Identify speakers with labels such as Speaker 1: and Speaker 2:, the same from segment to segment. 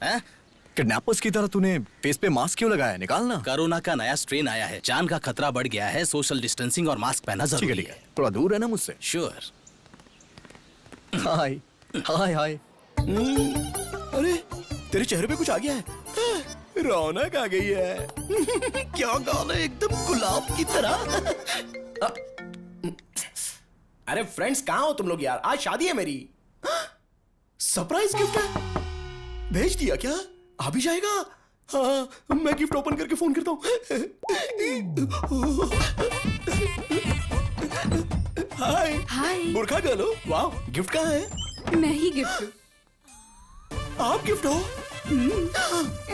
Speaker 1: हैं?
Speaker 2: किडनैपर्स की तरह तूने फेस पे मास्क क्यों लगाया है? निकालना।
Speaker 1: कोरोना का नया स्ट्रेन आया है, जान का खतरा बढ़ गया है, सोशल डिस्टेंसिंग और मास्क पहनना जरूरी है।
Speaker 2: थोड़ा दूर है ना मुझसे।
Speaker 1: श्योर।
Speaker 2: हाय हाय हाय।
Speaker 3: अरे तेरे चेहरे पे कुछ आ गया है, रौनक आ गई है। क्या गाल है, एकदम गुलाब की तरह। अरे फ्रेंड्स कहाँ हो तुम लोग यार? आज शादी है मेरी। सरप्राइज गिफ्ट है, भेज दिया क्या? आ भी जाएगा? हाँ मैं गिफ्ट ओपन करके फोन करता हूँ। हाय
Speaker 4: हाय।
Speaker 3: बुरखा गर्ल हो? वाह, गिफ्ट कहाँ है?
Speaker 4: मैं ही गिफ्ट हूँ।
Speaker 3: आप गिफ्ट हो?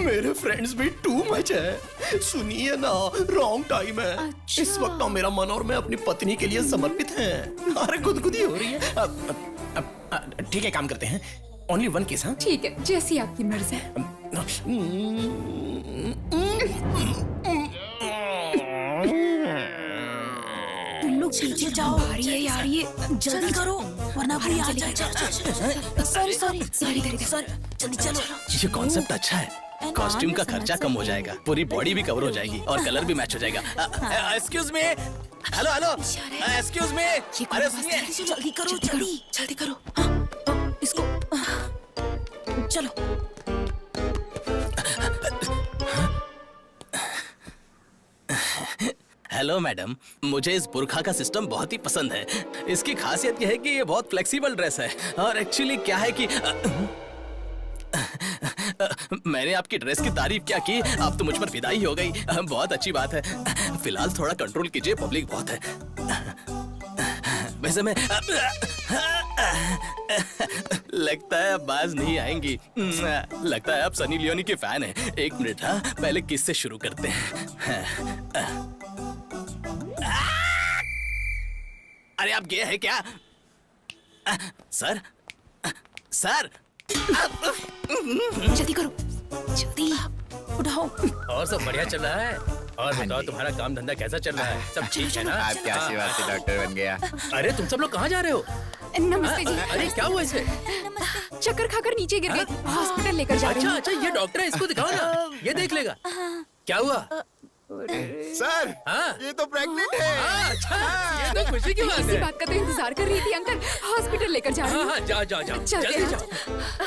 Speaker 3: मेरे फ्रेंड्स भी टू मच है। सुनिए ना, रॉन्ग टाइम है।
Speaker 4: अच्छा।
Speaker 3: इस वक्त ना मेरा मन और मैं अपनी पत्नी के लिए समर्पित हैं। अरे गुदगुदी हो रही है। ठीक है, काम करते हैं, ओनली वन किस। हाँ
Speaker 4: ठीक है, जैसी आपकी मर्जी है। तुम लोग पीछे जाओ, आ रही है यार, ये जल्दी करो वरना कोई आ जाएगा। सॉरी सॉरी सॉरी जल्दी चलो।
Speaker 1: ये कॉन्सेप्ट अच्छा है, कॉस्ट्यूम का खर्चा कम हो जाएगा, पूरी बॉडी भी कवर हो जाएगी और कलर भी मैच हो जाएगा। Excuse me, hello hello, excuse me, अरे सुनिए,
Speaker 4: जल्दी करो जल्दी करो। हाँ, इसको चलो।
Speaker 1: हेलो मैडम, मुझे इस बुरखा का सिस्टम बहुत ही पसंद है। इसकी खासियत यह है कि ये बहुत फ्लेक्सिबल ड्रेस है और एक्चुअली क्या है कि मैंने आपकी ड्रेस की तारीफ क्या की, आप तो मुझ पर फिदा ही हो गई। बहुत अच्छी बात है। फिलहाल थोड़ा कंट्रोल कीजिए, पब्लिक बहुत है। वैसे मैं लगता है अब बाज नहीं आएंगी। लगता है आप सनी लियोनी के फैन हैं। एक मिनट, हाँ पहले किस से शुरू करते हैं। अरे आप गे है क्या? सर सर,
Speaker 4: जल्दी करो, जल्दी उठाओ।
Speaker 5: और सब बढ़िया चल रहा है? और बताओ तुम्हारा काम धंधा कैसा चल रहा है? सब ठीक है ना?
Speaker 2: आपकी आशीर्वाद से डॉक्टर बन गया।
Speaker 5: अरे तुम सब लोग कहाँ जा रहे हो?
Speaker 4: नमस्ते जी।
Speaker 5: अरे क्या हुआ इसे?
Speaker 4: चक्कर खाकर नीचे गिर गए, हॉस्पिटल लेकर जा रहे
Speaker 5: अच्छा
Speaker 4: हैं।
Speaker 5: अच्छा, ये डॉक्टर है, इसको दिखाओ ना, ये देख लेगा। क्या हुआ?
Speaker 2: सर,
Speaker 5: हाँ
Speaker 2: ये तो प्रेग्नेंट है।
Speaker 5: अच्छा, ये तो खुशी की बात
Speaker 4: इसी
Speaker 5: है।
Speaker 4: बात का तो इंतजार कर रही थी अंकल। हॉस्पिटल लेकर जा रही
Speaker 5: हाँ
Speaker 4: हूँ।
Speaker 5: हाँ, जाओ जाओ जाओ,
Speaker 4: चलते
Speaker 5: जल्दी
Speaker 4: हैं।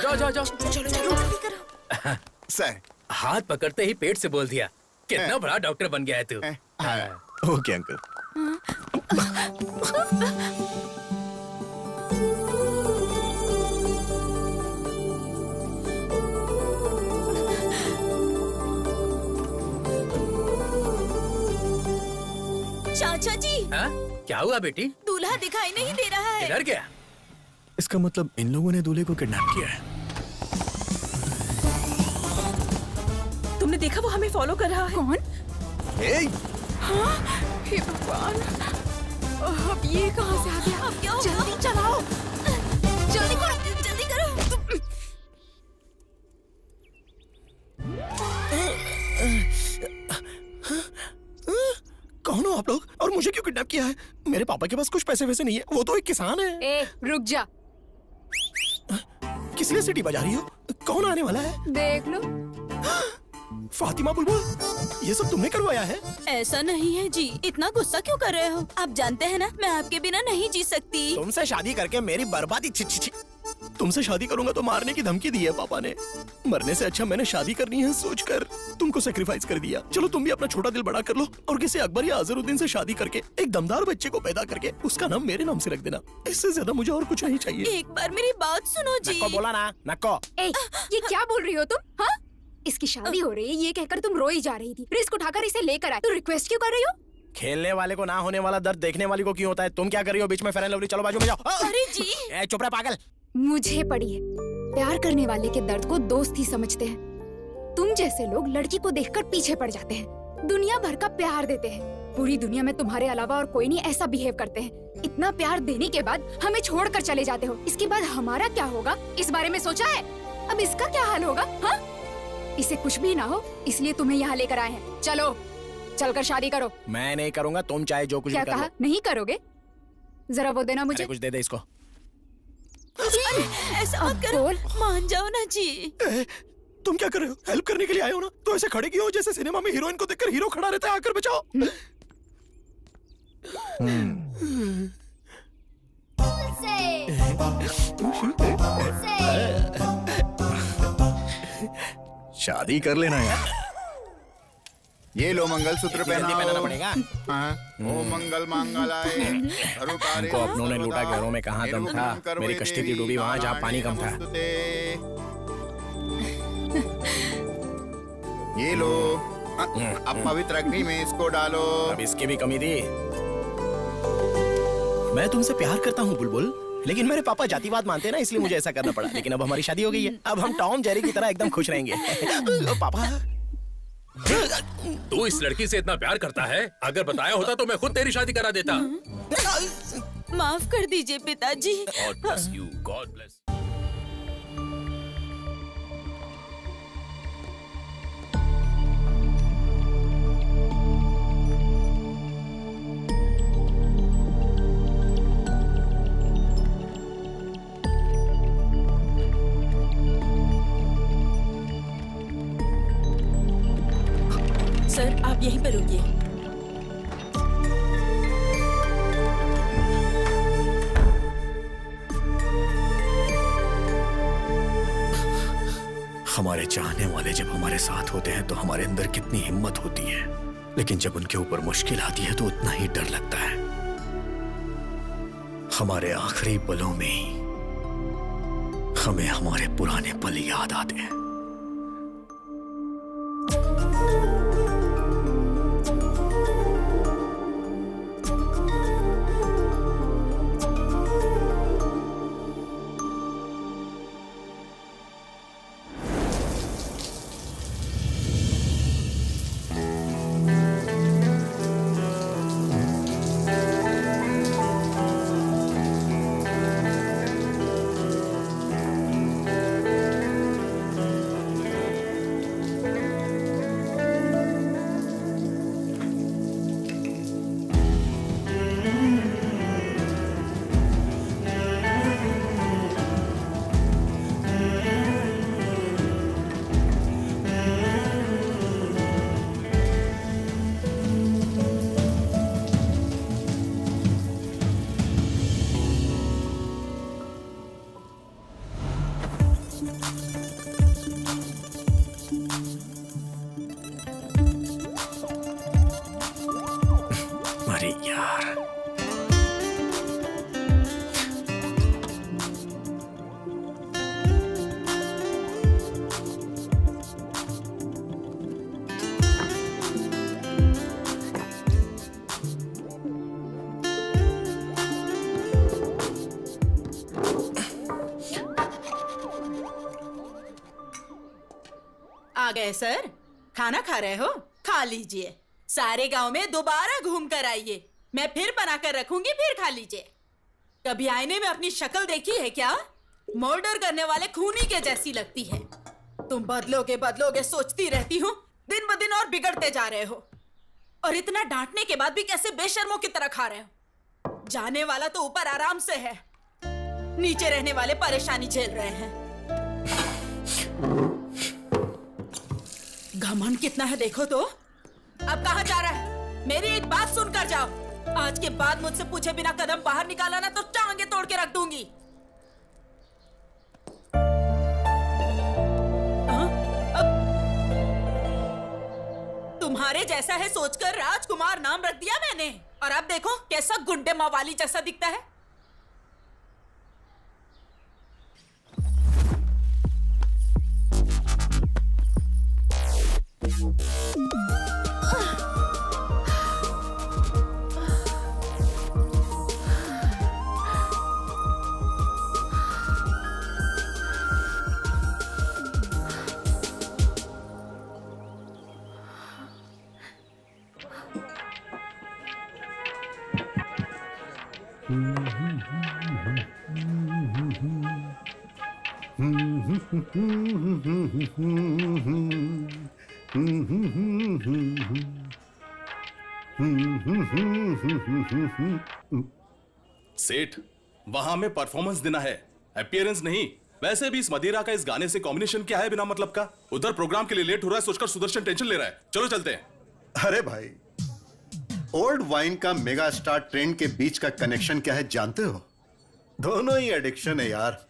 Speaker 5: जाओ जाओ जाओ जाओ।
Speaker 4: चलो जल्दी करो।
Speaker 2: सर,
Speaker 5: हाथ पकड़ते ही पेट से बोल दिया। कितना बड़ा डॉक्टर बन गया है तू।
Speaker 2: Okay uncle.
Speaker 6: चाचा जी,
Speaker 5: हाँ? क्या हुआ बेटी?
Speaker 6: दूल्हा दिखाई नहीं दे रहा है।
Speaker 5: किधर गया?
Speaker 2: इसका मतलब इन लोगों ने दूल्हे को किडनैप किया है।
Speaker 6: तुमने देखा वो हमें फॉलो कर रहा है।
Speaker 4: कौन?
Speaker 2: ए,
Speaker 4: हाँ, हे भगवान, अब ये कहाँ से आ गया?
Speaker 6: अब क्या होगा?
Speaker 4: जल्दी चलाओ,
Speaker 6: जल्दी करो जल्दी करो।
Speaker 3: कौन हो आप लोग और मुझे क्यों किडनैप किया है? मेरे पापा के पास कुछ पैसे वैसे नहीं है, वो तो एक किसान है।
Speaker 4: ए रुक जा,
Speaker 3: किस लिए सीटी बजा रही हो? कौन आने वाला है?
Speaker 4: देख लो।
Speaker 3: फातिमा बुलबुल, ये सब तुमने करवाया है?
Speaker 6: ऐसा नहीं है जी, इतना गुस्सा क्यों कर रहे हो? आप जानते हैं ना, मैं आपके बिना नहीं जी सकती।
Speaker 3: तुमसे शादी करके मेरी बर्बादी। छी छी छी। तुमसे शादी करूंगा तो मारने की धमकी दी है पापा ने। मरने से अच्छा मैंने शादी करनी है सोचकर तुमको सेक्रीफाइस कर दिया। चलो तुम भी अपना छोटा दिल बड़ा कर लो और किसी अकबर या अजरुद्दीन से शादी करके एक दमदार बच्चे को पैदा करके उसका नाम मेरे नाम से रख देना। इससे ज्यादा मुझे और कुछ नहीं चाहिए।
Speaker 6: एक बार मेरी बात सुनो जी।
Speaker 3: नक्को बोला ना, नक्को।
Speaker 4: ए, ये क्या बोल रही हो तुम? हाँ, इसकी शादी हो रही है ये कहकर तुम रोई जा रही थी, रिस्क उठाकर इसे लेकर आए, तो रिक्वेस्ट क्यों कर रही हो?
Speaker 3: खेलने वाले को ना होने वाला दर्द देखने वाली को क्यों होता है? तुम क्या कर रही हो बीच में? फेयर एंड लवली, चलो बाजू में जाओ।
Speaker 6: अरे जी,
Speaker 3: चुप रहे पागल।
Speaker 4: मुझे पड़ी है, प्यार करने वाले के दर्द को दोस्त ही समझते हैं। तुम जैसे लोग लड़की को देखकर पीछे पड़ जाते हैं, दुनिया भर का प्यार देते हैं। पूरी दुनिया में तुम्हारे अलावा और कोई नहीं ऐसा बिहेव करते हैं। इतना प्यार देने के बाद हमें छोड़कर चले जाते हो। इसके बाद हमारा क्या होगा, इस बारे में सोचा है? अब इसका क्या हाल होगा? हाँ, इसे कुछ भी ना हो इसलिए तुम्हें यहाँ लेकर आए हैं। चलो चलकर शादी करो।
Speaker 3: मैं नहीं करूंगा, तुम चाहे जो कुछ
Speaker 4: क्या
Speaker 3: भी कर लो।
Speaker 4: कहा? नहीं करोगे? जरा वो देना मुझे।
Speaker 3: कुछ दे दे इसको।
Speaker 6: ऐसा मत करो,
Speaker 4: बोल।
Speaker 6: मान जाओ ना जी।
Speaker 3: तुम क्या कर रहे हो? हेल्प करने के लिए आए हो ना, तो ऐसे खड़े क्यों हो जैसे सिनेमा में हीरोइन को देखकर हीरो खड़ा रहता है, आकर बचाओ।
Speaker 2: शादी कर लेना यार।
Speaker 7: ये लो मंगलसूत्र
Speaker 3: जल्दी पहनाना पड़ेगा।
Speaker 7: हाँ। ओ मंगल मांगलाय
Speaker 3: हमको अपनों ने लूटा, घरों में कहाँ दम था। मेरी कश्ती थी डूबी वहाँ जहाँ पानी कम था।
Speaker 7: ये लो, अब पवित्र अग्नि में इसको डालो।
Speaker 3: अब इसकी भी कमी थी। मैं तुमसे प्यार करता हूँ बुलबुल, लेकिन मेरे पापा जातिवाद मानते हैं ना, इसलिए मुझे ऐसा करना पड़ा। लेकिन अब हमारी शादी हो गई है, अब हम टॉम जेरी की तरह एकदम खुश रहेंगे। पापा,
Speaker 5: तू इस लड़की से इतना प्यार करता है, अगर बताया होता तो मैं खुद तेरी शादी करा देता।
Speaker 6: माफ कर दीजिए पिताजी।
Speaker 5: God bless you, God bless you.
Speaker 6: Sir आप यहीं पर रुकिए।
Speaker 2: हमारे चाहने वाले जब हमारे साथ होते हैं तो हमारे अंदर कितनी हिम्मत होती है, लेकिन जब उनके ऊपर मुश्किल आती है तो उतना ही डर लगता है। हमारे आखिरी पलों में ही हमें हमारे पुराने पल याद आते हैं। अरे यार,
Speaker 8: आ गए सर, खाना खा रहे हो? खा लीजिए। सारे गांव में दोबारा घूम कर आइए, मैं फिर बना कर रखूंगी, फिर खा लीजिए। कभी आईने में अपनी शक्ल देखी है क्या? मर्डर करने वाले खूनी के जैसी लगती है। तुम बदलोगे बदलोगे सोचती रहती हूँ, दिन ब दिन और बिगड़ते जा रहे हो। और इतना डांटने के बाद भी कैसे बेशर्मों की तरह खा रहे हो? जाने वाला तो ऊपर आराम से है, नीचे रहने वाले परेशानी झेल रहे हैं। घमंड कितना है देखो तो। अब कहाँ जा रहा है? मेरी एक बात सुनकर जाओ। आज के बाद मुझसे पूछे बिना कदम बाहर निकाला ना तो टांगे तोड़ के रख दूंगी। तुम्हारे जैसा है सोचकर राजकुमार नाम रख दिया मैंने, और अब देखो कैसा गुंडे मवाली जैसा दिखता है।
Speaker 9: सेठ, वहां हमें परफॉर्मेंस देना है, अपीयरेंस नहीं। वैसे भी इस मदिरा का इस गाने से कॉम्बिनेशन क्या है बिना मतलब का? उधर प्रोग्राम के लिए लेट हो रहा है सोचकर सुदर्शन टेंशन ले रहा है। चलो चलते हैं।
Speaker 7: अरे भाई, ओल्ड वाइन का मेगा स्टार ट्रेंड के बीच का कनेक्शन क्या है जानते हो? दोनों ही एडिक्शन है यार।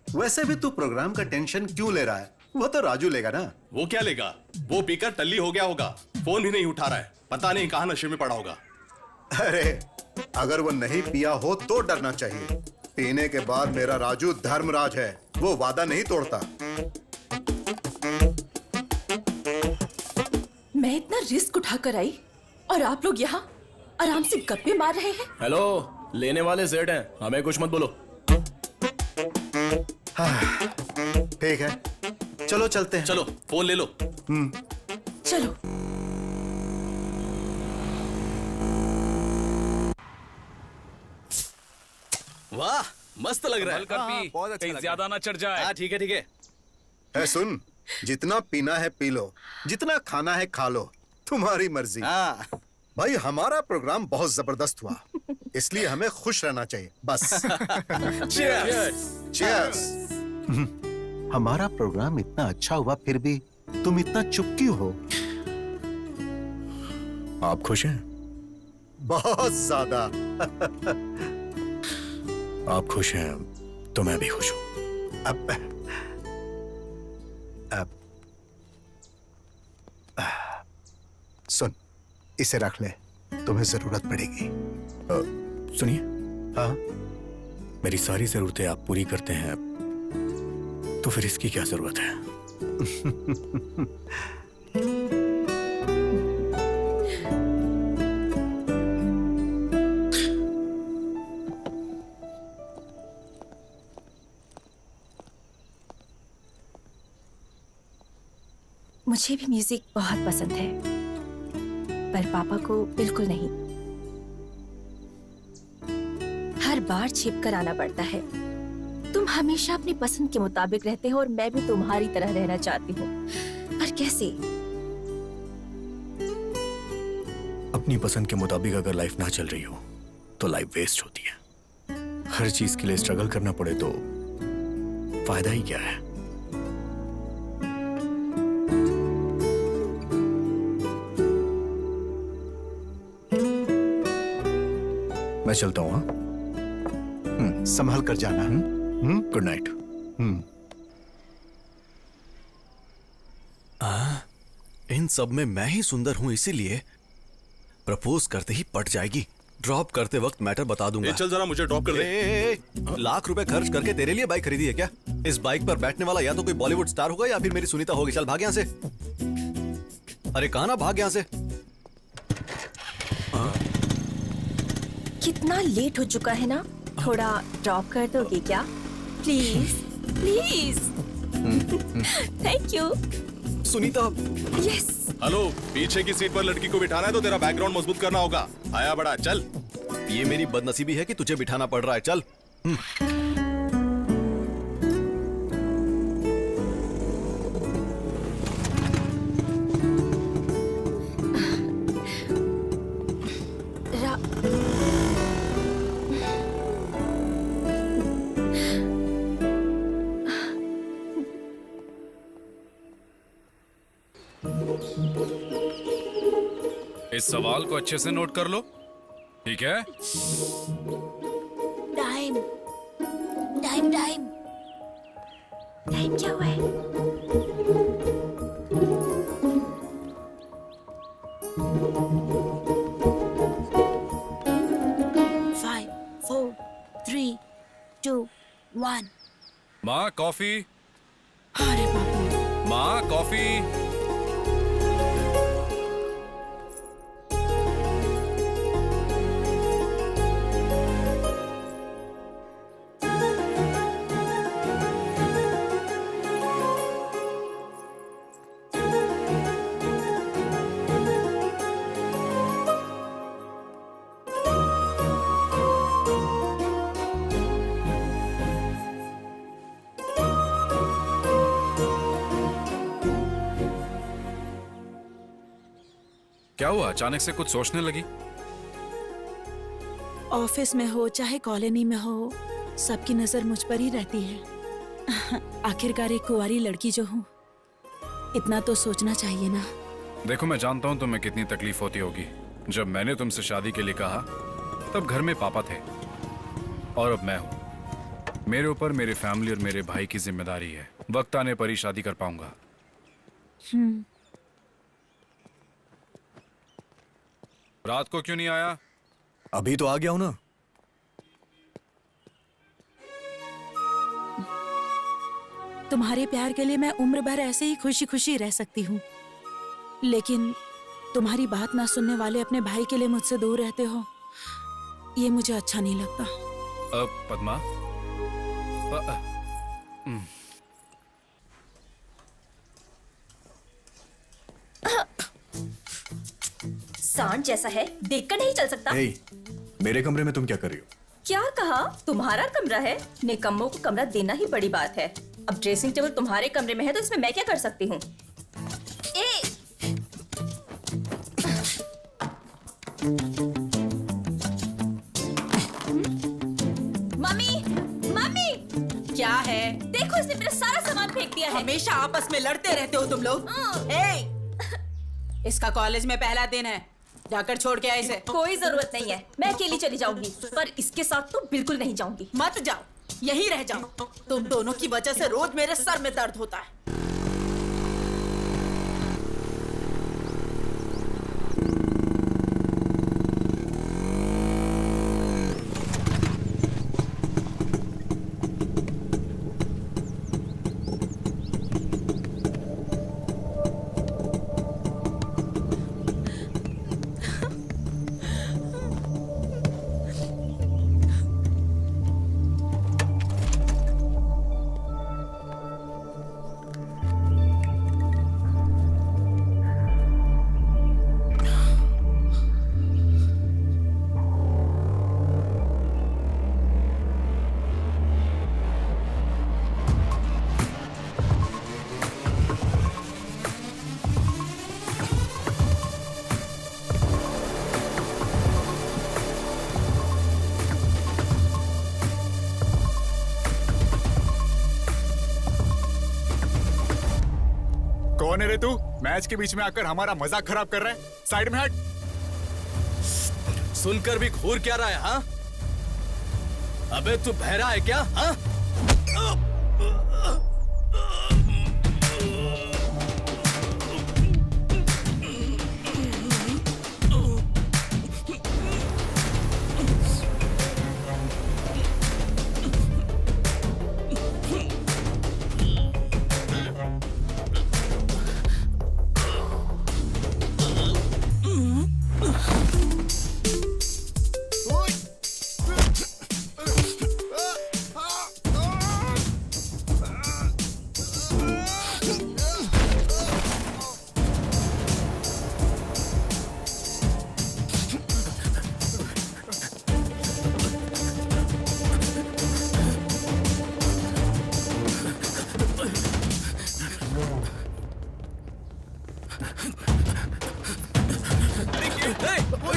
Speaker 7: वैसे भी तू प्रोग्राम का टेंशन क्यों ले रहा है? वो तो राजू लेगा ना।
Speaker 9: वो क्या लेगा? वो पीकर टल्ली हो गया होगा, फोन भी नहीं उठा रहा है, पता नहीं कहां नशे में पड़ा होगा।
Speaker 7: अरे अगर वो नहीं पिया हो तो डरना चाहिए। पीने के बाद मेरा राजू धर्मराज है, वो वादा नहीं तोड़ता।
Speaker 6: मैं इतना रिस्क उठाकर आई और आप लोग यहाँ आराम से गप्पे मार रहे हैं।
Speaker 3: हेलो, लेने वाले जेड हैं, हमें कुछ मत बोलो।
Speaker 7: ठीक है, चलो चलते हैं।
Speaker 9: चलो फोन ले लो।
Speaker 6: चलो।
Speaker 1: वाह मस्त लग रहा है।
Speaker 5: बहुत अच्छा ज्यादा ना चढ़ जाए।
Speaker 1: हाँ ठीक है ठीक है।
Speaker 7: है सुन, जितना पीना है पी लो, जितना खाना है खा लो, तुम्हारी मर्जी।
Speaker 1: हाँ
Speaker 7: भाई हमारा प्रोग्राम बहुत जबरदस्त हुआ, इसलिए हमें खुश रहना चाहिए बस। Cheers। हमारा प्रोग्राम इतना अच्छा हुआ फिर भी तुम इतना चुप क्यों हो?
Speaker 2: आप खुश हैं?
Speaker 7: बहुत ज्यादा।
Speaker 2: आप खुश हैं तो मैं भी खुश हूं।
Speaker 7: अब सुन, इसे रख ले, तुम्हें जरूरत पड़ेगी।
Speaker 2: सुनिए,
Speaker 7: हाँ,
Speaker 2: मेरी सारी जरूरतें आप पूरी करते हैं, तो फिर इसकी क्या जरूरत है?
Speaker 6: मुझे भी म्यूजिक बहुत पसंद है, पर पापा को बिल्कुल नहीं। हर बार छिप कर आना पड़ता है। तुम हमेशा अपनी पसंद के मुताबिक रहते हो और मैं भी तुम्हारी तरह रहना चाहती हूँ, पर कैसे?
Speaker 2: अपनी पसंद के मुताबिक अगर लाइफ ना चल रही हो तो लाइफ वेस्ट होती है। हर चीज के लिए स्ट्रगल करना पड़े तो फायदा ही क्या है? मैं चलता हूँ। हाँ,
Speaker 7: संभल कर जाना।
Speaker 2: Good night.
Speaker 3: इन सब में मैं ही सुंदर हूं, इसीलिए प्रपोज करते ही पट जाएगी। ड्रॉप करते वक्त मैटर बता दूंगा।
Speaker 9: चल जरा मुझे ड्रॉप कर दे।
Speaker 3: लाख रुपए खर्च करके तेरे लिए बाइक खरीदी है क्या? इस बाइक पर बैठने वाला या तो कोई बॉलीवुड स्टार होगा या फिर मेरी सुनीता होगी। चल भाग यहाँ से। अरे कहाँ ना, भाग यहाँ से।
Speaker 6: कितना लेट हो चुका है ना, थोड़ा ड्रॉप कर दोगे क्या? Please please. Thank you.
Speaker 3: Sunita.
Speaker 6: Yes.
Speaker 9: Hello, पीछे की सीट पर लड़की को बिठाना है तो तेरा बैकग्राउंड मजबूत करना होगा। आया बड़ा, चल।
Speaker 3: ये मेरी बदनसीबी है कि तुझे बिठाना पड़ रहा है। चल।
Speaker 10: इस सवाल को अच्छे से नोट कर लो, ठीक है?
Speaker 6: टाइम टाइम टाइम टाइम क्या हुआ है? Five, 4, 3, 2, 1।
Speaker 10: माँ कॉफी।
Speaker 8: अरे बाबू,
Speaker 10: माँ कॉफी। क्या हुआ, अचानक से कुछ सोचने लगी?
Speaker 8: ऑफिस में हो चाहे कॉलोनी में हो, सबकी नजर मुझ पर ही रहती है। आखिरकार एक कुंवारी लड़की जो हूँ, इतना तो सोचना चाहिए ना।
Speaker 10: देखो, मैं जानता हूँ तुम्हें कितनी तकलीफ होती होगी। जब मैंने तुमसे शादी के लिए कहा तब घर में पापा थे और अब मैं हूँ। मेरे ऊपर मेरे फैमिली और मेरे भाई की जिम्मेदारी है। वक्त आने पर ही शादी कर पाऊंगा। रात को क्यों नहीं आया?
Speaker 2: अभी तो आ गया हूं ना।
Speaker 8: तुम्हारे प्यार के लिए मैं उम्र भर ऐसे ही खुशी खुशी रह सकती हूँ, लेकिन तुम्हारी बात ना सुनने वाले अपने भाई के लिए मुझसे दूर रहते हो, ये मुझे अच्छा नहीं लगता।
Speaker 10: पद्मा,
Speaker 6: सांड जैसा है, देखकर नहीं चल सकता।
Speaker 2: हे, मेरे कमरे में तुम क्या कर रही हो?
Speaker 6: क्या कहा? तुम्हारा कमरा है? निकम्मों को कमरा देना ही बड़ी बात है। अब ड्रेसिंग टेबल तुम्हारे कमरे में है तो इसमें मैं क्या कर सकती हूँ? मम्मी, मम्मी,
Speaker 8: क्या है?
Speaker 6: देखो इसने मेरा सारा सामान फेंक दिया है।
Speaker 8: हमेशा आपस में लड़ते रहते हो तुम लोग। इसका कॉलेज में पहला दिन है, जाकर छोड़ के आए इसे।
Speaker 6: कोई जरूरत नहीं है, मैं अकेली चली जाऊंगी, पर इसके साथ तो बिल्कुल नहीं जाऊंगी।
Speaker 8: मत जाओ, यहीं रह जाओ। तुम दोनों की वजह से रोज मेरे सर में दर्द होता है।
Speaker 11: कौन है रे तू? मैच के बीच में आकर हमारा मजाक खराब कर रहा है। साइड में हट।
Speaker 1: सुनकर भी घूर क्या रहा है? हाँ, अबे तू बहरा है क्या? हाँ,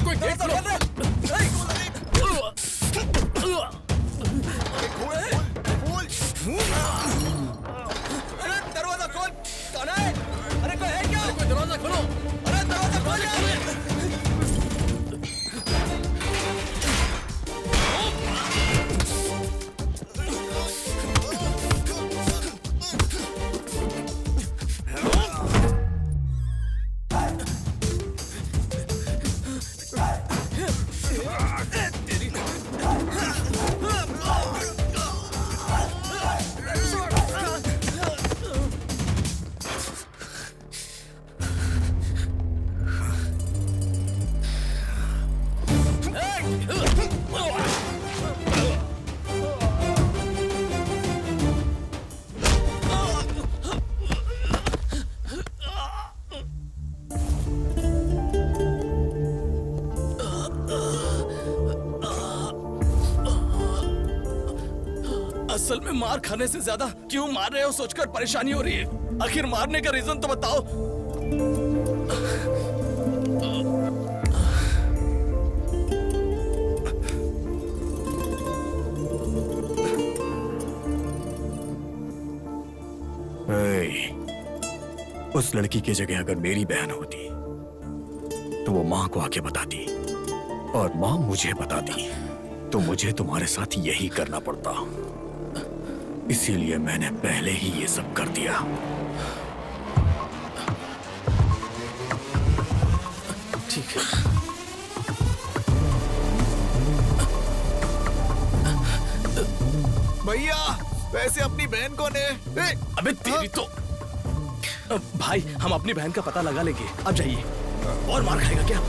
Speaker 1: कोई गेट खोल रहा है। अरे दरवाजा खोल, कौन है? अरे कोई है क्या? कोई दरवाजा खोलो। अरे दरवाजा खोल यार। असल में मार खाने से ज्यादा क्यों मार रहे हो सोचकर परेशानी हो रही है। आखिर मारने का रीजन तो बताओ।
Speaker 2: उस लड़की की जगह अगर मेरी बहन होती तो वो माँ को आके बताती, और माँ मुझे बताती तो मुझे तुम्हारे साथ यही करना पड़ता। इसीलिए मैंने पहले ही ये सब कर दिया।
Speaker 1: ठीक है।
Speaker 11: भैया वैसे अपनी बहन कौन है?
Speaker 1: अबे तेरी तो भाई, हम अपनी बहन का पता लगा लेंगे। अब जाइए। और मार खाएगा क्या?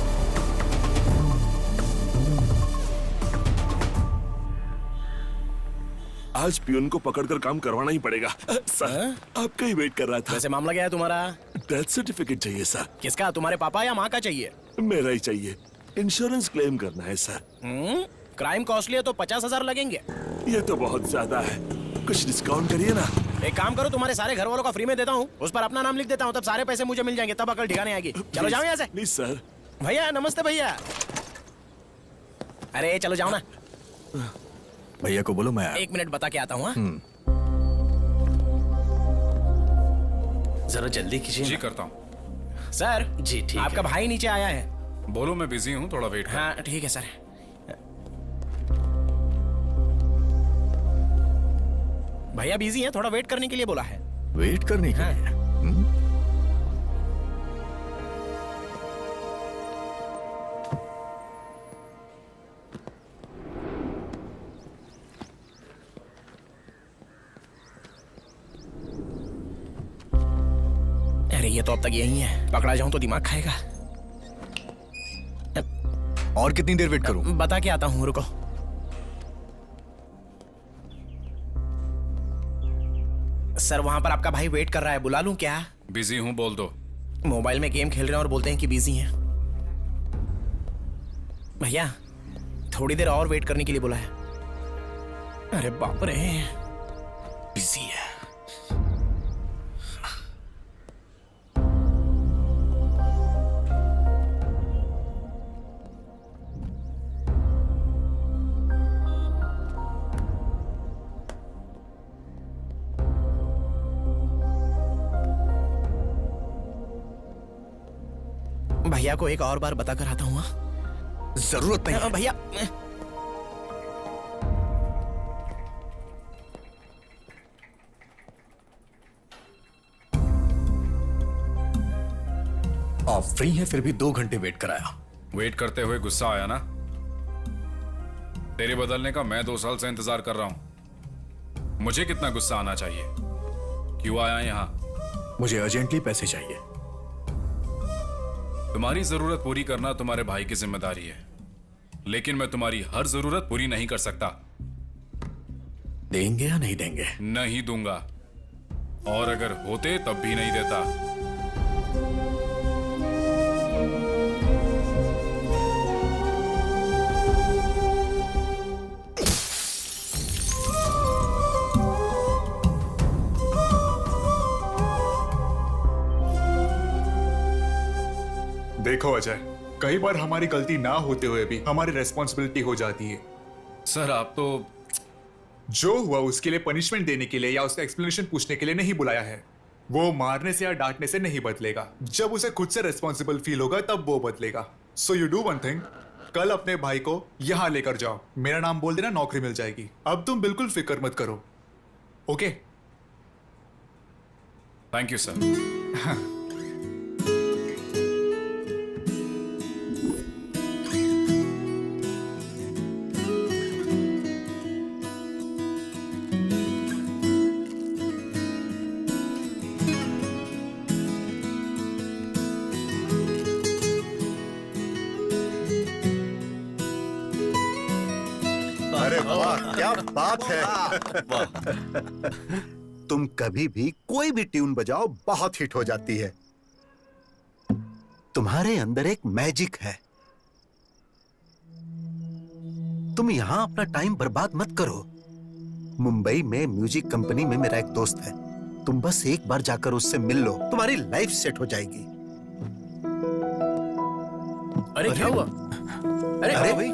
Speaker 9: आज पियून को पकड़कर काम करवाना ही पड़ेगा। सर आपका ही वेट कर रहा था।
Speaker 3: वैसे मामला क्या है तुम्हारा?
Speaker 9: डेथ सर्टिफिकेट चाहिए सर।
Speaker 3: किसका, तुम्हारे पापा या माँ का चाहिए?
Speaker 9: मेरा ही चाहिए। इंश्योरेंस क्लेम करना है सर।
Speaker 3: क्राइम कॉस्टली है तो 50,000 लगेंगे।
Speaker 9: ये तो बहुत ज्यादा है, कुछ डिस्काउंट करिए ना।
Speaker 3: एक काम करो, तुम्हारे सारे घर वालों का फ्री में देता हूँ, उस पर अपना नाम लिख देता हूँ, तब सारे पैसे मुझे मिल जाएंगे, तब अकल ठिकाने आएगी। चलो जाओ यहाँ से।
Speaker 9: Please sir.
Speaker 3: भैया नमस्ते भैया। अरे चलो जाओ ना।
Speaker 2: भैया को बोलो मैं
Speaker 3: 1 मिनट बता के आता हूँ।
Speaker 1: जरा जल्दी कीजिए।
Speaker 10: जी करता हूँ।
Speaker 3: सर
Speaker 1: जी ठीक
Speaker 3: आपका
Speaker 1: है।
Speaker 3: भाई नीचे आया है।
Speaker 10: बोलो मैं बिजी हूँ, थोड़ा वेट कर।
Speaker 3: हाँ ठीक है सर। भैया बिजी है, थोड़ा वेट करने के लिए बोला है।
Speaker 2: वेट करने के लिए।
Speaker 3: अरे ये तो अब तक यही है, पकड़ा जाऊं तो दिमाग खाएगा।
Speaker 2: और कितनी देर वेट करूं?
Speaker 3: बता के आता हूँ, रुको। सर वहां पर आपका भाई वेट कर रहा है, बुला लूं क्या?
Speaker 10: बिजी हूँ, बोल दो।
Speaker 3: मोबाइल में गेम खेल रहे हैं और बोलते हैं कि बिजी हैं। भैया थोड़ी देर और वेट करने के लिए बोला है। अरे बाप रे, बिजी है। भैया को एक और बार बता कर आता हूँ।
Speaker 2: जरूरत नहीं है।
Speaker 3: भैया
Speaker 2: आप फ्री हैं फिर भी 2 घंटे वेट कराया।
Speaker 10: वेट करते हुए गुस्सा आया ना? तेरे बदलने का मैं 2 साल से इंतजार कर रहा हूं। मुझे कितना गुस्सा आना चाहिए? क्यों आया यहाँ?
Speaker 2: मुझे अर्जेंटली पैसे चाहिए।
Speaker 10: तुम्हारी जरूरत पूरी करना तुम्हारे भाई की जिम्मेदारी है, लेकिन मैं तुम्हारी हर जरूरत पूरी नहीं कर सकता।
Speaker 2: देंगे या नहीं देंगे?
Speaker 10: नहीं दूंगा, और अगर होते तब भी नहीं देता।
Speaker 11: देखो अजय, कई बार हमारी गलती ना होते हुए भी हमारी रेस्पॉन्सिबिलिटी हो जाती है।
Speaker 10: सर आप तो
Speaker 11: जो हुआ उसके लिए पनिशमेंट देने के लिए या उसका एक्सप्लेनेशन पूछने के लिए नहीं बुलाया है। वो मारने से या डांटने से नहीं बदलेगा, जब उसे खुद से रेस्पॉन्सिबल फील होगा तब वो बदलेगा। So you do one thing, कल अपने भाई को यहां लेकर जाओ, मेरा नाम बोल देना, नौकरी मिल जाएगी। अब तुम बिल्कुल फिक्र मत करो, ओके?
Speaker 10: Thank you sir.
Speaker 7: अरे वाह, क्या बात है। तुम कभी भी कोई भी ट्यून बजाओ बहुत हिट हो जाती है। तुम्हारे अंदर एक मैजिक है। तुम यहां अपना टाइम बर्बाद मत करो। मुंबई में म्यूजिक कंपनी में मेरा एक दोस्त है, तुम बस एक बार जाकर उससे मिल लो, तुम्हारी लाइफ सेट हो जाएगी।
Speaker 3: अरे क्या हुआ?
Speaker 7: अरे भाई,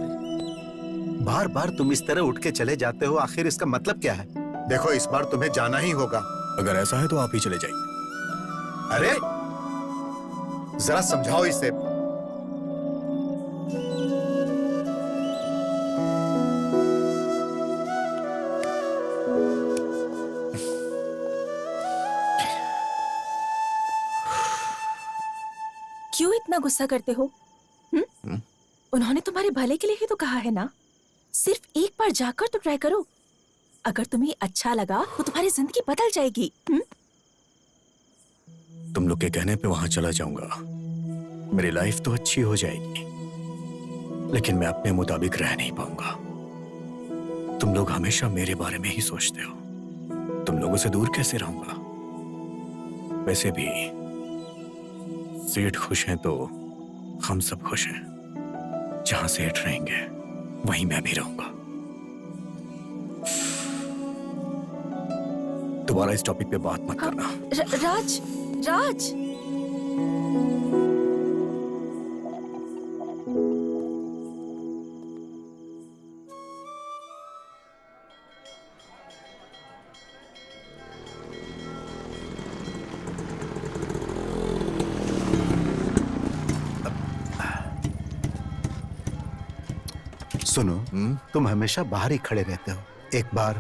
Speaker 7: बार बार तुम इस तरह उठ के चले जाते हो, आखिर इसका मतलब क्या है? देखो इस बार तुम्हें जाना ही होगा।
Speaker 2: अगर ऐसा है तो आप ही चले जाइए।
Speaker 7: अरे जरा समझाओ इसे।
Speaker 6: क्यों इतना गुस्सा करते हो? उन्होंने तुम्हारे भले के लिए ही तो कहा है ना। सिर्फ एक बार जाकर तो ट्राई करो। अगर तुम्हें अच्छा लगा तो तुम्हारी जिंदगी बदल जाएगी।
Speaker 2: तुम लोग के कहने पे वहां चला जाऊंगा, मेरी लाइफ तो अच्छी हो जाएगी, लेकिन मैं अपने मुताबिक रह नहीं पाऊंगा। तुम लोग हमेशा मेरे बारे में ही सोचते हो। तुम लोगों से दूर कैसे रहूंगा? वैसे भी सेठ खुश हैं तो हम सब खुश हैं। जहां सेठ रहेंगे वहीं मैं भी रहूंगा। दोबारा इस टॉपिक पे बात मत करना।
Speaker 6: राज, राज।
Speaker 7: सुनो, तुम हमेशा बाहर ही खड़े रहते हो, एक बार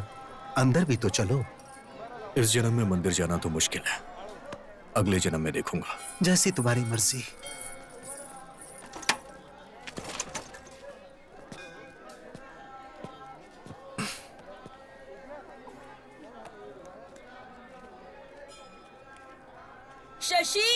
Speaker 7: अंदर भी तो चलो।
Speaker 2: इस जन्म में मंदिर जाना तो मुश्किल है, अगले जन्म में देखूंगा।
Speaker 7: जैसी तुम्हारी मर्जी।
Speaker 6: शशि,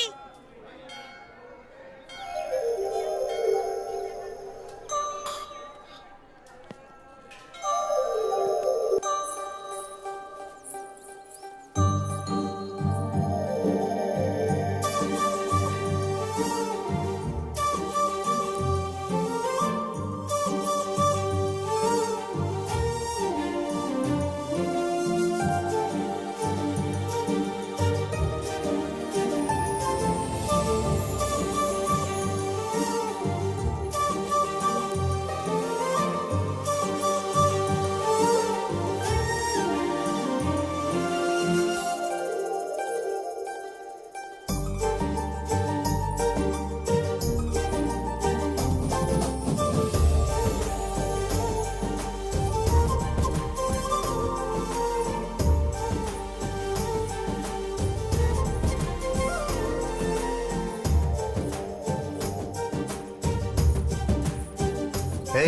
Speaker 7: हे,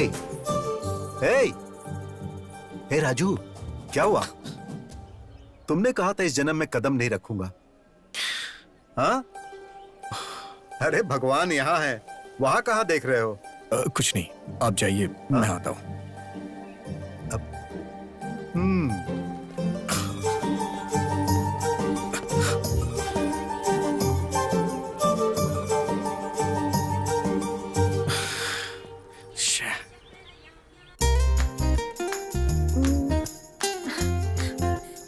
Speaker 7: हे, हे राजू, क्या हुआ? तुमने कहा था इस जन्म में कदम नहीं रखूंगा। हाँ? अरे भगवान यहाँ है, वहां कहाँ देख रहे हो?
Speaker 2: कुछ नहीं, आप जाइए, मैं आता हूँ।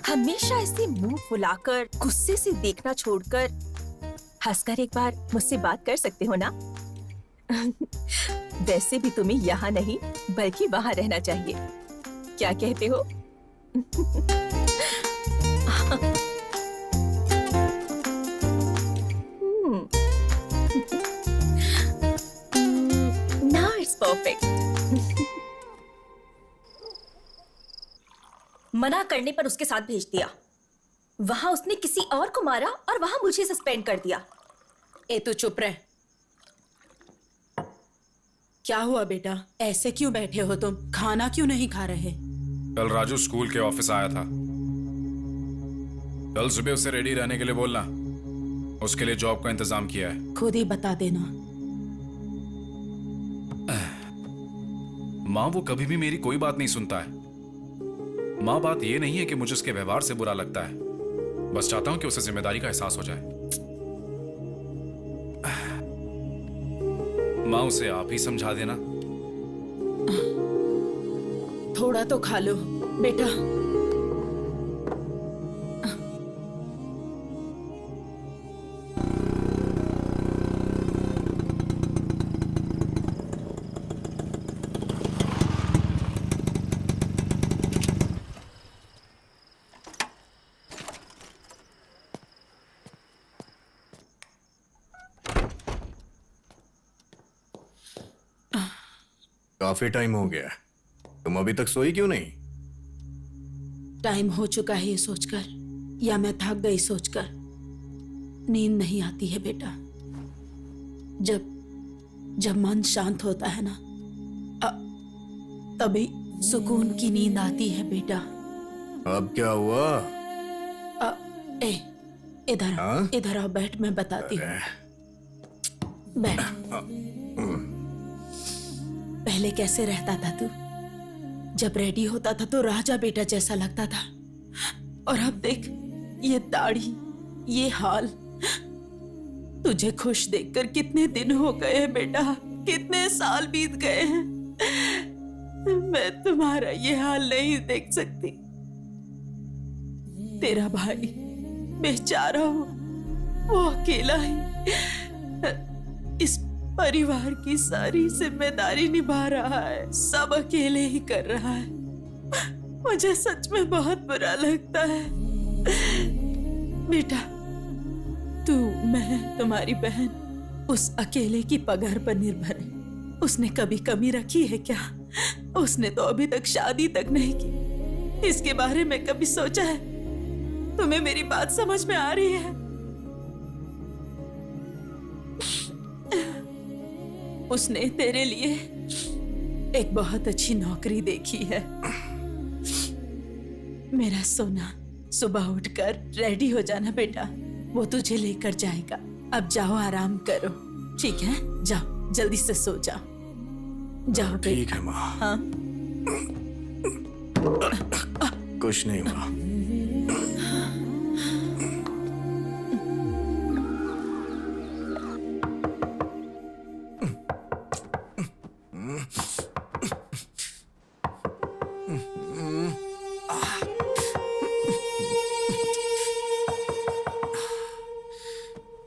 Speaker 6: हमेशा ऐसे मुंह फुलाकर गुस्से से देखना छोड़कर हंसकर एक बार मुझसे बात कर सकते हो ना? वैसे भी तुम्हें यहाँ नहीं बल्कि वहाँ रहना चाहिए। क्या कहते हो? Now it's perfect. मना करने पर उसके साथ भेज दिया। वहां उसने किसी और को मारा और वहां मुझे सस्पेंड कर दिया।
Speaker 8: ए तू चुप रह। क्या हुआ बेटा, ऐसे क्यों बैठे हो तुम? खाना क्यों नहीं खा रहे?
Speaker 10: कल राजू स्कूल के ऑफिस आया था। कल सुबह उसे रेडी रहने के लिए बोलना, उसके लिए जॉब का इंतजाम किया है।
Speaker 8: खुद ही बता देना।
Speaker 10: माँ वो कभी भी मेरी कोई बात नहीं सुनता है। माँ बात ये नहीं है कि मुझे उसके व्यवहार से बुरा लगता है, बस चाहता हूं कि उसे जिम्मेदारी का एहसास हो जाए। माँ उसे आप ही समझा देना।
Speaker 8: थोड़ा तो खा लो बेटा।
Speaker 2: काफी टाइम हो गया, तुम अभी तक सोई क्यों नहीं?
Speaker 8: टाइम हो चुका है ये सोचकर, या मैं थक गई सोचकर। नींद नहीं आती है बेटा। जब मन शांत होता है ना, तभी सुकून की नींद आती है बेटा।
Speaker 2: अब क्या हुआ?
Speaker 8: इधर
Speaker 2: हाँ?
Speaker 8: इधर आओ, बैठ, मैं बताती हूँ। बैठ। पहले कैसे रहता था तू? जब रेडी होता था तो राजा बेटा जैसा लगता था, और अब देख ये दाढ़ी, ये हाल। तुझे खुश देखकर कितने दिन हो गए हैं बेटा, कितने साल बीत गए हैं। मैं तुम्हारा ये हाल नहीं देख सकती। तेरा भाई बेचारा हो, वो अकेला ही इस परिवार की सारी जिम्मेदारी निभा रहा है, सब अकेले ही कर रहा है। मुझे सच में बहुत बुरा लगता है बेटा। तू, मैं, तुम्हारी बहन उस अकेले की पगार पर निर्भर है। उसने कभी कमी रखी है क्या? उसने तो अभी तक शादी तक नहीं की। इसके बारे में कभी सोचा है? तुम्हें मेरी बात समझ में आ रही है? उसने तेरे लिए एक बहुत अच्छी नौकरी देखी है। मेरा सोना, सुबह उठकर रेडी हो जाना बेटा, वो तुझे लेकर जाएगा। अब जाओ, आराम करो, ठीक है? जाओ, जल्दी से सो जाओ। जाओ
Speaker 2: ठीक है माँ।
Speaker 8: हाँ?
Speaker 2: कुछ नहीं हुआ।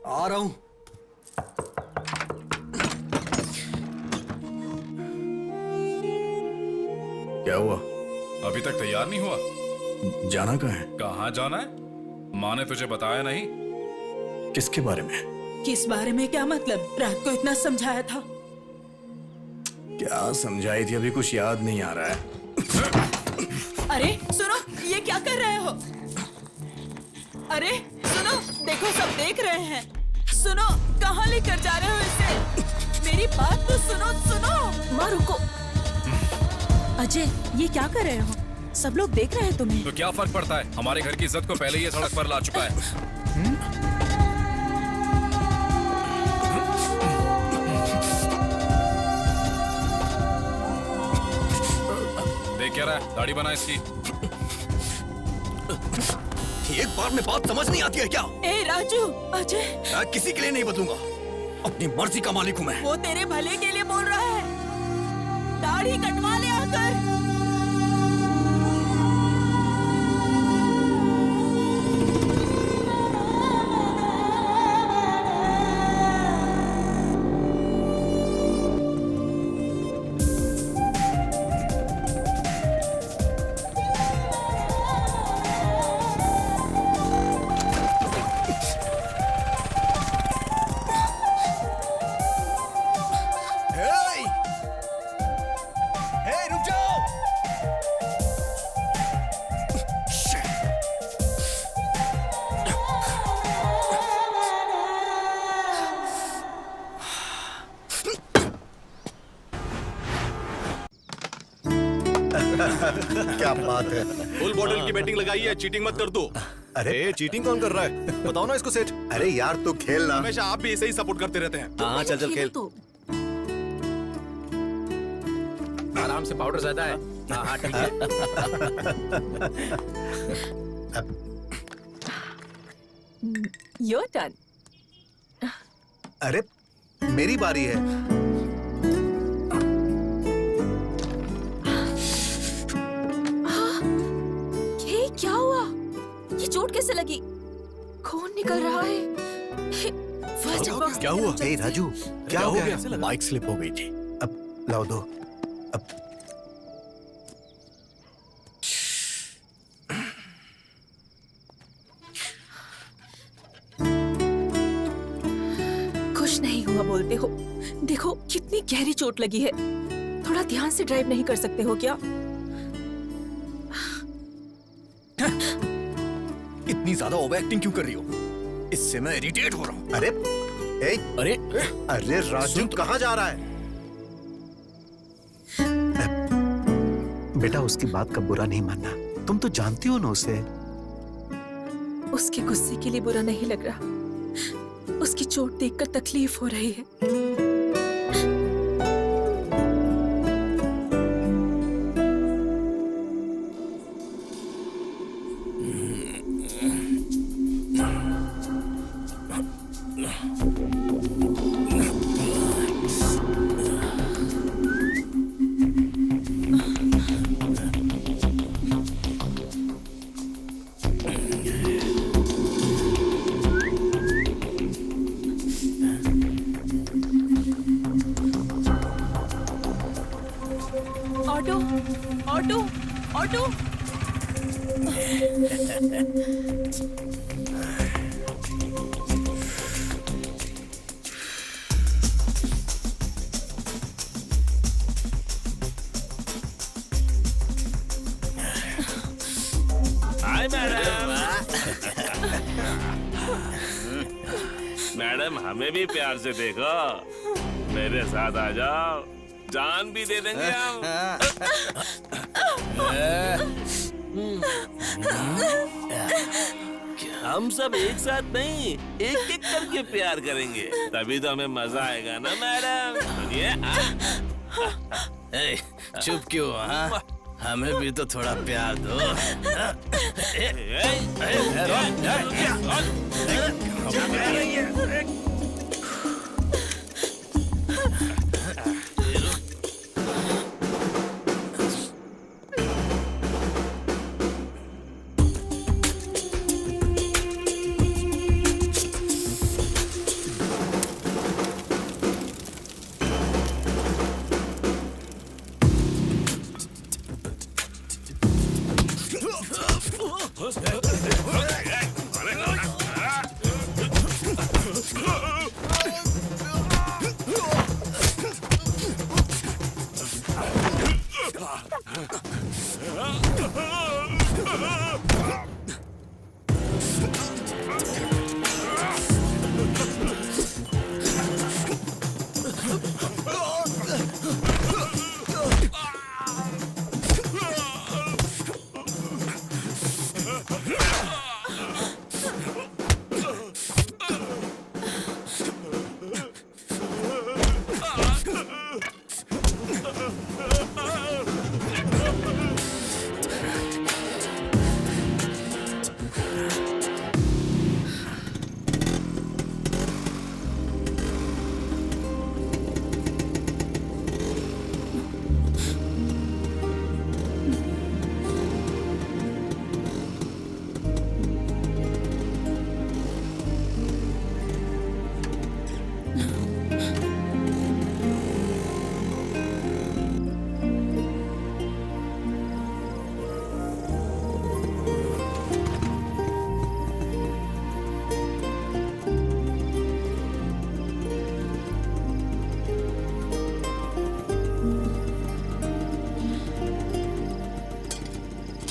Speaker 3: आ रहा हूं।
Speaker 2: क्या हुआ?
Speaker 10: अभी तक तैयार नहीं हुआ?
Speaker 2: जाना कहाँ है?
Speaker 10: कहाँ जाना है? माँ ने तुझे बताया नहीं?
Speaker 2: किसके बारे में?
Speaker 8: किस बारे में? क्या मतलब? रात को इतना समझाया था।
Speaker 2: क्या समझाई थी? अभी कुछ याद नहीं आ रहा है।
Speaker 8: अरे सुनो, ये क्या कर रहे हो? अरे सुनो, देखो सब देख रहे हैं। सुनो, कहाँ लेकर जा रहे हो इसे? मेरी बात तो सुनो। सुनो,
Speaker 6: माँ रुको। अजय, ये क्या कर रहे हो? सब लोग देख रहे हैं तुम्हें।
Speaker 10: तो क्या फर्क पड़ता है? हमारे घर की इज्जत को पहले ही ये सड़क पर ला चुका है। देख क्या रहा है? दाढ़ी बना इसकी।
Speaker 3: एक बार में बात समझ नहीं आती है क्या?
Speaker 8: ए राजू, अजय,
Speaker 3: मैं किसी के लिए नहीं बदलूंगा। अपनी मर्जी का मालिक हूं मैं।
Speaker 8: वो तेरे भले के लिए बोल रहा है। दाढ़ी कटवा ले आकर।
Speaker 3: रुक जाओ।
Speaker 7: क्या बात है?
Speaker 9: फुल बॉटल की बैटिंग लगाई है, चीटिंग मत कर दो।
Speaker 7: अरे
Speaker 3: चीटिंग कौन कर रहा है? बताओ ना इसको सेठ।
Speaker 7: अरे यार, तू खेलना।
Speaker 9: हमेशा आप भी ऐसे ही सपोर्ट करते रहते हैं।
Speaker 3: हाँ चल खेल।
Speaker 6: तो
Speaker 5: आराम से, पाउडर ज्यादा है। हाँ हाँ ठीक है।
Speaker 6: Your turn.
Speaker 7: अरे मेरी बारी है।
Speaker 6: ये क्या हुआ? ये चोट कैसे लगी? खून निकल रहा है। First aid box.
Speaker 3: क्या हुआ?
Speaker 7: ए राजू, क्या हो गया?
Speaker 2: बाइक स्लिप हो गई थी।
Speaker 7: अब लाओ दो। अब
Speaker 6: खुश नहीं हुआ बोलते हो? देखो कितनी गहरी चोट लगी है। थोड़ा ध्यान से ड्राइव नहीं कर सकते हो क्या?
Speaker 3: इतनी ज्यादा ओवर एक्टिंग क्यों कर रही हो? इससे मैं इरिटेट हो रहा हूँ।
Speaker 7: अरे ए,
Speaker 3: अरे
Speaker 7: अरे राजू कहाँ जा रहा है? बेटा उसकी बात का बुरा नहीं मानना, तुम तो जानती हो ना उसे।
Speaker 6: उसके गुस्से के लिए बुरा नहीं लग रहा, उसकी चोट देखकर तकलीफ हो रही है। Auto, auto, auto.
Speaker 5: Hi madam. Madam हमें भी प्यार से देखो, मेरे साथ आ जाओ, जान भी दे देंगे हम। हम सब एक साथ नहीं, एक एक करके प्यार करेंगे, तभी तो हमें मजा आएगा ना मैडम। सुनिए।
Speaker 1: ए, चुप क्यों? हाँ, हमें भी तो थोड़ा प्यार दो।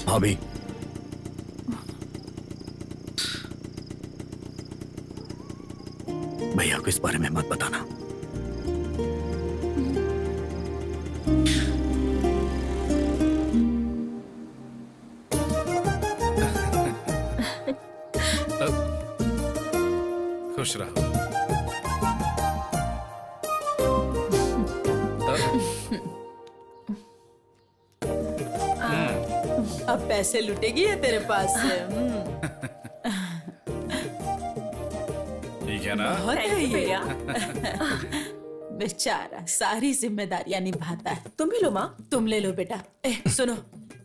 Speaker 3: भाभी, भैया को इस बारे में मत बताना।
Speaker 10: खुश रहो।
Speaker 8: अब पैसे लुटेगी है तेरे पास से।
Speaker 10: ठीक है ना?
Speaker 8: बहुत
Speaker 6: Thank
Speaker 8: है
Speaker 6: you,
Speaker 8: ये।
Speaker 6: भैया।
Speaker 8: बेचारा सारी जिम्मेदारियां निभाता है।
Speaker 6: तुम भी लो माँ।
Speaker 8: तुम ले लो बेटा। सुनो,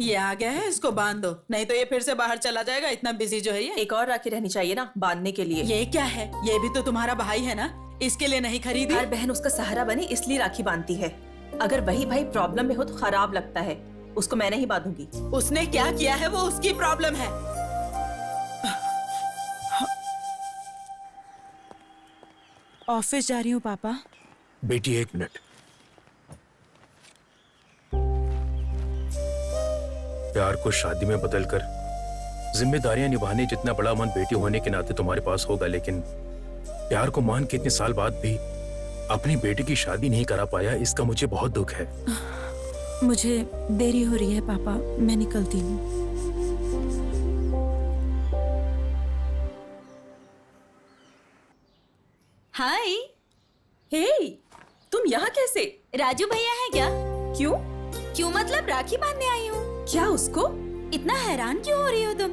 Speaker 8: ये आ गया है, इसको बांध दो, नहीं तो ये फिर से बाहर चला जाएगा। इतना बिजी जो है ये।
Speaker 6: एक और राखी रहनी चाहिए ना बांधने के लिए।
Speaker 8: ये क्या है? ये भी तो तुम्हारा भाई है ना, इसके लिए नहीं खरीदी?
Speaker 6: हर बहन उसका सहारा बने इसलिए राखी बांधती है। अगर वही भाई प्रॉब्लम में हो तो खराब लगता है। उसको मैं नहीं बांधूंगी।
Speaker 8: उसने क्या किया है वो उसकी प्रॉब्लम है।
Speaker 12: ऑफिस जा रही हूँ पापा।
Speaker 3: बेटी एक मिनट।
Speaker 2: प्यार को शादी में बदलकर जिम्मेदारियां निभाने जितना बड़ा मन बेटी होने के नाते तुम्हारे पास होगा, लेकिन प्यार को मान के इतने साल बाद भी अपनी बेटी की शादी नहीं करा पाया, इसका मुझे बहुत दुख है।
Speaker 6: मुझे देरी हो रही है पापा, मैं निकलती हूँ।
Speaker 8: हाय।
Speaker 6: हे, तुम यहाँ कैसे?
Speaker 8: राजू भैया है क्या?
Speaker 6: क्यों?
Speaker 8: क्यों मतलब राखी बांधने आई हूँ।
Speaker 6: क्या उसको?
Speaker 8: इतना हैरान क्यों हो रही हो तुम?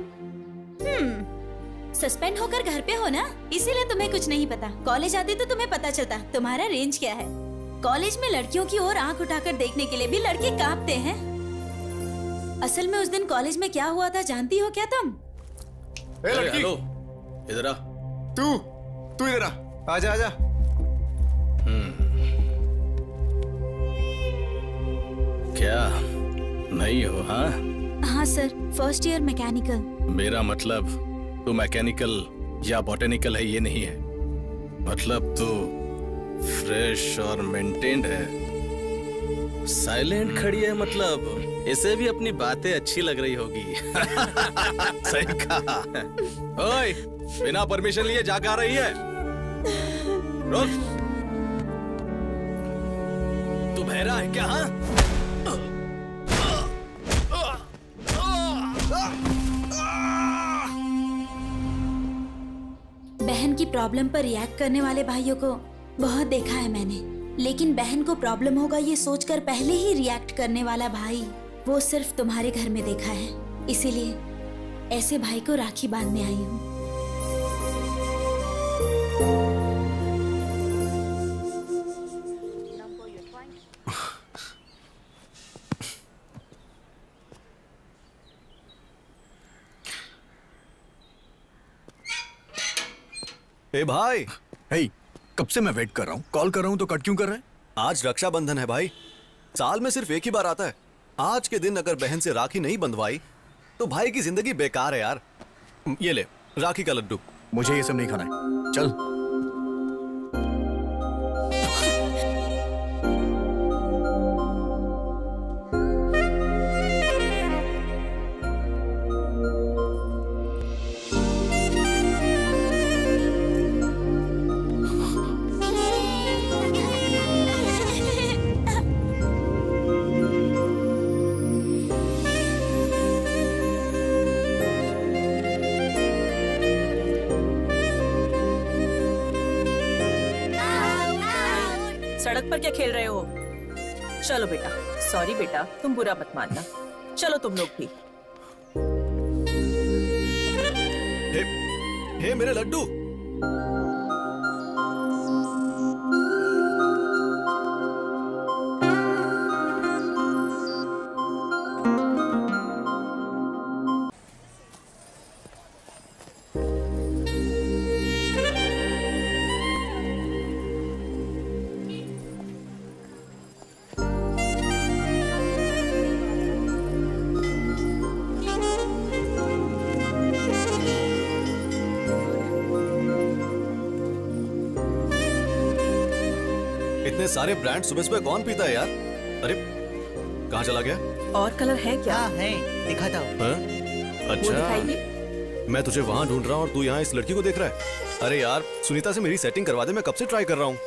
Speaker 8: सस्पेंड होकर घर पे हो ना, इसीलिए तुम्हें कुछ नहीं पता। कॉलेज आती तो तुम्हें पता चलता तुम्हारा रेंज क्या है। कॉलेज में लड़कियों की ओर आंख उठाकर देखने के लिए भी लड़के कांपते हैं। असल में उस दिन कॉलेज में क्या हुआ था जानती हो क्या तुम?
Speaker 11: ए लड़की,
Speaker 1: हेलो, इधर आ।
Speaker 11: तू इधर आ, आजा आजा।
Speaker 1: क्या नहीं हो? हाँ
Speaker 8: हाँ सर, फर्स्ट ईयर मैकेनिकल।
Speaker 1: मेरा मतलब तू मैकेनिकल या बॉटेनिकल है ये नहीं है, मतलब तू फ्रेश और मेंटेन्ड है। साइलेंट खड़ी है मतलब इसे भी अपनी बातें अच्छी लग रही होगी। सही कहा। ओए, बिना परमिशन लिए जाके आ रही है? रुक, तू बहरा है क्या? हाँ?
Speaker 8: बहन की प्रॉब्लम पर रिएक्ट करने वाले भाइयों को बहुत देखा है मैंने, लेकिन बहन को प्रॉब्लम होगा ये सोचकर पहले ही रिएक्ट करने वाला भाई वो सिर्फ तुम्हारे घर में देखा है। इसीलिए ऐसे भाई को राखी बांधने आई हूँ।
Speaker 3: ए भाई,
Speaker 2: हे, कब से मैं वेट कर रहा हूँ, कॉल कर रहा हूँ तो कट क्यों कर रहे हैं?
Speaker 3: आज रक्षाबंधन है भाई। साल में सिर्फ एक ही बार आता है। आज के दिन अगर बहन से राखी नहीं बंधवाई तो भाई की जिंदगी बेकार है यार। ये ले राखी का लड्डू।
Speaker 2: मुझे ये सब नहीं खाना है, चल।
Speaker 6: सड़क पर क्या खेल रहे हो? चलो बेटा, सॉरी बेटा, तुम बुरा मत मानना। चलो तुम लोग भी।
Speaker 3: हे मेरे लड्डू। इतने सारे ब्रांड सुबह सुबह कौन पीता है यार? अरे कहाँ चला गया?
Speaker 6: और कलर है क्या?
Speaker 12: है, दिखाता हूँ।
Speaker 3: हाँ?
Speaker 6: वो
Speaker 3: अच्छा,
Speaker 6: दिखाइए।
Speaker 3: मैं तुझे वहां ढूंढ रहा हूँ और तू यहाँ इस लड़की को देख रहा है। अरे यार, सुनीता से मेरी सेटिंग करवा दे, मैं कब से ट्राई कर रहा हूँ।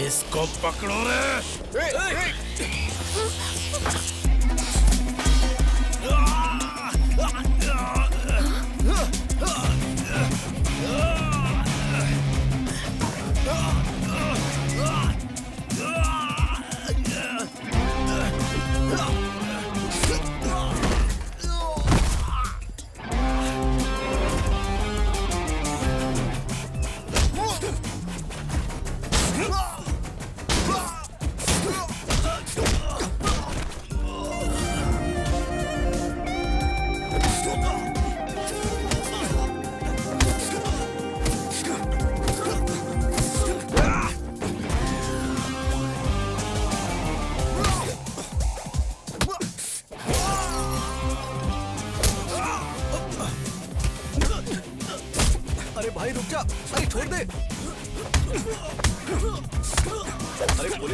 Speaker 1: इसको पकड़ो रे।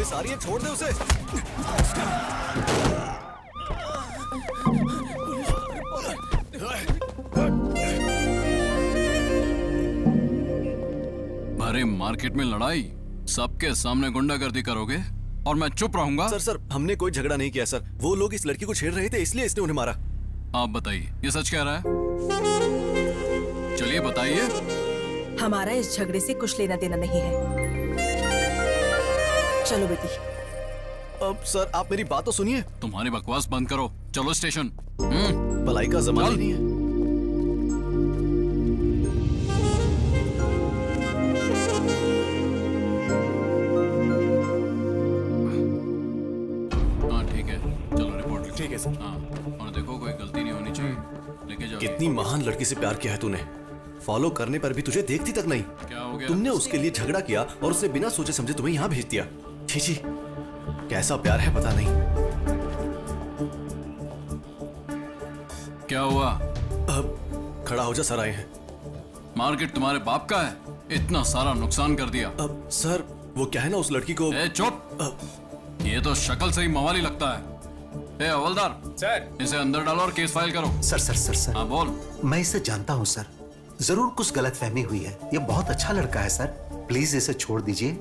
Speaker 2: पुलिस आ रही है, छोड़ दे उसे।
Speaker 10: अरे मार्केट में लड़ाई, सबके सामने गुंडागर्दी करोगे और मैं चुप रहूंगा?
Speaker 2: सर हमने कोई झगड़ा नहीं किया सर। वो लोग इस लड़की को छेड़ रहे थे इसलिए इसने उन्हें मारा।
Speaker 10: आप बताइए, ये सच कह रहा है? चलिए बताइए।
Speaker 6: हमारा इस झगड़े से कुछ लेना देना नहीं है। चलो बेटी।
Speaker 2: अब सर आप मेरी बात तो सुनिए।
Speaker 10: तुम्हारी बकवास बंद करो, चलो स्टेशन।
Speaker 2: भलाई का जमाना ही नहीं है।
Speaker 10: हाँ ठीक है, चलो रिपोर्ट लिखो।
Speaker 11: ठीक है सर।
Speaker 10: हाँ, और देखो कोई गलती नहीं होनी चाहिए। लेके जाओ।
Speaker 2: कितनी महान लड़की से प्यार किया है तूने, फॉलो करने पर भी तुझे देखती तक नहीं।
Speaker 10: क्या हो गया?
Speaker 2: तुमने उसके लिए झगड़ा किया और उसे बिना सोचे समझे तुम्हें यहाँ भेज दिया। छी छी, कैसा प्यार है पता नहीं।
Speaker 10: क्या हुआ?
Speaker 2: अब खड़ा हो जा, सर आए हैं।
Speaker 10: मार्केट तुम्हारे बाप का है, इतना सारा नुकसान कर दिया।
Speaker 2: अब सर वो क्या है ना, उस लड़की को।
Speaker 10: ए चुप, ये तो शक्ल से ही मवाली लगता है। ए हवलदार,
Speaker 11: सर
Speaker 10: इसे अंदर डालो और केस फाइल करो।
Speaker 7: सर
Speaker 10: हाँ बोल।
Speaker 7: मैं इसे जानता हूँ सर, जरूर कुछ गलतफहमी हुई है। ये बहुत अच्छा लड़का है सर, प्लीज इसे छोड़ दीजिए।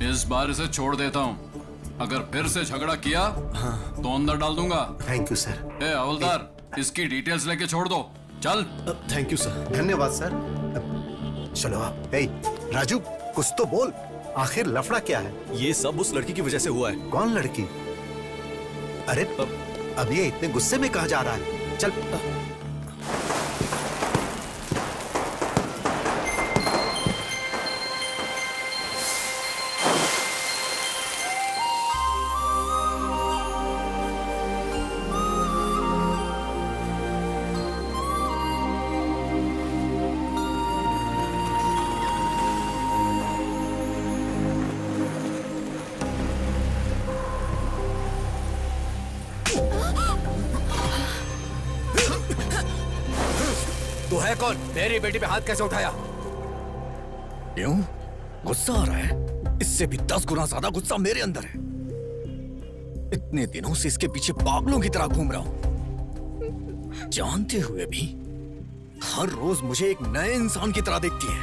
Speaker 10: इस बार इसे छोड़ देता हूँ, अगर फिर से झगड़ा किया तो अंदर डाल दूंगा।
Speaker 7: Thank you sir.
Speaker 10: ए हवलदार, इसकी डिटेल्स लेके छोड़ दो, चल।
Speaker 2: Thank you sir.
Speaker 7: धन्यवाद सर। चलो आप। ए, राजू कुछ तो बोल, आखिर लफड़ा क्या है?
Speaker 2: ये सब उस लड़की की वजह से हुआ है।
Speaker 7: कौन लड़की? अरे अब ये इतने गुस्से में कहा जा रहा है? चल।
Speaker 2: तो है कौन? मेरी बेटी पे हाथ कैसे उठाया? क्यों गुस्सा आ रहा है? इससे भी 10 गुना ज्यादा गुस्सा मेरे अंदर है। इतने दिनों से इसके पीछे पागलों की तरह घूम रहा हूं, जानते हुए भी हर रोज मुझे एक नए इंसान की तरह देखती है।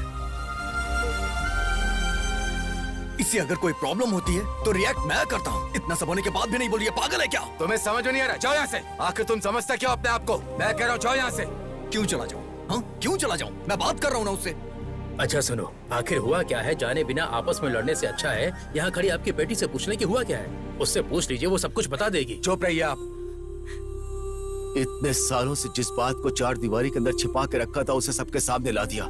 Speaker 2: इसे अगर कोई प्रॉब्लम होती है तो रिएक्ट मैं करता हूँ, इतना सब होने के बाद भी नहीं बोली। पागल है क्या?
Speaker 3: तुम्हें समझ में नहीं आ रहा? जाओ यहाँ से। आखिर तुम समझते क्यों अपने आप को? मैं कह रहा हूँ जाओ यहाँ से।
Speaker 2: क्यों चला जाऊं? हाँ क्यों चला जाऊं? मैं बात कर रहा हूँ ना उससे।
Speaker 12: अच्छा सुनो, आखिर हुआ क्या है? जाने बिना आपस में लड़ने से अच्छा है यहाँ खड़ी आपकी बेटी से पूछने की हुआ क्या है। उससे पूछ लीजिए, वो सब कुछ बता देगी।
Speaker 3: चुप रहिए आप। इतने सालों से जिस बात को 4 दीवारी के अंदर छिपा के रखा था, उसे सबके सामने ला दिया।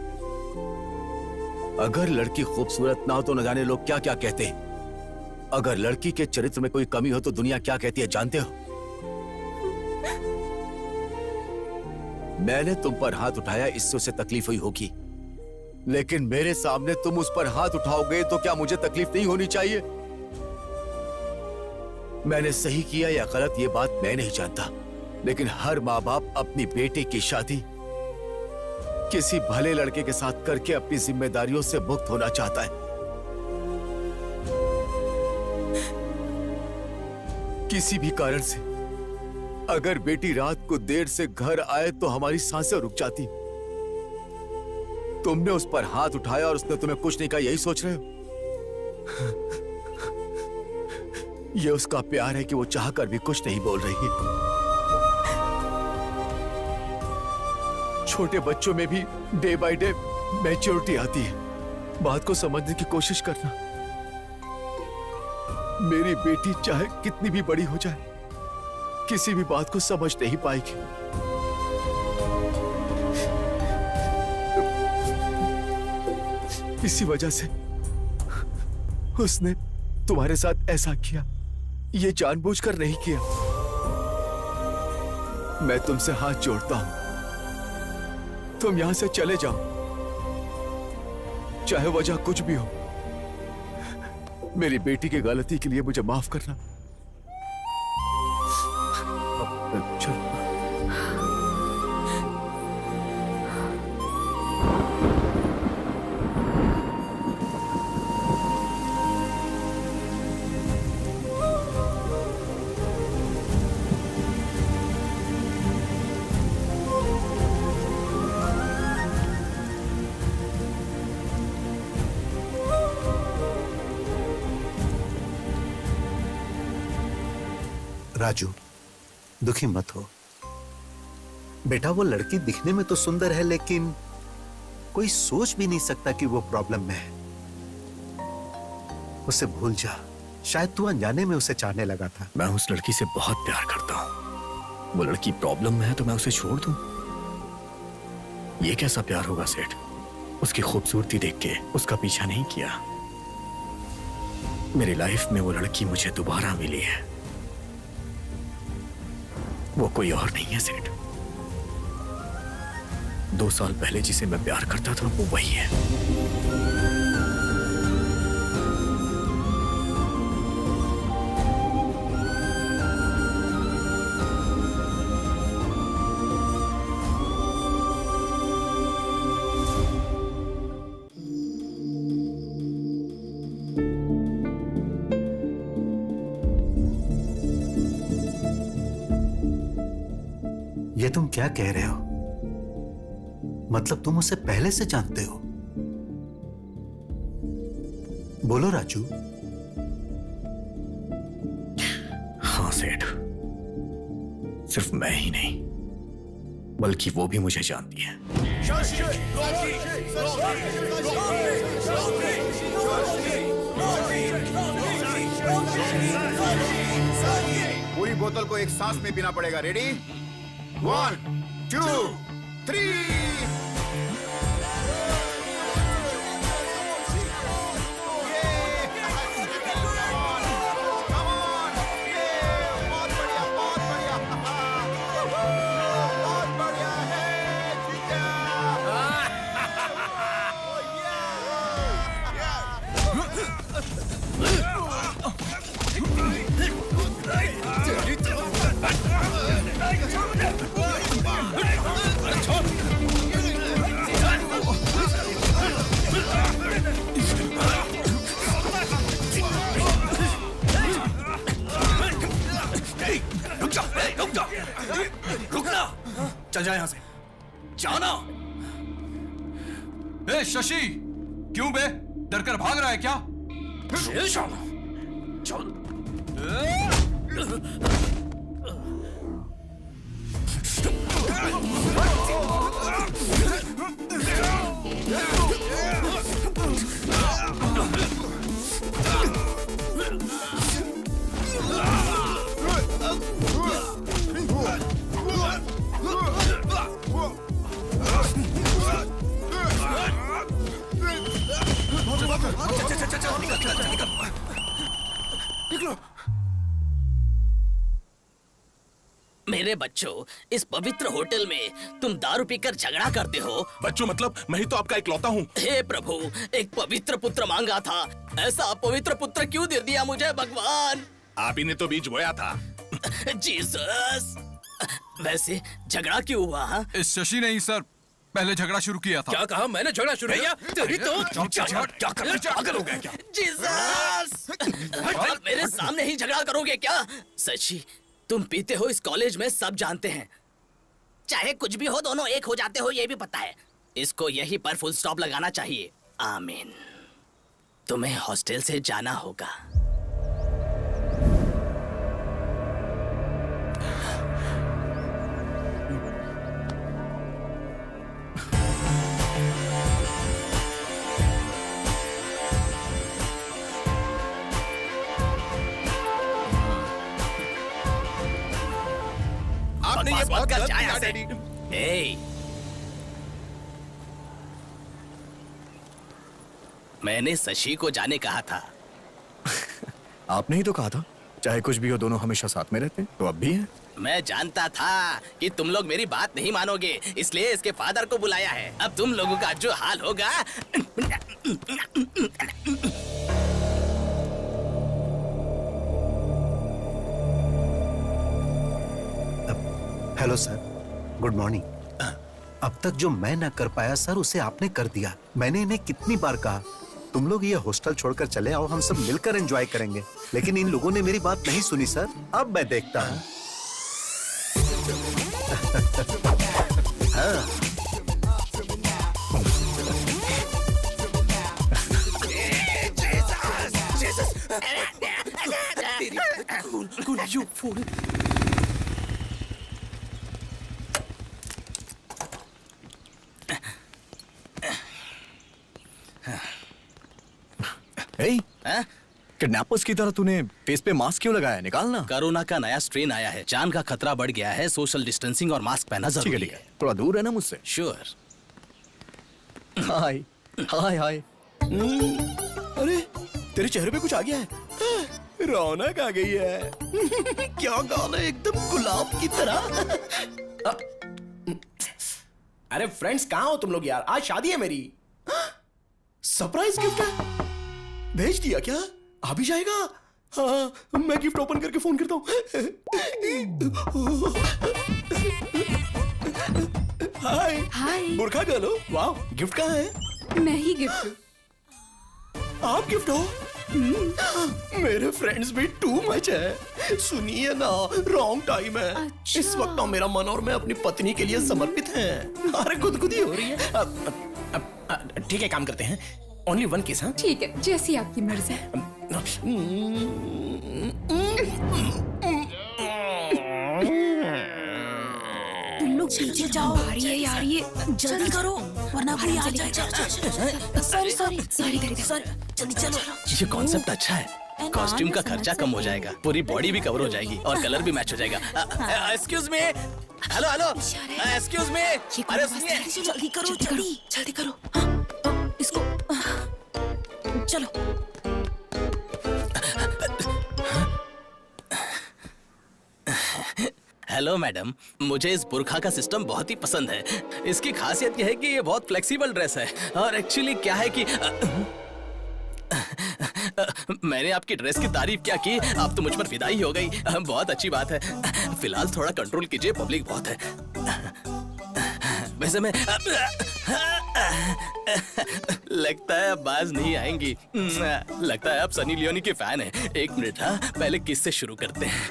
Speaker 3: अगर लड़की खूबसूरत ना हो तो न जाने लोग क्या क्या कहते हैं। अगर लड़की के चरित्र में कोई कमी हो तो दुनिया क्या कहती है जानते हो? मैंने तुम पर हाथ उठाया, इससे उसे तकलीफ हुई होगी, लेकिन मेरे सामने तुम उस पर हाथ उठाओगे तो क्या मुझे तकलीफ नहीं होनी चाहिए? मैंने सही किया या गलत ये बात मैं नहीं जानता, लेकिन हर माँ बाप अपनी बेटी की शादी किसी भले लड़के के साथ करके अपनी जिम्मेदारियों से मुक्त होना चाहता है। किसी भी कारण से अगर बेटी रात को देर से घर आए तो हमारी सांसें रुक जाती। तुमने उस पर हाथ उठाया और उसने तुम्हें कुछ नहीं कहा, यही सोच रहे हो? यह उसका प्यार है कि वो चाहकर भी कुछ नहीं बोल रही है। छोटे बच्चों में भी डे बाय डे मैच्योरिटी आती है। बात को समझने की कोशिश करना। मेरी बेटी चाहे कितनी भी बड़ी हो जाए, किसी भी बात को समझ नहीं पाएगी। इसी वजह से उसने तुम्हारे साथ ऐसा किया। ये जानबूझकर नहीं किया। मैं तुमसे हाथ जोड़ता हूं, तुम यहां से चले जाओ, चाहे वजह कुछ भी हो। मेरी बेटी की गलती के लिए मुझे माफ करना। चलो।
Speaker 7: राजू, दुखी मत हो बेटा। वो लड़की दिखने में तो सुंदर है, लेकिन कोई सोच भी नहीं सकता कि वो प्रॉब्लम में है। उसे भूल जा, शायद तू अनजाने में उसे चाहने लगा था।
Speaker 2: मैं उस लड़की से बहुत प्यार करता हूँ। वो लड़की प्रॉब्लम में है तो मैं उसे छोड़ दूं? ये कैसा प्यार होगा सेठ? उसकी खूबसूरती देख के उसका पीछा नहीं किया। मेरी लाइफ में वो लड़की मुझे दोबारा मिली है। वो कोई और नहीं है सेठ। 2 साल पहले जिसे मैं प्यार करता था वो वही है।
Speaker 7: ये तुम क्या कह रहे हो? मतलब तुम उसे पहले से जानते हो? बोलो राजू।
Speaker 2: हाँ सेठ, सिर्फ मैं ही नहीं बल्कि वो भी मुझे जानती है।
Speaker 13: पूरी बोतल को एक सांस में पीना पड़ेगा। रेडी? 1, 2, 3।
Speaker 3: चल जा यहां से, जाना।
Speaker 10: ए शशि, क्यों बे? डर कर भाग रहा है क्या?
Speaker 3: चल।
Speaker 12: मेरे बच्चों, इस पवित्र होटल में तुम दारू पीकर झगड़ा करते हो।
Speaker 9: बच्चों मतलब मैं ही तो आपका इकलौता हूँ।
Speaker 12: हे प्रभु, एक पवित्र पुत्र मांगा था, ऐसा अपवित्र पुत्र क्यों दे दिया मुझे भगवान?
Speaker 9: आप ही ने तो बीज बोया था।
Speaker 12: जीसस। वैसे झगड़ा क्यों हुआ? हाँ?
Speaker 10: इस शशि ने ही सर पहले झगड़ा शुरू किया था।
Speaker 12: क्या कहा? मैंने झगड़ा शुरू किया? तेरी तो
Speaker 10: क्या कर पागल हो गया क्या?
Speaker 12: जीसस। मेरे सामने ही झगड़ा करोगे क्या? सच्ची तुम पीते हो, इस कॉलेज में सब जानते हैं। चाहे कुछ भी हो, दोनों एक हो जाते हो, ये भी पता है। इसको यहीं पर फुल स्टॉप लगाना चाहिए। आमीन। तुम्हें हॉस्टल से जाना होगा।
Speaker 9: आपने ये बहुत गलत किया डैडी।
Speaker 12: मैंने शशि को जाने कहा था।
Speaker 2: आपने ही तो कहा था चाहे कुछ भी हो दोनों हमेशा साथ में रहते हैं, तो अब भी हैं।
Speaker 12: मैं जानता था कि तुम लोग मेरी बात नहीं मानोगे, इसलिए इसके फादर को बुलाया है। अब तुम लोगों का जो हाल होगा।
Speaker 7: Hello sir, good morning. अब तक जो मैं ना कर पाया सर, उसे आपने कर दिया। मैंने इन्हें कितनी बार कहा तुम लोग ये हॉस्टल छोड़कर चले आओ, हम सब मिलकर एंजॉय करेंगे, लेकिन इन लोगों ने मेरी बात नहीं सुनी सर। अब मैं देखता हूँ।
Speaker 3: Cool, you fool.
Speaker 2: किडनैपर्स की तरह तूने फेस पे मास्क क्यों लगाया? निकालना।
Speaker 12: कोरोना का नया स्ट्रेन आया है, जान का खतरा बढ़ गया है, सोशल डिस्टेंसिंग और मास्क पहनना जरूरी है।
Speaker 2: थोड़ा दूर है ना मुझसे।
Speaker 12: श्योर।
Speaker 2: हाय हाय हाय।
Speaker 3: अरे तेरे चेहरे पे कुछ आ गया है, रौनक आ गई है। क्या गाल है, एकदम गुलाब की तरह। अरे फ्रेंड्स कहाँ हो तुम लोग यार? आज शादी है मेरी। सरप्राइज गिफ्ट है, भेज दिया क्या? आ भी जाएगा? हाँ, मैं गिफ्ट ओपन करके फोन करता हूँ। हाय
Speaker 4: हाय।
Speaker 3: बुरखा गर्ल हो? वाह, गिफ्ट कहाँ है?
Speaker 4: मैं ही गिफ्ट हूँ।
Speaker 3: आप गिफ्ट हो? मेरे फ्रेंड्स भी टू मच है। सुनिए ना, रॉन्ग टाइम है।
Speaker 4: अच्छा।
Speaker 3: इस वक्त ना मेरा मन और मैं अपनी पत्नी के लिए समर्पित हैं। अरे गुदगुदी हो रही है। ठीक है, काम करते हैं। Only one case. हाँ
Speaker 4: ठीक है, जैसी आपकी मर्जी।
Speaker 6: तुम लोग पीछे जाओ।
Speaker 4: आ रही है यार, ये
Speaker 6: जल्दी करो वरना कोई आ जाएगा। सॉरी सॉरी सॉरी सॉरी, जल्दी चलो।
Speaker 12: ये कॉन्सेप्ट अच्छा है। कॉस्ट्यूम का खर्चा कम हो जाएगा, पूरी बॉडी भी कवर हो जाएगी और कलर भी मैच हो जाएगा। Excuse me, hello hello, excuse me, अरे सुनिए,
Speaker 6: जल्दी करो, जल्दी जल्दी करो। हाँ, इसको चलो।
Speaker 12: हेलो मैडम, मुझे इस बुरखा का सिस्टम बहुत ही पसंद है। इसकी खासियत यह है कि ये बहुत फ्लेक्सिबल ड्रेस है और एक्चुअली क्या है कि मैंने आपकी ड्रेस की तारीफ क्या की, आप तो मुझ पर फिदा ही हो गई। बहुत अच्छी बात है। फिलहाल थोड़ा कंट्रोल कीजिए, पब्लिक बहुत है। वैसे मैं लगता है अब बाज नहीं आएंगी। लगता है आप सनी लियोनी के फैन हैं। एक मिनट, हाँ पहले किस से शुरू करते हैं।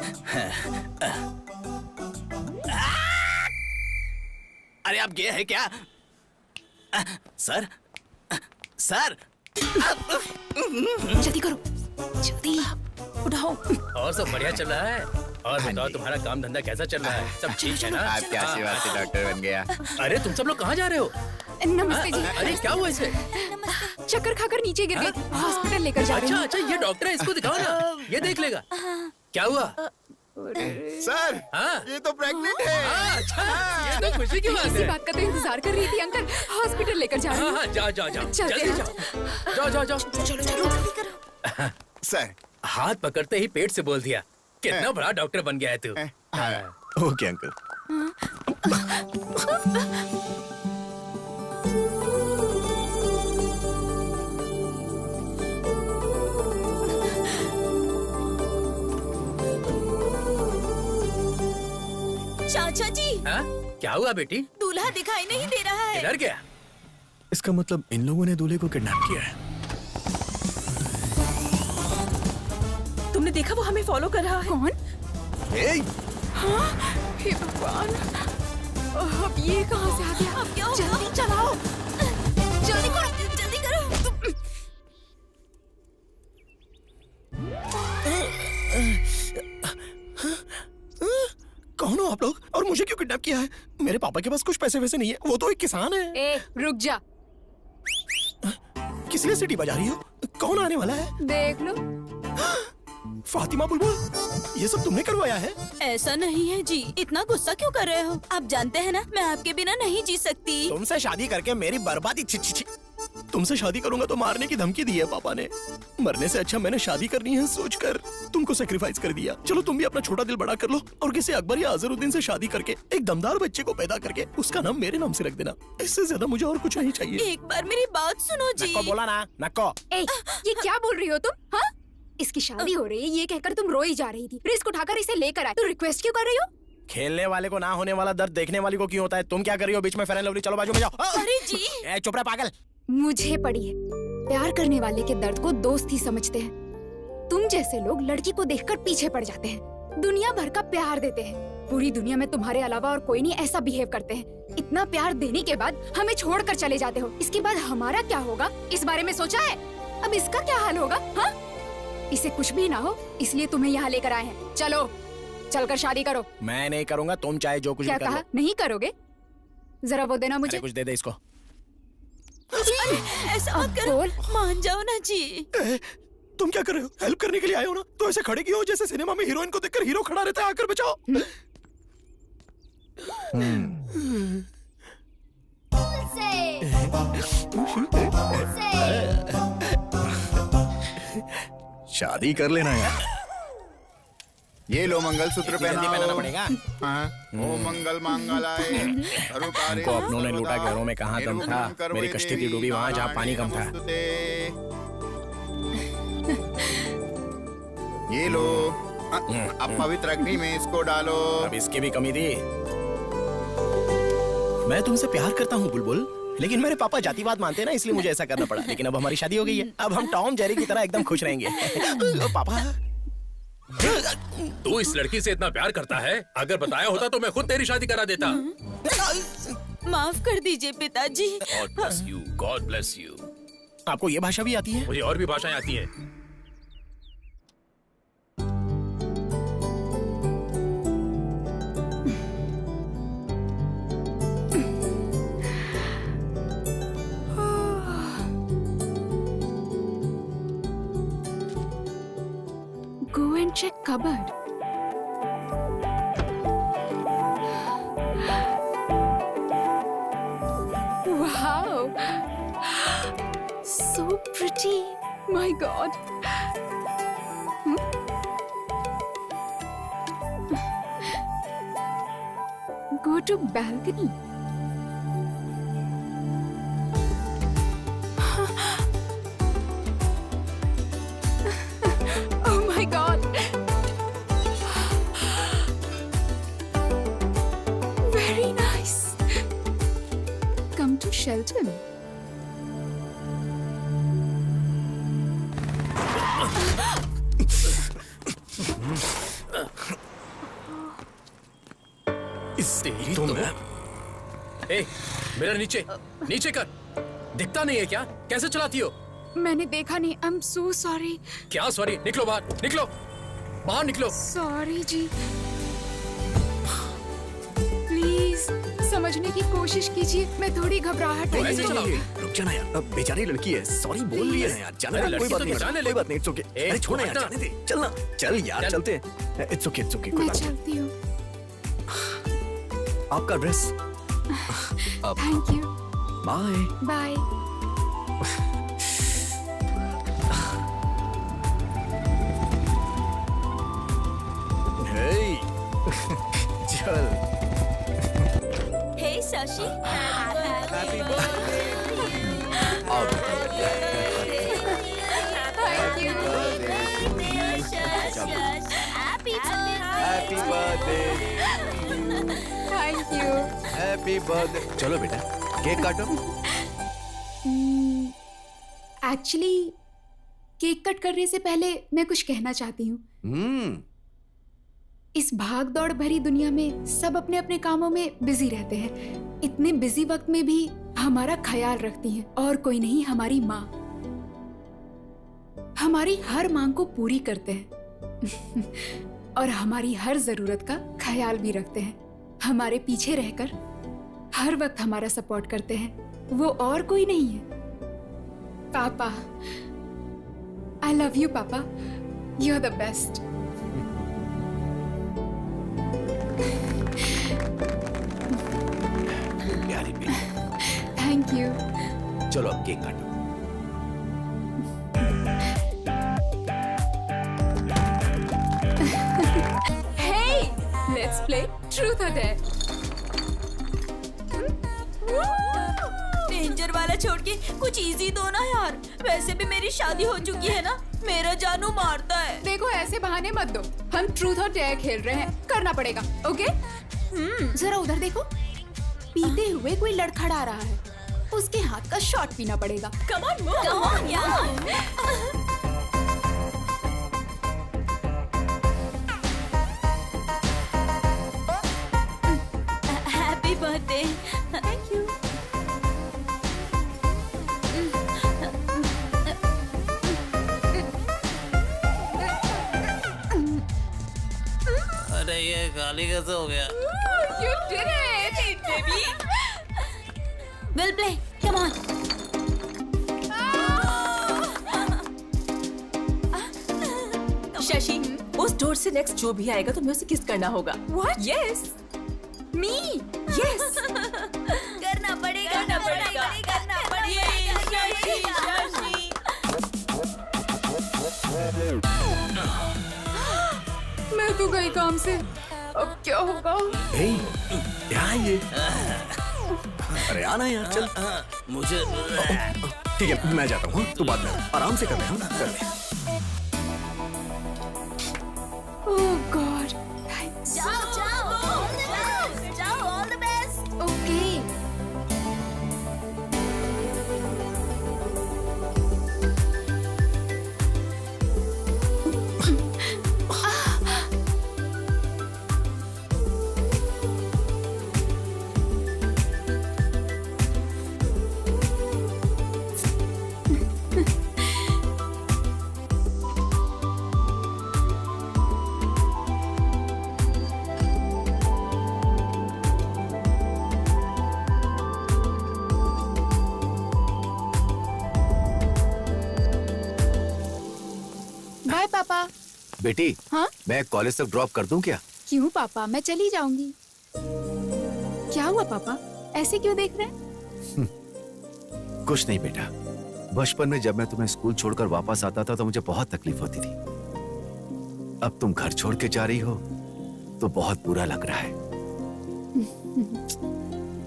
Speaker 12: अरे आप गए हैं क्या? सर सर,
Speaker 4: जल्दी करो, जल्दी
Speaker 6: उठाओ।
Speaker 5: और सब बढ़िया चल रहा है? और बताओ तुम्हारा काम धंधा कैसा चल रहा है? सब ठीक है ना?
Speaker 13: आपकी आशीर्वाद से डॉक्टर बन गया।
Speaker 5: अरे तुम सब लोग कहाँ जा रहे हो?
Speaker 4: नमस्ते जी।
Speaker 5: अरे क्या हुआ इसे?
Speaker 4: चक्कर खाकर नीचे गिर गए, हॉस्पिटल लेकर जा रहे
Speaker 5: अच्छा
Speaker 4: हैं।
Speaker 5: अच्छा, ये डॉक्टर है, इसको दिखाओ ना, ये देख लेगा। क्या हुआ?
Speaker 13: सर,
Speaker 5: हाँ?
Speaker 13: ये तो प्रेग्नेंट है।
Speaker 5: अच्छा, ये तो खुशी की बात
Speaker 4: इसी
Speaker 5: है।
Speaker 4: बात का तो इंतजार कर रही थी अंकल। हॉस्पिटल लेकर जा रही
Speaker 5: हाँ
Speaker 4: हूँ।
Speaker 5: हाँ, जाओ जाओ जाओ,
Speaker 4: चलते
Speaker 5: जल्दी
Speaker 4: हैं।
Speaker 5: जाओ, जाओ जाओ जाओ।
Speaker 6: चलो चलो जल्दी करो।
Speaker 13: सर,
Speaker 5: हाथ पकड़ते ही पेट से बोल दिया। कितना बड़ा डॉक्टर बन गया है तू। हाँ।
Speaker 2: Okay uncle.
Speaker 6: चाचा जी,
Speaker 5: हाँ? क्या हुआ बेटी?
Speaker 6: दूल्हा दिखाई नहीं दे रहा है।
Speaker 5: किधर गया?
Speaker 2: इसका मतलब इन लोगों ने दूल्हे को किडनैप किया है।
Speaker 6: तुमने देखा वो हमें फॉलो कर रहा है?
Speaker 4: कौन?
Speaker 2: ए,
Speaker 4: हाँ, हे भगवान, अब ये कहाँ से आ गया?
Speaker 6: अब क्या होगा?
Speaker 4: जल्दी चलाओ,
Speaker 6: जल्दी करो, जल्दी करो।
Speaker 3: कौन हो आप लोग और मुझे क्यों किडनैप किया है? मेरे पापा के पास कुछ पैसे वैसे नहीं है, वो तो एक किसान है।
Speaker 4: ए, रुक जा।
Speaker 3: किस लिए सीटी बजा रही हो? कौन आने वाला है?
Speaker 4: देख लो।
Speaker 3: फातिमा बुलबुल, ये सब तुमने करवाया है?
Speaker 6: ऐसा नहीं है जी, इतना गुस्सा क्यों कर रहे हो? आप जानते हैं ना, मैं आपके बिना नहीं जी सकती।
Speaker 3: तुमसे शादी करके मेरी बर्बादी। छी छी छी। तुमसे शादी करूंगा तो मारने की धमकी दी है पापा ने। मरने से अच्छा मैंने शादी करनी है सोचकर तुमको सेक्रीफाइस कर दिया। चलो तुम भी अपना छोटा दिल बड़ा कर लो और किसी अकबर या अजहरुद्दीन से शादी करके एक दमदार बच्चे को पैदा करके उसका नाम मेरे नाम से रख देना। इससे ज्यादा मुझे और कुछ नहीं चाहिए।
Speaker 6: एक बार मेरी बात सुनो जी।
Speaker 3: नक्को बोला ना, नक्को।
Speaker 4: ए, ये क्या बोल रही हो तुम? हाँ, इसकी शादी हो रही है ये कहकर तुम रोई जा रही थी। रिस्क उठाकर इसे लेकर आए, तो रिक्वेस्ट क्यों कर रही हो?
Speaker 3: खेलने वाले को ना होने वाला दर्द देखने वाली को क्यों होता है? तुम क्या कर रही हो बीच में? फेयर एंड लवली, चलो बाजू में जाओ।
Speaker 6: अरे जी,
Speaker 3: चुप रहा पागल।
Speaker 4: मुझे पड़ी है, प्यार करने वाले के दर्द को दोस्त ही समझते हैं। तुम जैसे लोग लड़की को देखकर पीछे पड़ जाते हैं, दुनिया भर का प्यार देते हैं। पूरी दुनिया में तुम्हारे अलावा और कोई नहीं ऐसा बिहेव करते हैं। इतना प्यार देने के बाद हमें छोड़कर चले जाते हो। इसके बाद हमारा क्या होगा, इस बारे में सोचा है? अब इसका क्या हाल होगा? हाँ, इसे कुछ भी ना हो इसलिए तुम्हें यहाँ लेकर आए हैं। चलो चलकर शादी करो।
Speaker 3: मैं नहीं करूंगा, तुम चाहे जो कुछ
Speaker 4: क्या
Speaker 3: भी कर
Speaker 4: कहा?
Speaker 3: लो।
Speaker 4: नहीं करोगे? जरा वो देना मुझे।
Speaker 3: अरे कुछ दे दे इसको।
Speaker 8: ऐसा मत करो,
Speaker 4: बोल।
Speaker 8: मान जाओ ना जी।
Speaker 3: तुम क्या कर रहे हो? हेल्प करने के लिए आए हो ना, तो ऐसे खड़े क्यों हो जैसे सिनेमा में हीरोइन को देखकर हीरो खड़ा रहता है, आकर बचाओ।
Speaker 2: शादी कर लेना यार।
Speaker 13: ये लो मंगलसूत्र
Speaker 3: जल्दी पहनाना पड़ेगा।
Speaker 13: ओ मंगल मांगलाय अरुकारे
Speaker 3: को अपनों ने लूटा, घरों में कहाँ दम था। मेरी कश्ती थी डूबी वहाँ जहाँ पानी कम था।
Speaker 13: ये लो अब पवित्र अग्नि में इसको डालो।
Speaker 3: अब इसकी भी कमी थी। मैं तुमसे प्यार करता हूँ बुलबुल, लेकिन मेरे पापा जातिवाद मानते हैं ना, इसलिए मुझे ऐसा करना पड़ा। लेकिन अब हमारी शादी हो गई है, अब हम टॉम जेरी की तरह एकदम खुश रहेंगे। पापा
Speaker 1: तू इस लड़की से इतना प्यार करता है, अगर बताया होता तो मैं खुद तेरी शादी करा देता।
Speaker 8: माफ कर दीजिए पिताजी।
Speaker 1: God bless you, God bless you.
Speaker 3: आपको ये भाषा भी आती है?
Speaker 1: मुझे और भी भाषाएं आती हैं।
Speaker 4: Go and check cupboard. Wow, so pretty. My God. Go to balcony. Oh my God. Very nice. Come to Shelton.
Speaker 3: तेरी
Speaker 1: तुम
Speaker 3: तो
Speaker 1: ए, मेरा नीचे नीचे कर। दिखता नहीं है क्या? कैसे चलाती हो?
Speaker 4: मैंने देखा नहीं। I'm so sorry.
Speaker 1: क्या सॉरी? निकलो बाहर, निकलो बाहर, निकलो।
Speaker 4: Sorry ji. Please समझने की कोशिश कीजिए। मैं थोड़ी घबराहट
Speaker 1: तो
Speaker 4: रही
Speaker 1: ऐसे
Speaker 4: हूँ।
Speaker 1: चलाओगी?
Speaker 2: रुक जाना यार, अब बेचारी लड़की है, सॉरी बोल रही है ना यार। जाना
Speaker 1: अरे
Speaker 2: यार, कोई
Speaker 1: लड़की
Speaker 2: बात
Speaker 1: तो
Speaker 2: नहीं,
Speaker 1: जाने
Speaker 2: कोई
Speaker 1: ले।
Speaker 2: बात नहीं, इट्स ओके।
Speaker 1: ए,
Speaker 2: अरे छोड़ ना यार,
Speaker 1: हटना।
Speaker 2: जाने दे, चलना, चल यार,
Speaker 1: चल।
Speaker 2: चलते हैं। इट्स ओके, कोई
Speaker 4: मैं
Speaker 2: बात नहीं।
Speaker 4: चलती हूँ।
Speaker 2: आपका dress.
Speaker 4: Thank you.
Speaker 2: Bye.
Speaker 4: Bye.
Speaker 2: हे चल।
Speaker 8: हे Shashi, happy
Speaker 4: Thank you.
Speaker 2: Happy birthday,
Speaker 4: Thank you.
Speaker 2: Happy birthday. चलो बेटा, केक काटो।
Speaker 4: एक्चुअली केक कट करने से पहले मैं कुछ कहना चाहती हूँ। इस भाग दौड़ भरी दुनिया में सब अपने अपने कामों में बिजी रहते हैं। इतने बिजी वक्त में भी हमारा ख्याल रखती हैं, और कोई नहीं, हमारी माँ। हमारी हर मांग को पूरी करते हैं और हमारी हर जरूरत का ख्याल भी रखते हैं। हमारे पीछे रहकर हर वक्त हमारा सपोर्ट करते हैं। वो और कोई नहीं है, पापा। आई लव यू पापा, यू आर द बेस्ट।
Speaker 2: प्यारी बेटी,
Speaker 4: थैंक यू।
Speaker 2: चलो अब केक काटो।
Speaker 4: Hey, let's play Truth or Dare.
Speaker 8: Danger वाला छोड़ के कुछ इजी दो ना यार। वैसे भी मेरी शादी हो चुकी है ना, मेरा जानू मारता है।
Speaker 4: देखो ऐसे बहाने मत दो, हम ट्रूथ और डेयर खेल रहे हैं, करना पड़ेगा। ओके? जरा उधर देखो, पीते हुए कोई लड़खड़ा रहा है, उसके हाथ का शॉट पीना पड़ेगा।
Speaker 8: Come on move, come on यार। Happy birthday. Thank you.
Speaker 5: अरे ये खाली कैसे हो गया?
Speaker 4: You did it, baby.
Speaker 6: We'll play. Come on. Shashi, उस डोर से नेक्स्ट जो भी आएगा तुम्हें उसे किस करना होगा।
Speaker 4: What?
Speaker 6: Yes.
Speaker 4: Me?
Speaker 6: Yes.
Speaker 8: करना पड़ेगा, करना पड़ेगा, करना पड़ेगा। शशि, शशि।
Speaker 4: मैं तो गई काम से। अब क्या होगा?
Speaker 2: ए, क्या है ये? अरे आना यार, चल।
Speaker 5: मुझे
Speaker 2: ठीक है, मैं जाता हूँ। तू बाद में आराम से कर ले, हाँ? कर ले।
Speaker 4: Oh God.
Speaker 8: जाओ, जाओ, जाओ, all the best.
Speaker 4: Okay. Bye पापा।
Speaker 13: बेटी,
Speaker 4: हाँ?
Speaker 13: मैं कॉलेज तक ड्रॉप कर दूं क्या?
Speaker 4: क्यों पापा, मैं चली जाऊंगी। क्या हुआ पापा, ऐसे क्यों देख रहे हैं?
Speaker 13: कुछ नहीं बेटा, बचपन में जब मैं तुम्हें स्कूल छोड़कर वापस आता था तो मुझे बहुत तकलीफ होती थी। अब तुम घर छोड़ के जा रही हो तो बहुत बुरा लग रहा है।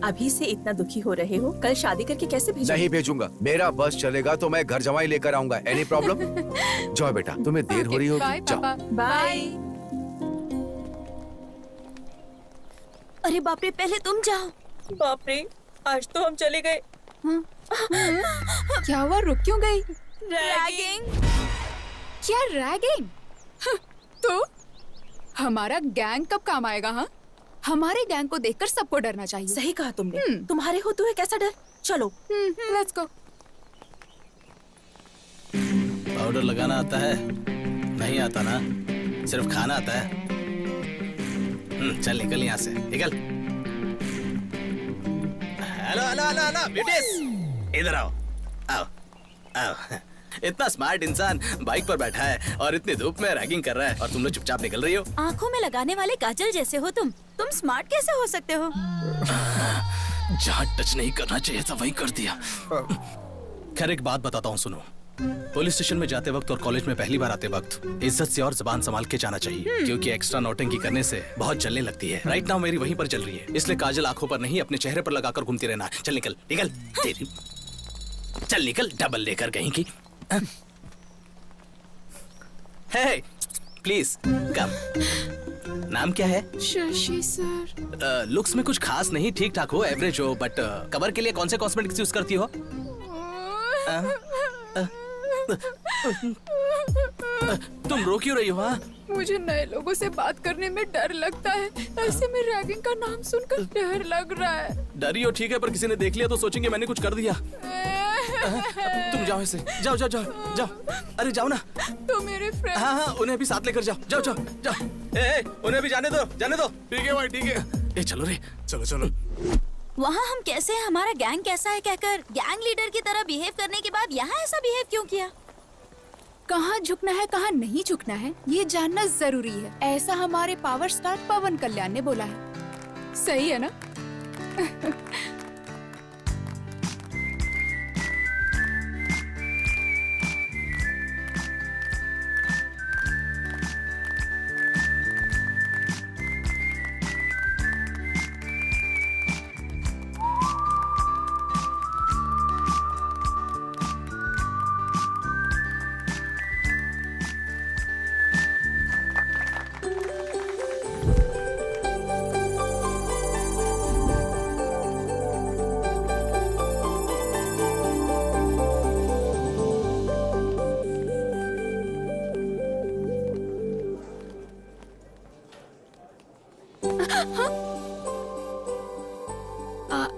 Speaker 6: अभी से इतना दुखी हो रहे हो, कल शादी करके कैसे भेजोगे?
Speaker 13: नहीं भेजूंगा, मेरा बस चलेगा तो मैं घर जमाई लेकर आऊंगा। Any problem? जाओ बेटा, तुम्हें देर हो रही होगी,
Speaker 4: बाय
Speaker 13: जाओ।
Speaker 4: पापा।
Speaker 6: बाय।
Speaker 8: अरे बाप रे, पहले तुम जाओ।
Speaker 6: बाप रे, आज तो हम चले गए।
Speaker 4: क्या हुआ, रुक क्यों गई?
Speaker 8: रैगिंग।
Speaker 4: क्या रैगिंग? तो हमारा गैंग कब काम आएगा? हाँ, हमारे गैंग को देखकर सबको डरना चाहिए।
Speaker 6: सही कहा तुमने। तुम्हारे होते हुए कैसा डर? चलो।
Speaker 4: Let's go.
Speaker 1: पाउडर लगाना आता है? नहीं आता ना, सिर्फ खाना आता है। चल निकल यहाँ से, निकल। Hello hello hello hello beauties, इधर आओ, आओ आओ। इतना स्मार्ट इंसान बाइक पर बैठा है और इतनी धूप में रैगिंग कर रहा है और तुम लोग चुपचाप निकल रही हो।
Speaker 8: आंखों में लगाने वाले काजल जैसे हो तुम स्मार्ट कैसे हो सकते हो?
Speaker 1: जहाँ टच नहीं करना चाहिए था वही कर दिया। खैर एक बात बताता हूँ, सुनो। पुलिस स्टेशन में जाते वक्त और कॉलेज में पहली बार आते वक्त इज्जत से और जुबान संभाल के जाना चाहिए, क्योंकि एक्स्ट्रा नौटंकी करने से बहुत जलने लगती है। राइट नाउ मेरी वहीं पर जल रही है, इसलिए काजल आंखों पर नहीं अपने चेहरे पर लगाकर घूमती रहना। चल निकल निकल, तेरी चल निकल, डबल लेकर कहीं की। हे प्लीज कम। नाम क्या है?
Speaker 4: शशि सर।
Speaker 1: लुक्स में कुछ खास नहीं, ठीक ठाक हो, एवरेज हो, बट कवर के लिए कौन से कॉस्मेटिक्स यूज करती हो? तुम रो क्यों रही हो? हाँ,
Speaker 4: मुझे नए लोगों से बात करने में डर लगता है। ऐसे में रैगिंग का नाम सुनकर डर लग रहा है।
Speaker 1: डरी हो ठीक है, पर किसी ने देख लिया तो सोचेंगे मैंने कुछ कर दिया। तुम जाओ ऐसे, जाओ जाओ जाओ जाओ। अरे जाओ ना।
Speaker 4: तो मेरे फ्रेंड।
Speaker 1: हाँ हाँ, उन्हें भी साथ लेकर जाओ, जाओ जाओ जाओ। ए, उन्हें भी जाने दो, जाने दो।
Speaker 9: ठीक है भाई, ठीक है।
Speaker 1: ए चलो रे,
Speaker 9: चलो चलो।
Speaker 8: वहाँ हम कैसे हैं, हमारा गैंग कैसा है कहकर गैंग लीडर की तरह बिहेव करने के बाद यहाँ ऐसा बिहेव क्यों किया?
Speaker 4: कहाँ झुकना है कहाँ नहीं झुकना है ये जानना जरूरी है, ऐसा हमारे पावर स्टार पवन कल्याण ने बोला है। सही है ना?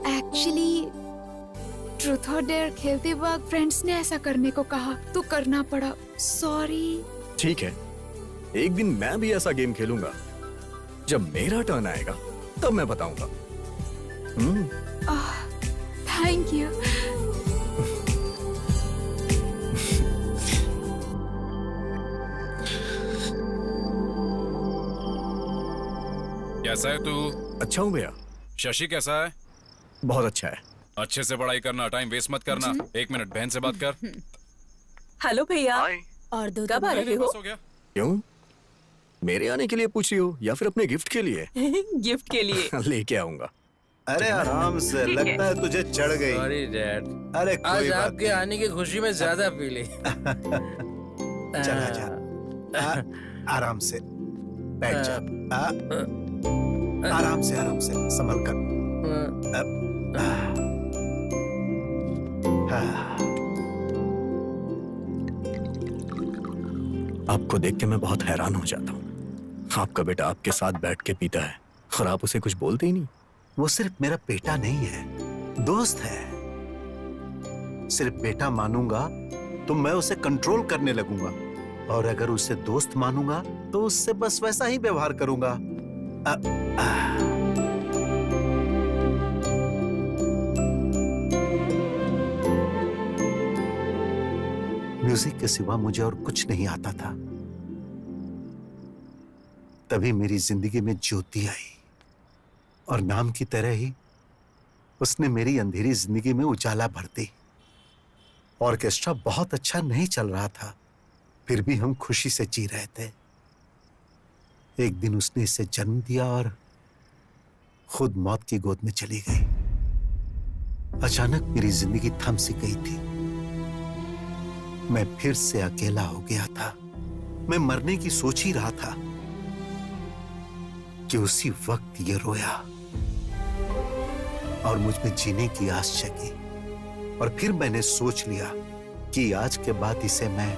Speaker 4: एक्चुअली ट्रूथ और डेयर खेलते वक्त फ्रेंड्स ने ऐसा करने को कहा तो करना पड़ा। सॉरी।
Speaker 2: ठीक है, एक दिन मैं भी ऐसा गेम खेलूंगा जब मेरा टर्न आएगा तब मैं बताऊंगा।
Speaker 4: Thank you.
Speaker 10: कैसा है तू?
Speaker 2: अच्छा हूँ भैया।
Speaker 10: शशि कैसा है?
Speaker 2: बहुत अच्छा है।
Speaker 10: अच्छे से पढ़ाई करना, टाइम वेस्ट मत करना। 1 मिनट बहन से बात कर।
Speaker 6: हेलो भैया, और दो कब आ रहे हो?
Speaker 10: बस हो गया।
Speaker 2: क्यों? मेरे आने के लिए पूछ रही हो या फिर अपने गिफ्ट के लिए?
Speaker 6: गिफ्ट के लिए।
Speaker 2: लेके आऊंगा।
Speaker 7: अरे आराम से, लगता है तुझे चढ़ गई।
Speaker 1: सॉरी डैड,
Speaker 7: अरे
Speaker 1: आज
Speaker 7: कोई बात
Speaker 1: आपके आने की खुशी में ज्यादा पी ली।
Speaker 7: नहीं। चला जा। आराम से बैठ जा। आराम से संभल कर।
Speaker 2: आपको देख के मैं बहुत हैरान हो जाता हूँ। आपका बेटा आपके साथ बैठ के पीता है और आप उसे कुछ बोलते ही नहीं।
Speaker 7: वो सिर्फ मेरा बेटा नहीं है, दोस्त है। सिर्फ बेटा मानूंगा तो मैं उसे कंट्रोल करने लगूंगा, और अगर उसे दोस्त मानूंगा तो उससे बस वैसा ही व्यवहार करूंगा। म्यूजिक के सिवा मुझे और कुछ नहीं आता था। तभी मेरी जिंदगी में ज्योति आई, और नाम की तरह ही उसने मेरी अंधेरी जिंदगी में उजाला भर दी। ऑर्केस्ट्रा बहुत अच्छा नहीं चल रहा था, फिर भी हम खुशी से जी रहे थे। एक दिन उसने इसे जन्म दिया और खुद मौत की गोद में चली गई। अचानक मेरी जिंदगी थम सी गई थी। मैं फिर से अकेला हो गया था। मैं मरने की सोच ही रहा था कि उसी वक्त ये रोया और मुझ में जीने की आस जगी। और फिर मैंने सोच लिया कि आज के बाद इसे मैं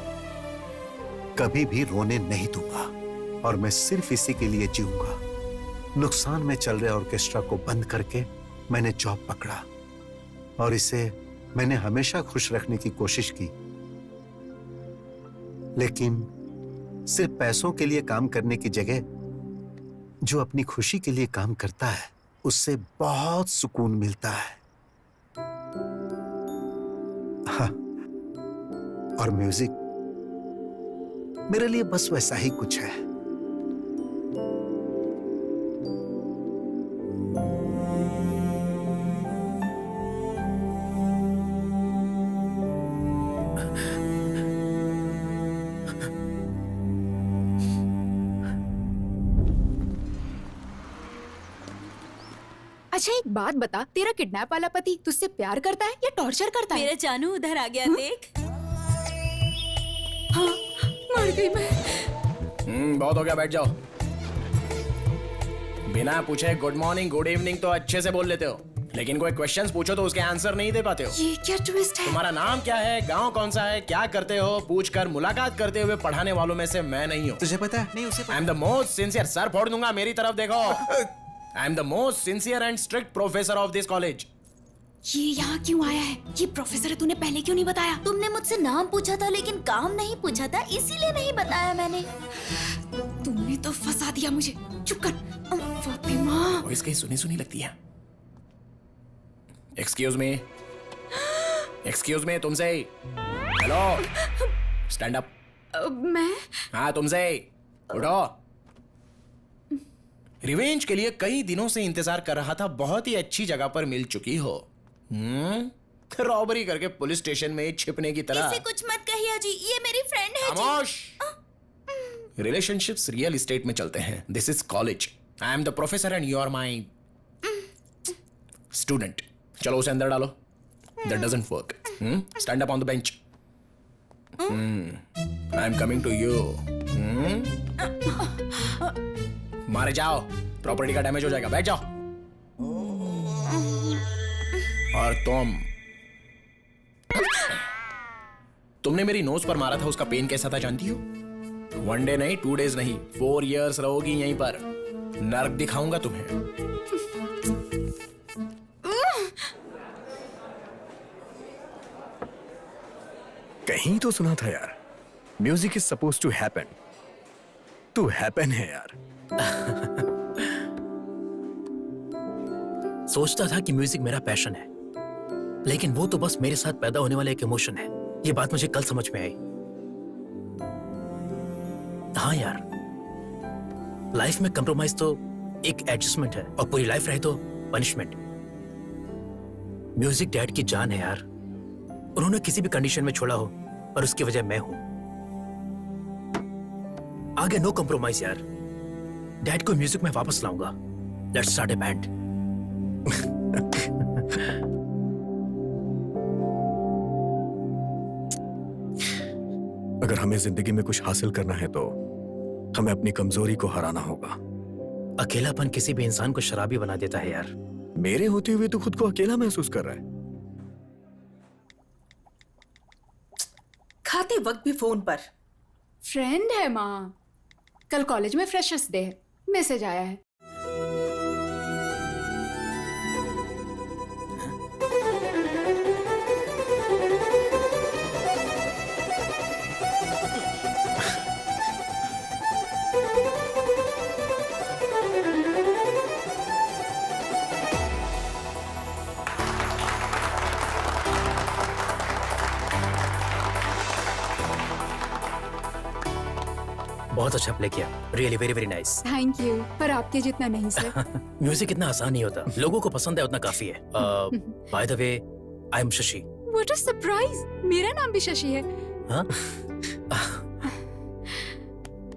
Speaker 7: कभी भी रोने नहीं दूंगा, और मैं सिर्फ इसी के लिए जीऊंगा। नुकसान में चल रहे ऑर्केस्ट्रा को बंद करके मैंने जॉब पकड़ा, और इसे मैंने हमेशा खुश रखने की कोशिश की। लेकिन सिर्फ पैसों के लिए काम करने की जगह जो अपनी खुशी के लिए काम करता है उससे बहुत सुकून मिलता है। हाँ, और म्यूजिक मेरे लिए बस वैसा ही कुछ है।
Speaker 4: अच्छा एक बात बता, तेरा किडनैप वाला पति तुझसे प्यार करता है या टॉर्चर करता है?
Speaker 8: मेरा जानू उधर आ गया, देख।
Speaker 4: हाँ, मर गई मैं।
Speaker 3: बहुत हो गया, बैठ जाओ। बिना पूछे गुड मॉर्निंग गुड इवनिंग तो अच्छे से बोल लेते हो, लेकिन कोई क्वेश्चंस पूछो तो उसके आंसर नहीं दे पाते हो।
Speaker 4: ये क्या ट्विस्ट है?
Speaker 3: तुम्हारा नाम क्या है, गांव कौन सा है, क्या करते हो, पूछकर मुलाकात करते हुए पढ़ाने वालों में से मैं नहीं हूँ।
Speaker 7: तुझे पता है? नहीं, उसे
Speaker 3: आई am the most sincere, sir फोड़ दूंगा, मेरी तरफ देखो। आई am the most sincere and strict professor of this college.
Speaker 4: ये यहाँ क्यों आया है? ये प्रोफेसर है, तूने पहले क्यों नहीं बताया?
Speaker 8: तुमने मुझसे नाम पूछा था लेकिन काम नहीं पूछा था, इसीलिए नहीं बताया मैंने।
Speaker 4: तुमने तो फंसा दिया मुझे। चुप कर फातिमा।
Speaker 3: वॉइस कहीं सुनी सुनी लगती है। एक्सक्यूज मी तुमसे। Hello, stand up.
Speaker 4: मैं?
Speaker 3: हाँ तुमसे, उठो। रिवेंज के लिए कई दिनों से इंतजार कर रहा था, बहुत ही अच्छी जगह पर मिल चुकी हो। रॉबरी करके पुलिस स्टेशन में छिपने की तरह।
Speaker 8: इसे कुछ मत कहिए जी, ये मेरी फ्रेंड है
Speaker 3: खामोश। रिलेशनशिप्स रियल एस्टेट में चलते हैं। This is college. I am the professor and you are my student. चलो उसे अंदर डालो। That doesn't work. Stand up on the bench. I am coming to you. मारे जाओ, प्रॉपर्टी का डैमेज हो जाएगा। बैठ जाओ। और तुमने मेरी नोज पर मारा था, उसका पेन कैसा था जानती हो? 1 डे नहीं, 2 डेज नहीं, 4 years रहोगी यहीं पर। नर्क दिखाऊंगा तुम्हें।
Speaker 2: कहीं तो सुना था यार, music is suppose to happen. तू हैपन है यार।
Speaker 12: सोचता था कि म्यूजिक मेरा पैशन है, लेकिन वो तो बस मेरे साथ पैदा होने वाला एक इमोशन है। ये बात मुझे कल समझ में आई। हाँ यार, लाइफ में कंप्रोमाइज तो एक एडजस्टमेंट है और पूरी लाइफ रहे तो पनिशमेंट। म्यूजिक डैड की जान है यार। उन्होंने किसी भी कंडीशन में छोड़ा हो और उसकी वजह मैं हूं। आगे नो कंप्रोमाइज यार। डैड को म्यूजिक में वापस लाऊंगा। Let's start a band.
Speaker 2: अगर हमें जिंदगी में कुछ हासिल करना है तो हमें अपनी कमजोरी को हराना होगा।
Speaker 12: अकेलापन किसी भी इंसान को शराबी बना देता है यार।
Speaker 2: मेरे होते हुए तो खुद को अकेला महसूस कर रहा है।
Speaker 6: खाते वक्त भी फोन पर।
Speaker 4: फ्रेंड है माँ। कल कॉलेज में फ्रेशर्स डे है, मैसेज आया है।
Speaker 12: बहुत अच्छा प्ले किया। Really very very nice.
Speaker 4: Thank you, पर आपके जितना नहीं सर।
Speaker 12: म्यूजिक इतना आसान नहीं होता। लोगों को पसंद है उतना काफी है। By the way, I am Shashi.
Speaker 4: What a surprise, मेरा नाम भी शशि है।
Speaker 12: हाँ?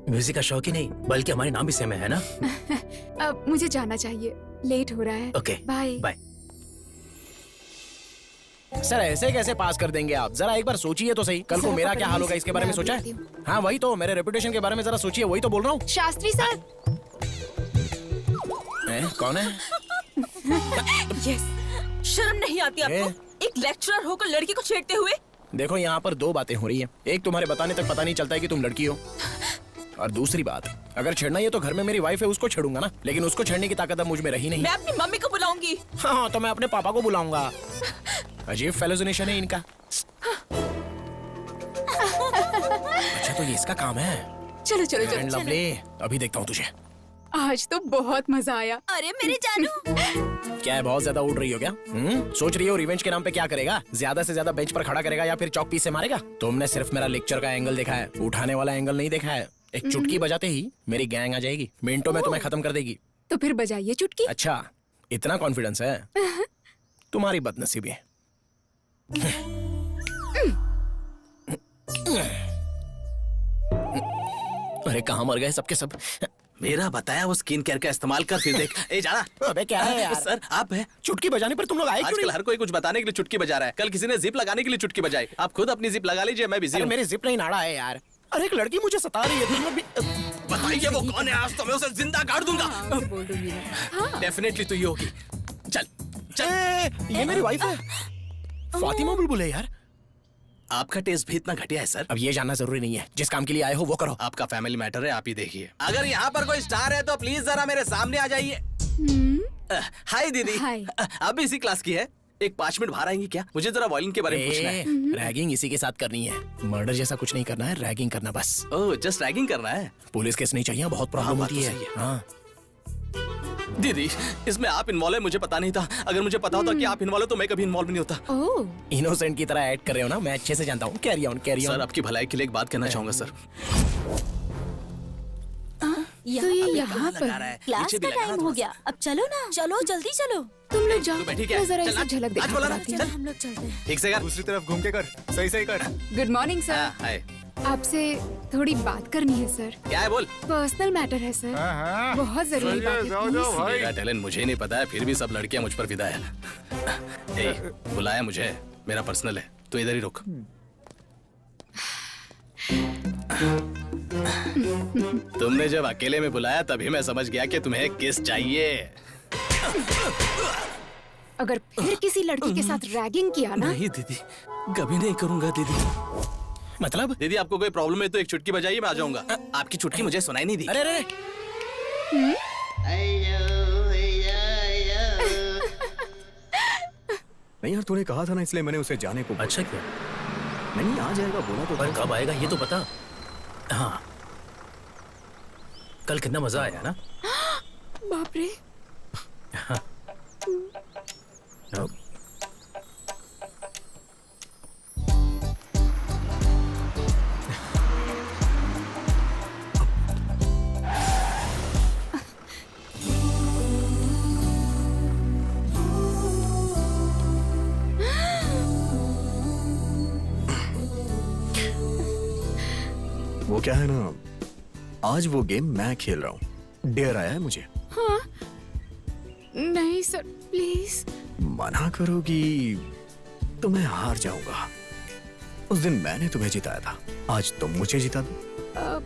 Speaker 12: म्यूजिक का शौक ही नहीं बल्कि हमारे नाम भी सेम है ना?
Speaker 4: अब मुझे जाना चाहिए, लेट हो रहा है।
Speaker 12: Okay,
Speaker 4: bye
Speaker 12: bye.
Speaker 3: सर ऐसे कैसे पास कर देंगे आप? जरा एक बार सोचिए तो सही। कल को मेरा क्या हाल होगा इसके बारे में सोचा है? हाँ वही तो, मेरे रेपुटेशन के बारे में जरा सोचिए, वही तो बोल रहा हूँ।
Speaker 4: शास्त्री सर।
Speaker 3: कौन है?
Speaker 6: यस, शर्म नहीं आती आपको? एक लेक्चरर होकर लड़की को छेड़ते हुए।
Speaker 3: देखो यहाँ पर दो बातें हो रही है। एक, तुम्हारे बताने तक पता नहीं चलता है कि तुम लड़की हो, और दूसरी बात, अगर छेड़ना ही है तो घर में मेरी वाइफ है, उसको छेड़ूंगा ना। लेकिन उसको छेड़ने की ताकत अब मुझ में रही नहीं।
Speaker 6: मैं अपनी मम्मी को बुलाऊंगी।
Speaker 3: हाँ तो मैं अपने पापा को बुलाऊंगा। अजीब फेलोजिनेशन है इनका। अच्छा तो ये इसका काम है।
Speaker 4: चलो चलो चलो,
Speaker 3: लवली, अभी देखता हूँ तुझे।
Speaker 4: आज तो बहुत मजा आया।
Speaker 6: अरे मेरे जानू।
Speaker 3: क्या है, बहुत ज्यादा उड़ रही हो क्या? सोच रही हो रिवेंज के नाम पे क्या करेगा? ज्यादा से ज्यादा बेंच पर खड़ा करेगा या फिर चौक पीस से मारेगा? तुमने सिर्फ मेरा लेक्चर का एंगल देखा है, उठाने वाला एंगल नहीं देखा है। एक चुटकी बजाते ही मेरी गैंग आ जाएगी, मिनटों में तुम्हें खत्म कर देगी।
Speaker 4: तो फिर बजाइए चुटकी।
Speaker 3: अच्छा, इतना कॉन्फिडेंस है? तुम्हारी बदनसीबी है। अरे कहाँ मर गए सबके सब?
Speaker 12: मेरा बताया वो स्किन केयर का इस्तेमाल कर, फिर देख। ए जाना।
Speaker 3: अबे क्या है यार?
Speaker 12: सर आप है।
Speaker 3: चुटकी बजाने पर तुम लोग आए क्यों
Speaker 5: आजकल
Speaker 3: नहीं?
Speaker 5: हर कोई कुछ बताने के लिए चुटकी बजा रहा है। कल किसी ने जिप लगाने के लिए चुटकी बजाई। आप खुद अपनी जिप लगा लीजिए, मैं बिजी
Speaker 3: अरे
Speaker 5: हूँ।
Speaker 3: मेरी जिप नहीं नाड़ा है यार। अरे एक लड़की मुझे सता रही है, तुम लोग भी।
Speaker 5: बताइए वो कौन है? आज तो मैं उसे जिंदा गाड़ दूंगा।
Speaker 4: हाँ, बोल दूंगी मैं।
Speaker 5: डेफिनेटली तो ये होगी। चल चल।
Speaker 3: ये मेरी वाइफ है, फातिमा बुलबुल है यार।
Speaker 5: आपका टेस्ट भी इतना घटिया है सर?
Speaker 3: अब ये जानना जरूरी नहीं है, जिस काम के लिए आए हो वो करो।
Speaker 5: आपका फैमिली मैटर है, आप ही देखिए। अगर यहाँ पर कोई स्टार है तो प्लीज जरा मेरे सामने आ जाइए। हाय दीदी।
Speaker 4: हाय।
Speaker 5: आप भी इसी क्लास की है? एक 5 मिनट बाहर आएंगी क्या? मुझे जरा वायलिन के बारे में पूछना है।
Speaker 3: रैगिंग इसी के साथ करनी है। मर्डर जैसा कुछ नहीं करना है, रैगिंग करना बस।
Speaker 5: ओह, जस्ट रैगिंग करना है।
Speaker 3: पुलिस केस नहीं चाहिए, बहुत प्रॉब्लम
Speaker 5: हाँ, बात
Speaker 3: होती
Speaker 5: तो
Speaker 3: है।
Speaker 5: सही है।
Speaker 3: हाँ।
Speaker 5: दीदी, इसमें आप इन्वॉल्व है मुझे पता नहीं था। अगर मुझे पता होता कि आप इन्वॉल्व है तो मैं कभी इन्वॉल्व नहीं होता।
Speaker 4: ओह,
Speaker 3: इनोसेंट की तरह ऐड कर रहे हो ना, मैं अच्छे से जानता हूँ। Carry on carry
Speaker 5: sir
Speaker 3: on.
Speaker 5: आपकी भलाई के लिए एक बात कहना चाहूंगा सर।
Speaker 4: तो ये यहाँ पर
Speaker 6: क्लास का टाइम हो गया, अब चलो ना। चलो जल्दी चलो।
Speaker 4: तुम लोग जाओ,
Speaker 5: तू बैठी क्या?
Speaker 4: मैं जरा
Speaker 5: चल,
Speaker 4: इसे
Speaker 5: नाच,
Speaker 4: झलक
Speaker 5: नाच बोला ना,
Speaker 4: देखना
Speaker 5: चल।
Speaker 6: हम लोग चलते हैं।
Speaker 5: एक सेकंड।
Speaker 11: दूसरी तरफ घूम के कर, सही सही कर।
Speaker 4: Good morning sir.
Speaker 5: हाय।
Speaker 4: आपसे थोड़ी बात करनी है सर।
Speaker 5: क्या है बोल?
Speaker 4: पर्सनल मैटर है सर, बहुत जरूरी बात है। please।
Speaker 5: मेरा टैलेंट मुझे नहीं पता है, फिर भी सब लड़कियां मुझ पर फिदा है। ए, बुलाया मुझे, मेरा पर्सनल है, तो इधर ही रुक। तुमने जब अकेले में बुलाया तभी मैं समझ गया कि तुम्हें किस चाहिए।
Speaker 4: अगर फिर किसी लड़की के साथ रैगिंग किया ना,
Speaker 5: नहीं दीदी, कभी नहीं करूंगा दीदी।
Speaker 3: मतलब?
Speaker 5: दीदी आपको कोई प्रॉब्लम है तो एक चुटकी बजाइए, मैं आ जाऊंगा। आपकी चुटकी मुझे सुनाई नहीं दी।
Speaker 3: अरे अरे
Speaker 2: नहीं यार, तूने कहा था ना, इसलिए मैंने उसे जाने को बोला।
Speaker 12: अच्छा क्या?
Speaker 2: नहीं आ जाएगा बोला तो
Speaker 12: पर
Speaker 2: था।
Speaker 12: कब आएगा ये तो बता। हाँ, कल कितना मजा आया ना?
Speaker 4: बाप रे।
Speaker 3: वो क्या है ना, आज वो गेम मैं खेल रहा हूँ। डेयर आया है मुझे।
Speaker 4: हाँ? नहीं सर, प्लीज।
Speaker 3: मना करोगी तो मैं हार जाऊंगा। उस दिन मैंने तुम्हें जिताया था, आज तुम मुझे जिता दो।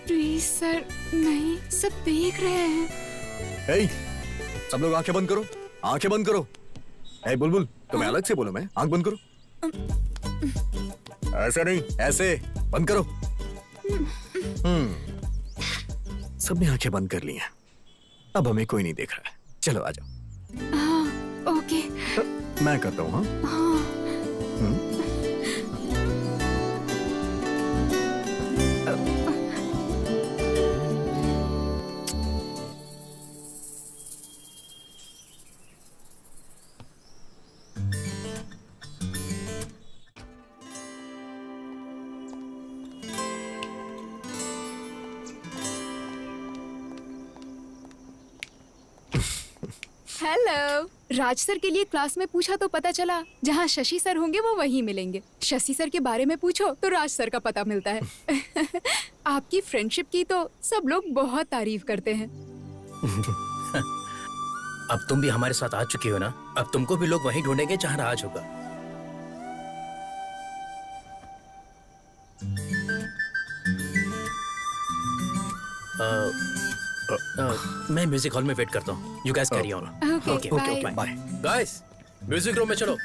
Speaker 4: प्लीज सर, नहीं, सब देख रहे हैं।
Speaker 3: ए, सब लोग आंखें बंद करो, आंखें बंद करो। ए बुलबुल, तुम्हें अलग से बोलो, मैं आंख बंद करो। ऐसे नहीं, ऐसे बंद करो। सबने आंखें बंद कर ली हैं। अब हमें कोई नहीं देख रहा है। चलो आ जाओ।
Speaker 4: हाँ, ओके।
Speaker 3: मैं करता हूँ। हाँ।
Speaker 4: हेलो। राज सर के लिए क्लास में पूछा तो पता चला जहाँ शशि सर होंगे वो वहीं मिलेंगे। शशि सर के बारे में पूछो तो राज सर का पता मिलता है। आपकी फ्रेंडशिप की तो सब लोग बहुत तारीफ करते हैं।
Speaker 12: अब तुम भी हमारे साथ आ चुकी हो ना, अब तुमको भी लोग वहीं ढूंढेंगे जहाँ राज होगा। मैं म्यूजिक हॉल में वेट करता हूँ। You guys carry on.
Speaker 4: Okay, bye.
Speaker 3: Bye.
Speaker 12: Guys, music room में चलो।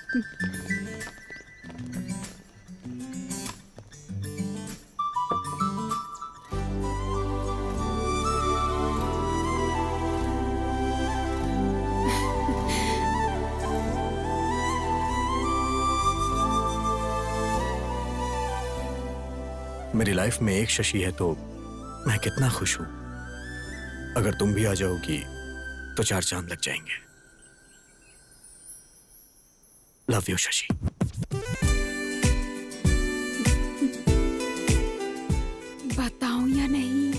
Speaker 3: मेरी लाइफ में एक शशि है तो मैं कितना खुश हूं। अगर तुम भी आ जाओगी तो 4 चांद लग जाएंगे। Love you Shashi.
Speaker 4: बताऊं या नहीं?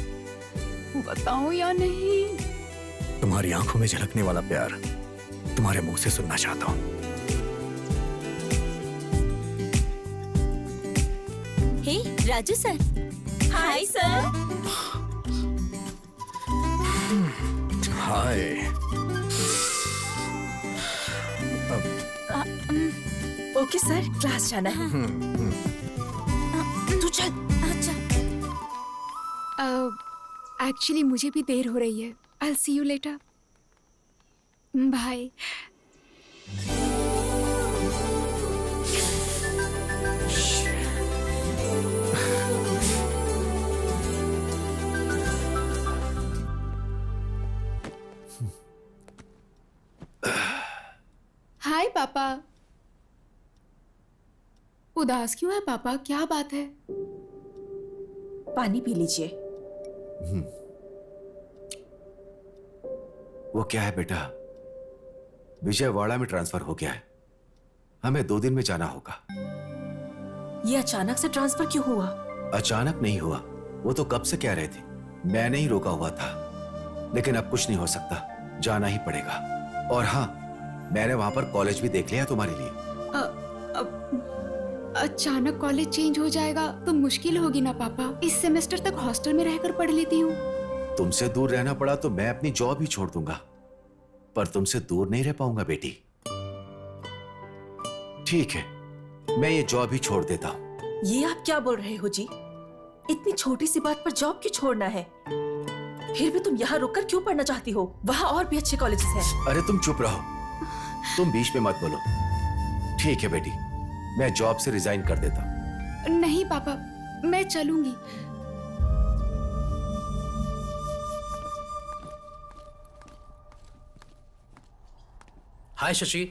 Speaker 4: बताऊं या नहीं?
Speaker 3: तुम्हारी आंखों में झलकने वाला प्यार तुम्हारे मुंह से सुनना चाहता हूं।
Speaker 6: हे Raju sir. Hi sir.
Speaker 3: Hi.
Speaker 6: Okay sir, class जाना है। तू चल। अच्छा।
Speaker 4: एक्चुअली मुझे भी देर हो रही है। I'll see you later. Bye. Hi पापा। उदास क्यों है पापा? क्या बात है?
Speaker 6: पानी पी लीजिए।
Speaker 13: वो क्या है बेटा, विजयवाड़ा में ट्रांसफर हो गया है। हमें 2 दिन में जाना होगा।
Speaker 6: ये अचानक से ट्रांसफर क्यों हुआ?
Speaker 13: अचानक नहीं हुआ, वो तो कब से कह रहे थे। मैंने ही रोका हुआ था, लेकिन अब कुछ नहीं हो सकता, जाना ही पड़ेगा। और हाँ, मैंने वहां पर कॉलेज भी देख लिया तुम्हारे लिए।
Speaker 4: अचानक कॉलेज चेंज हो जाएगा तो मुश्किल होगी ना पापा। इस सेमेस्टर तक हॉस्टल में रहकर पढ़ लेती हूँ।
Speaker 13: तुमसे दूर रहना पड़ा तो मैं अपनी जॉब ही छोड़ दूंगा, पर तुमसे दूर नहीं रह पाऊंगा बेटी। ठीक है, मैं ये जॉब ही छोड़ देता हूँ।
Speaker 6: ये आप क्या बोल रहे हो जी? इतनी छोटी सी बात पर जॉब क्यों छोड़ना है? फिर भी तुम यहाँ रुककर क्यों पढ़ना चाहती हो? वहाँ और भी अच्छे कॉलेजेस हैं।
Speaker 13: अरे तुम चुप रहो, तुम बीच में मत बोलो। ठीक है बेटी, मैं जॉब से रिजाइन कर देता हूँ।
Speaker 4: नहीं पापा, मैं चलूंगी।
Speaker 12: हाय शशि।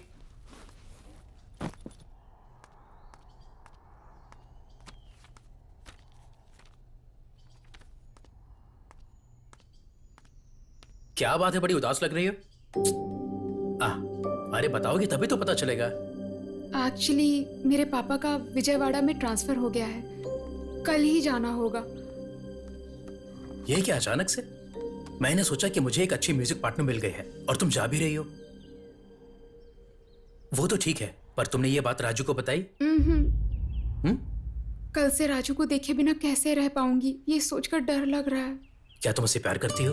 Speaker 12: क्या बात है, बड़ी उदास लग रही हो? अरे बताओगी तभी तो पता चलेगा।
Speaker 4: एक्चुअली मेरे पापा का विजयवाड़ा में ट्रांसफर हो गया है, कल ही जाना होगा।
Speaker 12: ये क्या अचानक से? मैंने सोचा कि मुझे एक अच्छी म्यूजिक पार्टनर मिल गई है और तुम जा भी रही हो। वो तो ठीक है, पर तुमने ये बात राजू को बताई?
Speaker 4: कल से राजू को देखे बिना कैसे रह पाऊंगी, ये सोचकर डर लग रहा है।
Speaker 12: क्या तुम उससे प्यार करती हो?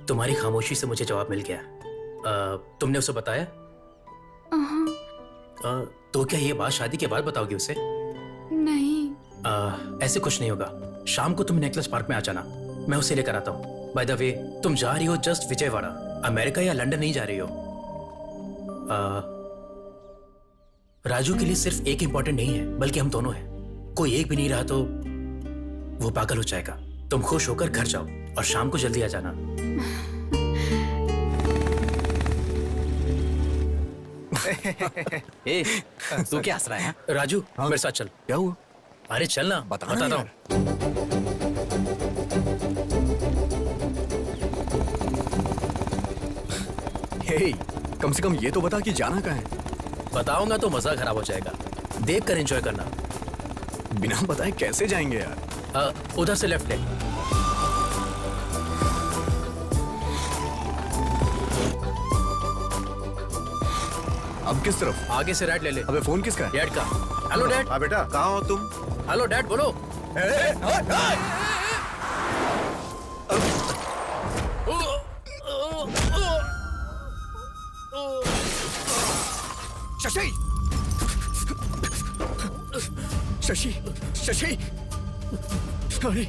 Speaker 12: तुम्हारी खामोशी से मुझे जवाब मिल गया। तुमने उसे बताया? तो क्या ये बात शादी के बाद बताओगी उसे?
Speaker 4: नहीं।
Speaker 12: ऐसे कुछ नहीं होगा। शाम को तुम नेकलेस पार्क में आ जाना, मैं उसे लेकर आता हूँ। बाय द वे, तुम जा रही हो जस्ट विजयवाड़ा, अमेरिका या लंदन नहीं जा रही हो। राजू के लिए सिर्फ एक इंपॉर्टेंट नहीं है, बल्कि हम दोनों हैं। कोई एक भी नहीं रहा तो वो पागल हो जाएगा। तुम खुश होकर घर जाओ और शाम को जल्दी आ जाना। ए, तू क्या हंस रहा है? राजू, मेरे साथ चल।
Speaker 2: क्या हुआ?
Speaker 12: अरे चल ना, बताता हूँ।
Speaker 2: हे, कम से कम ये तो बता कि जाना कहाँ है?
Speaker 12: बताऊंगा तो मजा खराब हो जाएगा। देख कर एंजॉय करना।
Speaker 2: बिना बताए कैसे जाएंगे यार?
Speaker 12: उधर से लेफ्ट ले।
Speaker 2: अब किस तरफ?
Speaker 12: आगे से राइट ले ले।
Speaker 2: अबे फोन किसका है?
Speaker 12: डैड का। Hello dad.
Speaker 7: हाँ बेटा, कहाँ हो तुम?
Speaker 12: हेलो डैड, बोलो।
Speaker 2: शशि! शशि! शशि! अरे!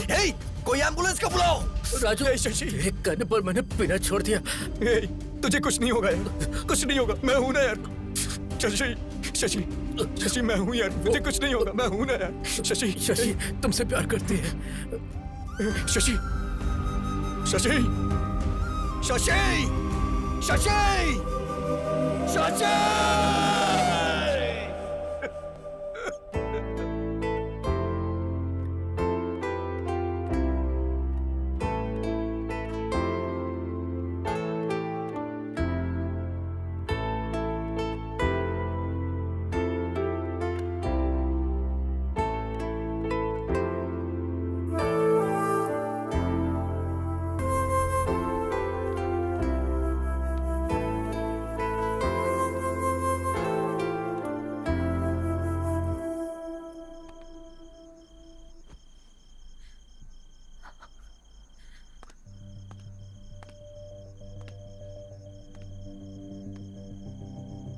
Speaker 2: हे! कोई एम्बुलेंस का बुलाओ!
Speaker 12: राजू,
Speaker 2: शशि!
Speaker 12: एक करने पर मैंने पीना छोड़ दिया।
Speaker 2: हे! तुझे कुछ नहीं होगा यार, कुछ नहीं होगा, मैं हूं ना यार। शशि! शशि! शशि, मैं हूं यार, मुझे कुछ नहीं होगा, मैं हूं ना यार। शशि!
Speaker 12: शशि तुमसे प्यार करती है।
Speaker 2: शशि! शशि! शशि! शशि! शशि!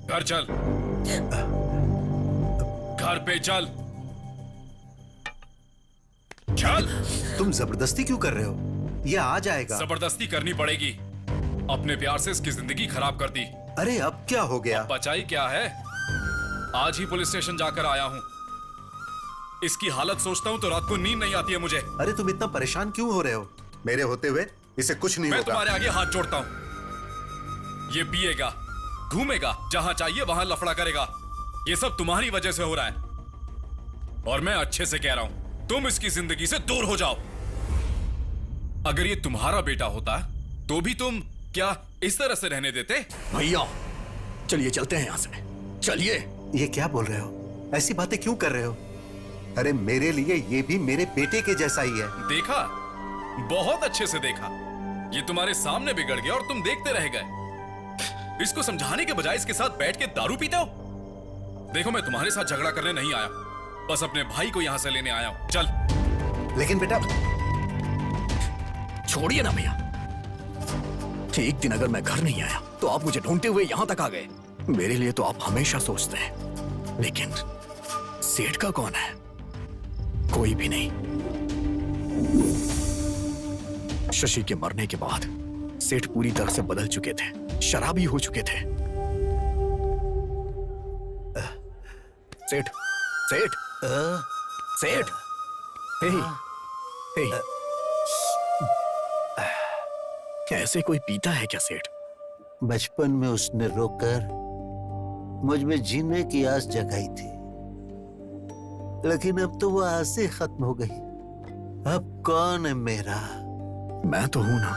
Speaker 10: घर चल, घर पे चल, चल।
Speaker 7: तुम जबरदस्ती क्यों कर रहे हो? ये आ जाएगा।
Speaker 10: जबरदस्ती करनी पड़ेगी। अपने प्यार से इसकी जिंदगी खराब कर दी।
Speaker 7: अरे अब क्या हो गया?
Speaker 10: बचाई क्या है? आज ही पुलिस स्टेशन जाकर आया हूँ। इसकी हालत सोचता हूँ तो रात को नींद नहीं आती है मुझे।
Speaker 7: अरे तुम इतना परेशान क्यों हो रहे हो? मेरे होते हुए इसे कुछ नहीं
Speaker 10: मैं
Speaker 7: होगा।
Speaker 10: तुम्हारे आगे हाथ जोड़ता हूँ। ये पिएगा, घूमेगा, जहां चाहिए वहां लफड़ा करेगा। ये सब तुम्हारी वजह से हो रहा है। और मैं अच्छे से कह रहा हूं, तुम इसकी जिंदगी से दूर हो जाओ। अगर ये तुम्हारा बेटा होता तो भी तुम क्या इस तरह से रहने देते?
Speaker 2: भैया, चलिए चलते हैं यहां से। चलिए।
Speaker 7: ये क्या बोल रहे हो? ऐसी बातें क्यों कर रहे हो? अरे मेरे लिए ये भी मेरे बेटे के जैसा ही है।
Speaker 10: देखा, बहुत अच्छे से देखा। ये तुम्हारे सामने बिगड़ गया और तुम देखते रह गए। इसको समझाने के बजाय इसके साथ बैठ के दारू पीते हो। देखो, मैं तुम्हारे साथ झगड़ा करने नहीं आया, बस अपने भाई को यहां से लेने आया हूं। चल।
Speaker 7: लेकिन बेटा,
Speaker 2: छोड़िए ना भैया। एक दिन अगर मैं घर नहीं आया तो आप मुझे ढूंढते हुए यहां तक आ गए। मेरे लिए तो आप हमेशा सोचते हैं, लेकिन सेठ का कौन है? कोई भी नहीं। शशि के मरने के बाद सेठ पूरी तरह से बदल चुके थे, शराबी हो चुके थे। सेठ, सेठ, सेठ, हे, हे। ऐसे कोई पीता है क्या सेठ?
Speaker 7: बचपन में उसने रोकर मुझ में जीने की आस जगाई थी, लेकिन अब तो वो आस ही खत्म हो गई। अब कौन है मेरा?
Speaker 2: मैं तो हूं ना।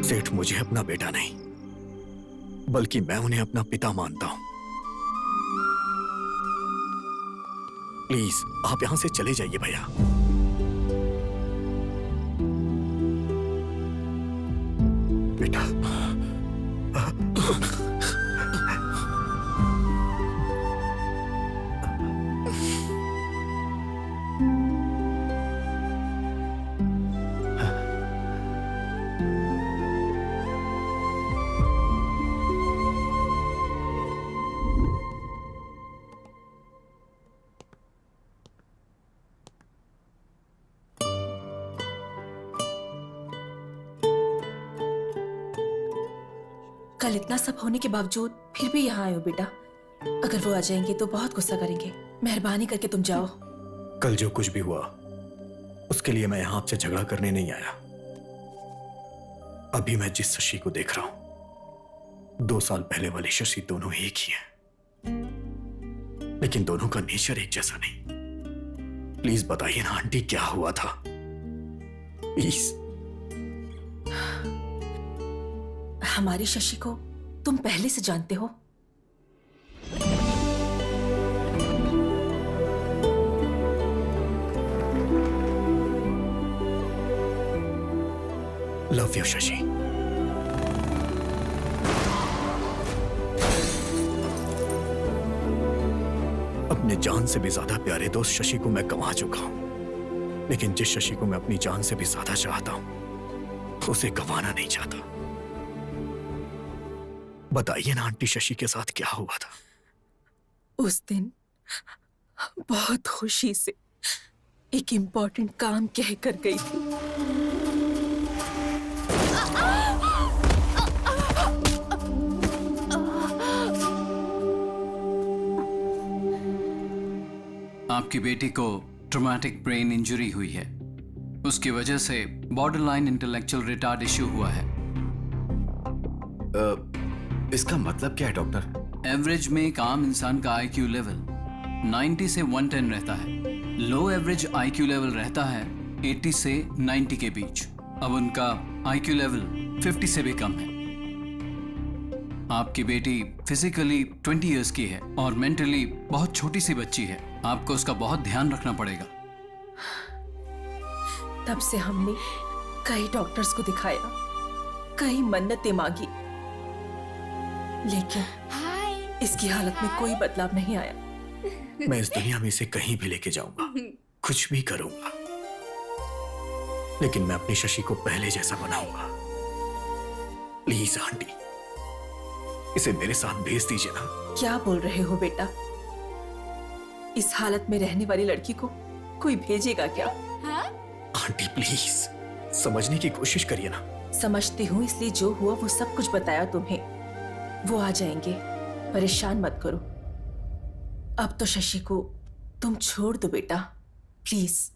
Speaker 2: सेठ मुझे अपना बेटा नहीं, बल्कि मैं उन्हें अपना पिता मानता हूं। प्लीज आप यहां से चले जाइए भैया। बेटा।
Speaker 6: कल इतना सब होने के बावजूद फिर भी यहाँ आए हो बेटा। अगर वो आ जाएंगे तो बहुत गुस्सा करेंगे। मेहरबानी करके तुम जाओ।
Speaker 2: कल जो कुछ भी हुआ उसके लिए मैं यहां आपसे झगड़ा करने नहीं आया। अभी मैं जिस शशि को देख रहा हूं 2 साल पहले वाली शशि दोनों एक ही हैं, लेकिन दोनों का नेचर एक जैसा नहीं। प्लीज बताइए ना आंटी क्या हुआ था, प्लीज।
Speaker 6: हमारी शशि को तुम पहले से जानते हो।
Speaker 2: Love you Shashi. अपने जान से भी ज्यादा प्यारे दोस्त शशि को मैं गंवा चुका हूं, लेकिन जिस शशि को मैं अपनी जान से भी ज्यादा चाहता हूं उसे गंवाना नहीं चाहता। बताइए ना आंटी शशि के साथ क्या हुआ था?
Speaker 6: उस दिन बहुत खुशी से एक इम्पोर्टेंट काम कह कर गई थी।
Speaker 14: आपकी बेटी को ट्रॉमेटिक ब्रेन इंजरी हुई है। उसकी वजह से बॉर्डरलाइन इंटेलेक्चुअल रिटार्ड इश्यू हुआ है।
Speaker 13: इसका मतलब क्या है डॉक्टर?
Speaker 14: एवरेज में एक आम इंसान का आईक्यू लेवल 90 से 110 रहता है। लो एवरेज आईक्यू लेवल रहता है 80 से 90 के बीच। अब उनका आईक्यू लेवल 50 से भी कम है। आपकी बेटी फिजिकली 20 इयर्स की है और मेंटली बहुत छोटी सी बच्ची है। आपको उसका बहुत ध्यान रखना पड़ेगा।
Speaker 6: तब से हमने कई डॉक्टर्स को दिखाया, कई मन्नतें मांगी, लेकिन इसकी हालत में कोई बदलाव नहीं आया।
Speaker 2: मैं इस दुनिया में इसे कहीं भी लेके जाऊंगा, कुछ भी करूंगा, लेकिन मैं अपनी शशि को पहले जैसा बनाऊंगा। प्लीज आंटी, इसे मेरे साथ भेज दीजिए ना।
Speaker 6: क्या बोल रहे हो बेटा? इस हालत में रहने वाली लड़की को कोई भेजेगा क्या?
Speaker 2: आंटी प्लीज समझने की कोशिश करिए ना।
Speaker 6: समझती हूँ, इसलिए जो हुआ वो सब कुछ बताया तुम्हें। वो आ जाएंगे, परेशान मत करो। अब तो शशि को तुम छोड़ दो बेटा, प्लीज।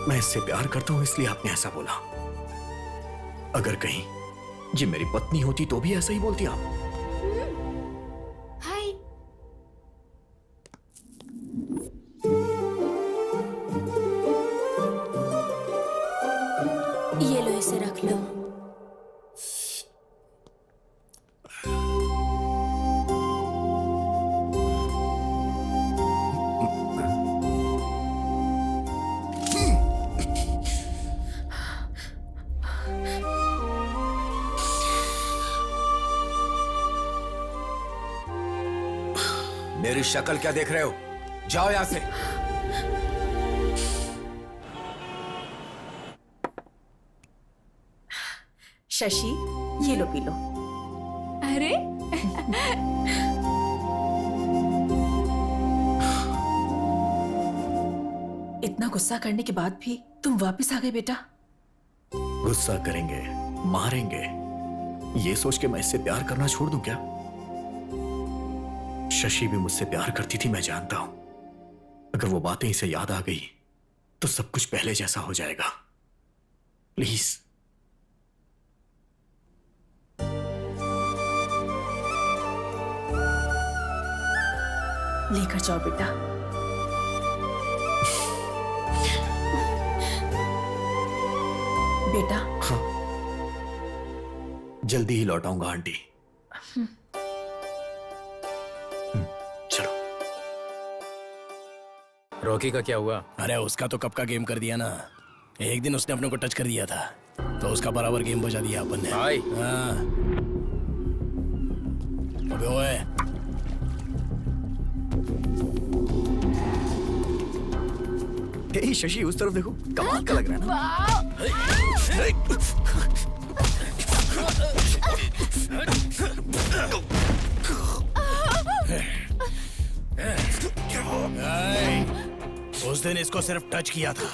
Speaker 2: मैं इससे प्यार करता हूं इसलिए आपने ऐसा बोला। अगर कहीं ये मेरी पत्नी होती तो भी ऐसा ही बोलती आप।
Speaker 4: हाय।
Speaker 6: ये लो, इसे रख लो।
Speaker 13: मेरी शक्ल क्या देख रहे हो? जाओ यहां से।
Speaker 6: शशि, ये लो, पी लो।
Speaker 4: अरे
Speaker 6: इतना गुस्सा करने के बाद भी तुम वापस आ गए बेटा।
Speaker 2: गुस्सा करेंगे, मारेंगे, ये सोच के मैं इससे प्यार करना छोड़ दूं क्या? शशि भी मुझसे प्यार करती थी, मैं जानता हूं। अगर वो बातें इसे याद आ गई तो सब कुछ पहले जैसा हो जाएगा। प्लीज।
Speaker 6: लेकर जाओ बेटा। बेटा।
Speaker 2: हाँ, जल्दी ही लौटाऊंगा आंटी। चलो।
Speaker 1: रॉकी का क्या हुआ?
Speaker 3: अरे उसका तो कब का गेम कर दिया ना। एक दिन उसने अपने को टच कर दिया था तो उसका बराबर गेम बजा दिया अपन ने।
Speaker 1: भाई
Speaker 3: हाँ। अबे ओए,
Speaker 2: शशि उस तरफ देखो, कमाल का लग रहा है ना।
Speaker 3: उस दिन इसको सिर्फ टच किया था।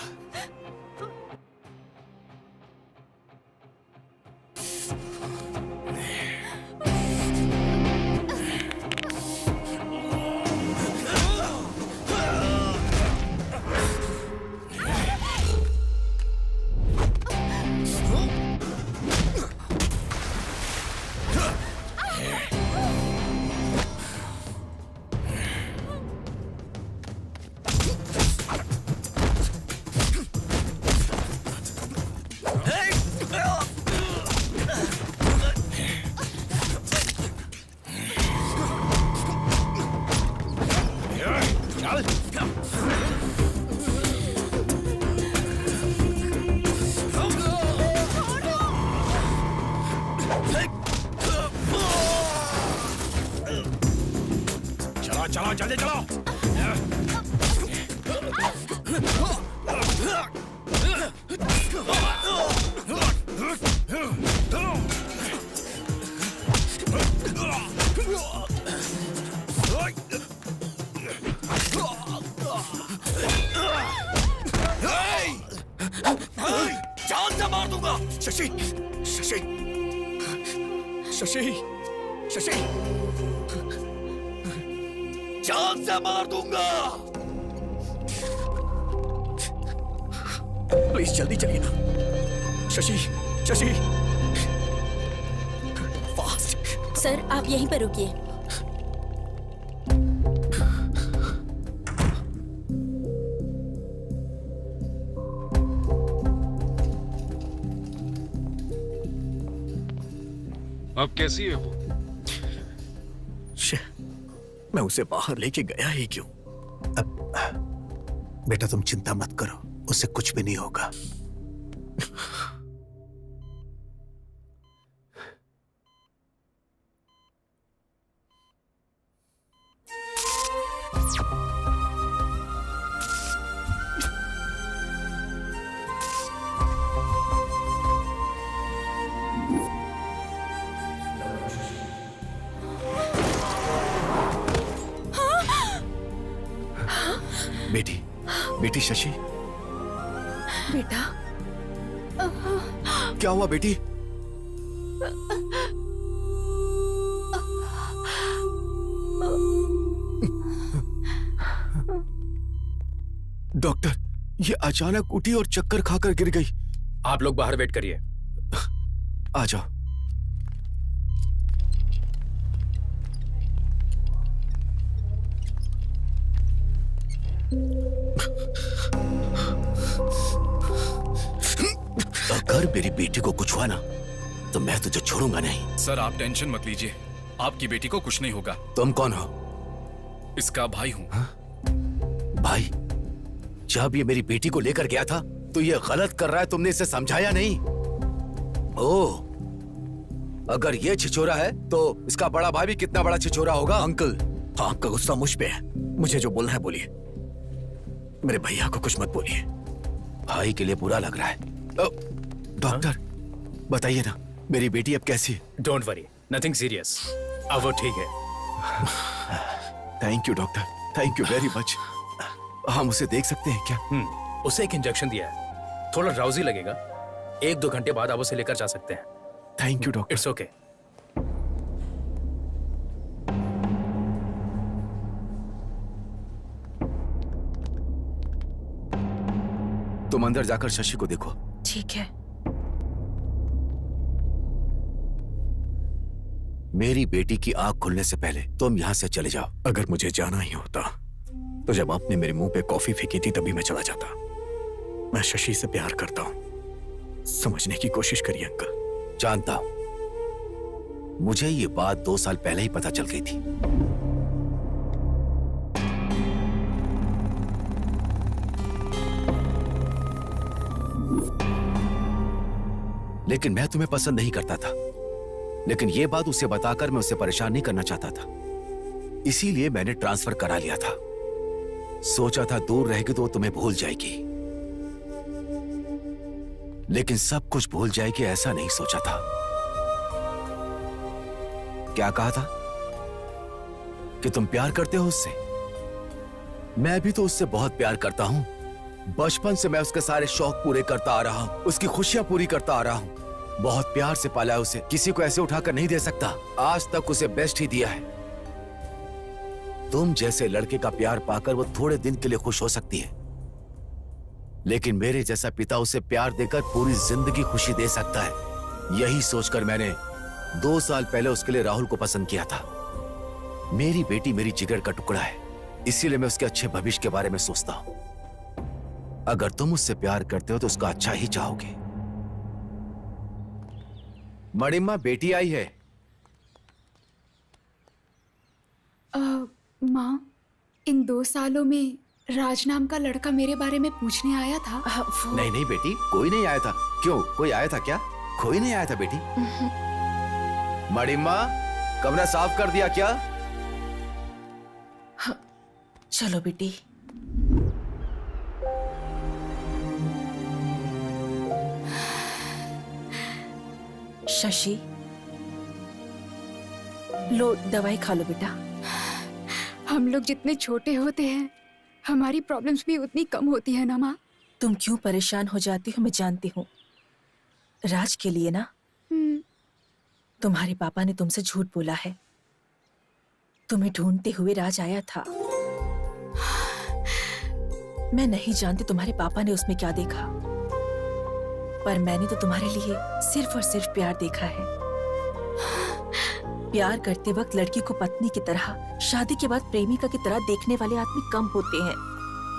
Speaker 3: चलो जल्दी चलो।
Speaker 2: जान से मार दूंगा। शशि शशि शशि शशि, जान से मार दूंगा। प्लीज जल्दी चलिए ना। शशि शशि, फास्ट।
Speaker 6: सर आप यहीं पर रुकिए।
Speaker 10: अब कैसी है वो?
Speaker 3: मैं उसे बाहर लेके गया ही क्यों? अब बेटा तुम चिंता मत करो, उसे कुछ भी नहीं होगा।
Speaker 2: बेटी, बेटी शशि,
Speaker 6: बेटा
Speaker 2: क्या हुआ बेटी? डॉक्टर, ये अचानक उठी और चक्कर खाकर गिर गई।
Speaker 1: आप लोग बाहर वेट करिए।
Speaker 2: आ जाओ। अगर मेरी बेटी को कुछ हुआ ना तो मैं तुझे छोड़ूंगा नहीं।
Speaker 10: सर आप टेंशन मत लीजिए, आपकी बेटी को कुछ नहीं होगा।
Speaker 2: तुम कौन हो?
Speaker 10: इसका भाई हूँ।
Speaker 2: भाई, जब ये मेरी बेटी को लेकर गया था तो ये गलत कर रहा है, तुमने इसे समझाया नहीं? ओह, अगर ये छिछोरा है तो इसका बड़ा भाई भी कितना बड़ा छिछोरा होगा। अंकल, आपका गुस्सा मुझ पे है, मुझे जो बोलना है बोलिए। मेरे भैया को कुछ मत बोलिए, भाई के लिए बुरा लग रहा है। डॉक्टर बताइए ना, मेरी बेटी अब कैसी है?
Speaker 1: डोंट वरी, नथिंग सीरियस, अब वो ठीक है।
Speaker 2: Thank you doctor, thank you very much. हम उसे देख सकते हैं क्या?
Speaker 1: उसे एक इंजेक्शन दिया है, थोड़ा ड्राउजी लगेगा, 1-2 घंटे बाद आप उसे लेकर जा सकते हैं।
Speaker 2: Thank you doctor.
Speaker 1: It's okay.
Speaker 2: तुम अंदर जाकर शशि को देखो।
Speaker 6: ठीक है।
Speaker 2: मेरी बेटी की आंख खुलने से पहले तुम यहाँ से चले जाओ। अगर मुझे जाना ही होता तो जब आपने मेरे मुंह पे कॉफी फेंकी थी तभी मैं चला जाता। मैं शशि से प्यार करता हूँ, समझने की कोशिश करिए अंकल। जानता हूं, मुझे ये बात 2 साल पहले ही पता चल गई थी।
Speaker 13: लेकिन मैं तुम्हें पसंद नहीं करता था। लेकिन ये बात उसे बताकर मैं उसे परेशान नहीं करना चाहता था, इसीलिए मैंने ट्रांसफर करा लिया था। सोचा था दूर रहेगी तो वो तुम्हें भूल जाएगी, लेकिन सब कुछ भूल जाएगी ऐसा नहीं सोचा था। क्या कहा था कि तुम प्यार करते हो उससे? मैं भी तो उससे बहुत प्यार करता हूं। बचपन से मैं उसके सारे शौक पूरे करता आ रहा हूं, उसकी खुशियां पूरी करता आ रहा हूं। बहुत प्यार से पाला है उसे, किसी को ऐसे उठाकर नहीं दे सकता। आज तक उसे बेस्ट ही दिया है। तुम जैसे लड़के का प्यार पाकर वो थोड़े दिन के लिए खुश हो सकती है, लेकिन मेरे जैसा पिता उसे प्यार देकर पूरी जिंदगी खुशी दे सकता है। यही सोचकर मैंने 2 साल पहले उसके लिए राहुल को पसंद किया था। मेरी बेटी मेरी जिगर का टुकड़ा है, इसीलिए मैं उसके अच्छे भविष्य के बारे में सोचता हूं। अगर तुम उससे प्यार करते हो तो उसका अच्छा ही चाहोगे। मणिम्मा, बेटी आई है।
Speaker 4: माँ, इन 2 सालों में राज नाम का लड़का मेरे बारे में पूछने आया था।
Speaker 13: नहीं नहीं बेटी, कोई नहीं आया था। क्यों, कोई आया था क्या? कोई नहीं आया था बेटी। मणिम्मा, कमरा साफ कर दिया क्या?
Speaker 6: चलो बेटी। शशि, लो दवाई खा लो बेटा।
Speaker 4: हम लोग जितने छोटे होते हैं हमारी प्रॉब्लम्स भी उतनी कम होती है ना माँ।
Speaker 6: तुम क्यों परेशान हो जाती हो मैं जानती हूँ। राज के लिए ना, तुम्हारे पापा ने तुमसे झूठ बोला है। तुम्हें ढूंढते हुए राज आया था। मैं नहीं जानती तुम्हारे पापा ने उसमें क्या देखा, पर मैंने तो तुम्हारे लिए सिर्फ और सिर्फ प्यार देखा है। प्यार करते वक्त लड़की को पत्नी की तरह, शादी के बाद प्रेमिका की तरह देखने वाले आदमी कम होते हैं,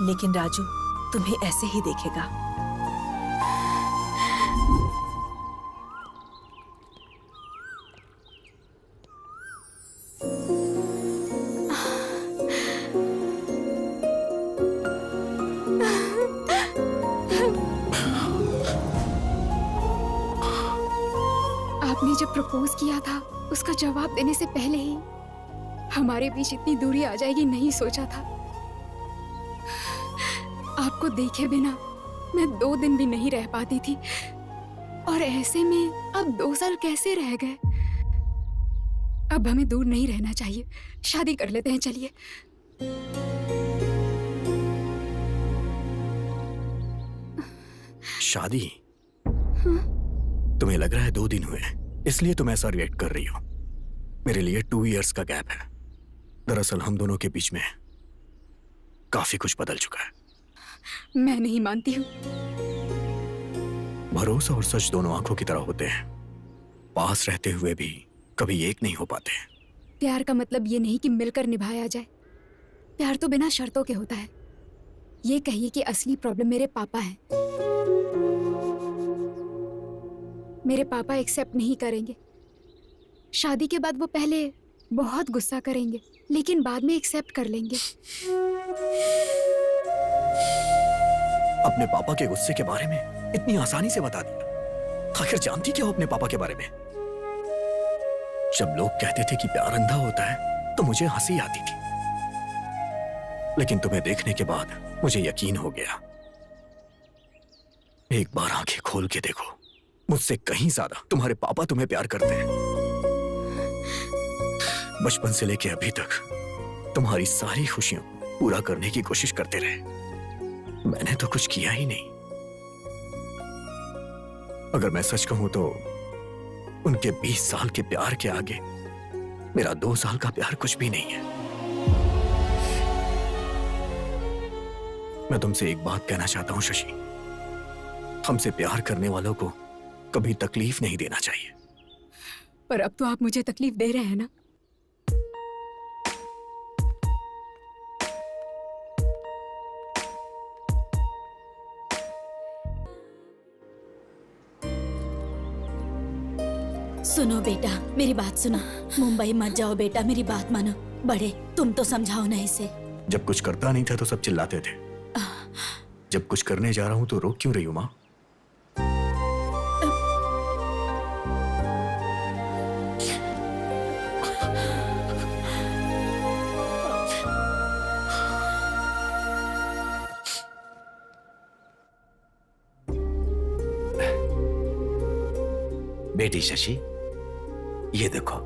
Speaker 6: लेकिन राजू तुम्हें ऐसे ही देखेगा।
Speaker 4: आपने जब प्रपोज किया था उसका जवाब देने से पहले ही हमारे बीच इतनी दूरी आ जाएगी नहीं सोचा था। आपको देखे बिना मैं 2 दिन भी नहीं रह पाती थी, और ऐसे में अब 2 साल कैसे रह गए। अब हमें दूर नहीं रहना चाहिए, शादी कर लेते हैं। चलिए।
Speaker 3: शादी? तुम्हें लग रहा है 2 दिन हुए हैं, इसलिए तुम ऐसा रिएक्ट कर रही हो। मेरे लिए 2 इयर्स का गैप है। दरअसल हम दोनों के बीच में काफी कुछ बदल चुका है।
Speaker 4: मैं नहीं मानती हूँ।
Speaker 3: भरोसा और सच दोनों आंखों की तरह होते हैं, पास रहते हुए भी कभी एक नहीं हो पाते।
Speaker 4: प्यार का मतलब ये नहीं कि मिलकर निभाया जाए। प्यार तो बिना शर्तों के होता है। ये कहिए कि असली प्रॉब्लम मेरे पापा हैं। मेरे पापा एक्सेप्ट नहीं करेंगे। शादी के बाद वो पहले बहुत गुस्सा करेंगे, लेकिन बाद में एक्सेप्ट कर लेंगे।
Speaker 3: अपने पापा के गुस्से के बारे में इतनी आसानी से बता दिया। आखिर जानती क्या हो अपने पापा के बारे में? जब लोग कहते थे कि प्यार अंधा होता है तो मुझे हंसी आती थी, लेकिन तुम्हें देखने के बाद मुझे यकीन हो गया। एक बार आंखें खोल के देखो, मुझसे कहीं ज्यादा तुम्हारे पापा तुम्हें प्यार करते हैं। बचपन से लेके अभी तक तुम्हारी सारी खुशियों पूरा करने की कोशिश करते रहे। मैंने तो कुछ किया ही नहीं। अगर मैं सच कहूं तो उनके 20 साल के प्यार के आगे मेरा 2 साल का प्यार कुछ भी नहीं है। मैं तुमसे एक बात कहना चाहता हूं शशि, हमसे प्यार करने वालों को कभी तकलीफ नहीं देना चाहिए।
Speaker 4: पर अब तो आप मुझे तकलीफ दे रहे हैं ना।
Speaker 8: सुनो बेटा, मेरी बात सुनो। मुंबई मत जाओ बेटा, मेरी बात मानो। बड़े, तुम तो समझाओ ना इसे।
Speaker 3: जब कुछ करता नहीं था तो सब चिल्लाते थे, जब कुछ करने जा रहा हूं तो रोक क्यों रही हो मां?
Speaker 13: बेटी शशि, ये देखो।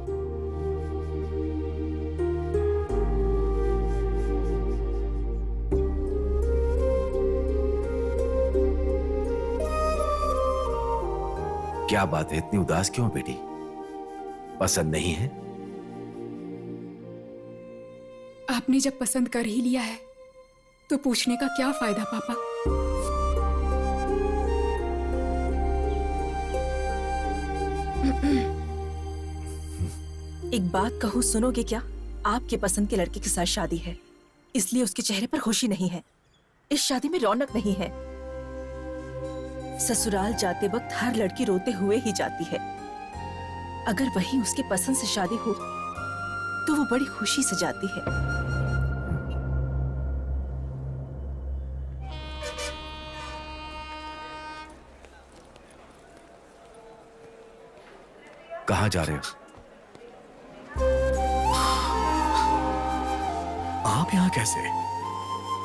Speaker 13: क्या बात है, इतनी उदास क्यों बेटी? पसंद नहीं है?
Speaker 4: आपने जब पसंद कर ही लिया है तो पूछने का क्या फायदा पापा।
Speaker 6: एक बात कहूँ, सुनोगे क्या? आपके पसंद के लड़के के साथ शादी है, इसलिए उसके चेहरे पर खुशी नहीं है। इस शादी में रौनक नहीं है। ससुराल जाते वक्त हर लड़की रोते हुए ही जाती है। अगर वही उसके पसंद से शादी हो तो वो बड़ी खुशी से जाती है।
Speaker 13: कहाँ जा रहे हो?
Speaker 3: आप यहाँ कैसे?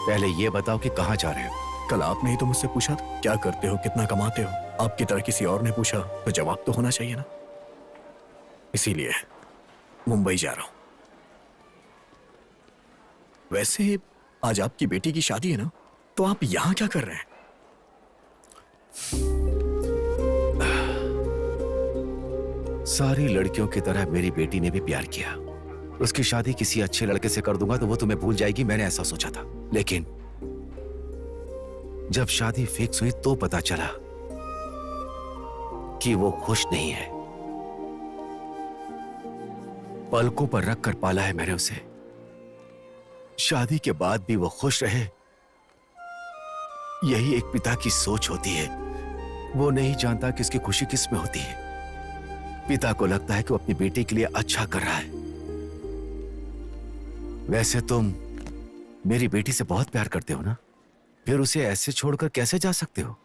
Speaker 13: पहले ये बताओ कि कहाँ जा रहे हो?
Speaker 3: कल आपने ही तो मुझसे पूछा था क्या करते हो, कितना कमाते हो। आपकी तरह किसी और ने पूछा तो जवाब तो होना चाहिए ना। इसीलिए मुंबई जा रहा हूं। वैसे आज आपकी बेटी की शादी है ना, तो आप यहां क्या कर रहे हैं?
Speaker 13: सारी लड़कियों की तरह मेरी बेटी ने भी प्यार किया। उसकी शादी किसी अच्छे लड़के से कर दूंगा तो वो तुम्हें भूल जाएगी, मैंने ऐसा सोचा था। लेकिन जब शादी फिक्स हुई तो पता चला कि वो खुश नहीं है। पलकों पर रख कर पाला है मैंने उसे। शादी के बाद भी वो खुश रहे, यही एक पिता की सोच होती है। वो नहीं जानता कि इसकी खुशी किस में होती है। पिता को लगता है कि वो अपनी बेटी के लिए अच्छा कर रहा है। वैसे तुम मेरी बेटी से बहुत प्यार करते हो ना, फिर उसे ऐसे छोड़कर कैसे जा सकते हो?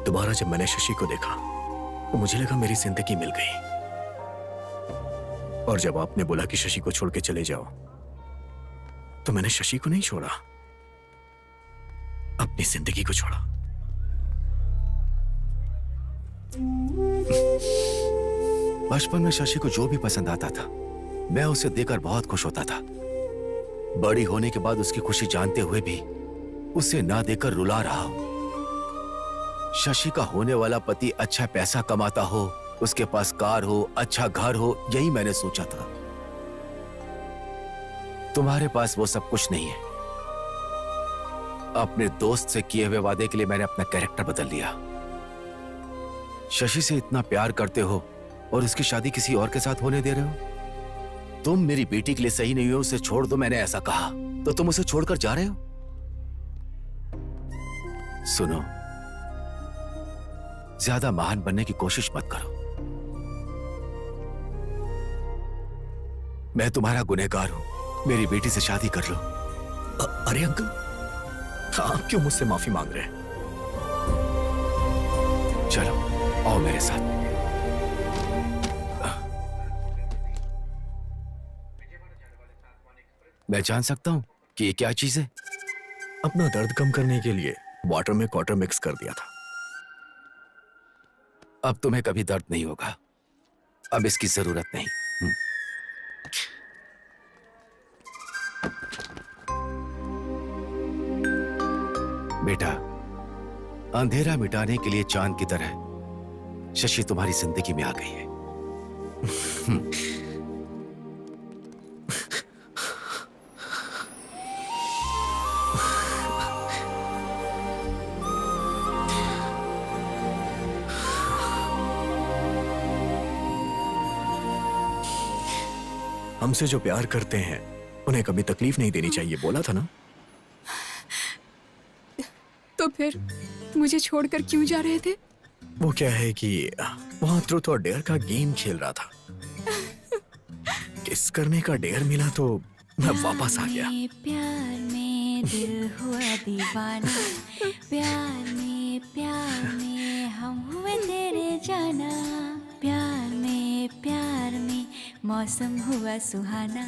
Speaker 3: दोबारा जब मैंने शशि को देखा तो मुझे लगा मेरी जिंदगी मिल गई। और जब आपने बोला कि शशि को छोड़ के चले जाओ, तो मैंने शशि को नहीं छोड़ा, अपनी जिंदगी को छोड़ा।
Speaker 13: बचपन में शशि को जो भी पसंद आता था मैं उसे देकर बहुत खुश होता था। बड़ी होने के बाद उसकी खुशी जानते हुए भी उसे ना देकर रुला रहा हूं। शशि का होने वाला पति अच्छा पैसा कमाता हो, उसके पास कार हो, अच्छा घर हो, यही मैंने सोचा था। तुम्हारे पास वो सब कुछ नहीं है। अपने दोस्त से किए हुए वादे के लिए मैंने अपना कैरेक्टर बदल लिया। शशि से इतना प्यार करते हो और उसकी शादी किसी और के साथ होने दे रहे हो। तुम मेरी बेटी के लिए सही नहीं हो, उसे छोड़ दो, मैंने ऐसा कहा तो तुम उसे छोड़कर जा रहे हो। सुनो, ज्यादा महान बनने की कोशिश मत करो। मैं तुम्हारा गुनहगार हूं, मेरी बेटी से शादी कर लो।
Speaker 3: अरे अंकल, आप क्यों मुझसे माफी मांग रहे हैं?
Speaker 13: चलो आओ मेरे साथ। मैं जान सकता हूं कि ये क्या चीज है?
Speaker 3: अपना दर्द कम करने के लिए वाटर में क्वार्टर मिक्स कर दिया था।
Speaker 13: अब तुम्हें कभी दर्द नहीं होगा, अब इसकी जरूरत नहीं। बेटा, अंधेरा मिटाने के लिए चांद की तरह शशि तुम्हारी जिंदगी में आ गई है।
Speaker 3: हमसे जो प्यार करते हैं उन्हें कभी तकलीफ नहीं देनी चाहिए, बोला था ना।
Speaker 4: तो फिर मुझे छोड़कर क्यों जा रहे थे?
Speaker 3: वो क्या है कि वहां ट्रुथ और डेयर का गेम खेल रहा था। किस करने का डेयर मिला तो मैं वापस आ गया।
Speaker 15: प्यार में दिल हुआ दीवाना, प्यार में हम हुए तेरे जाना, प्यार में मौसम हुआ सुहाना।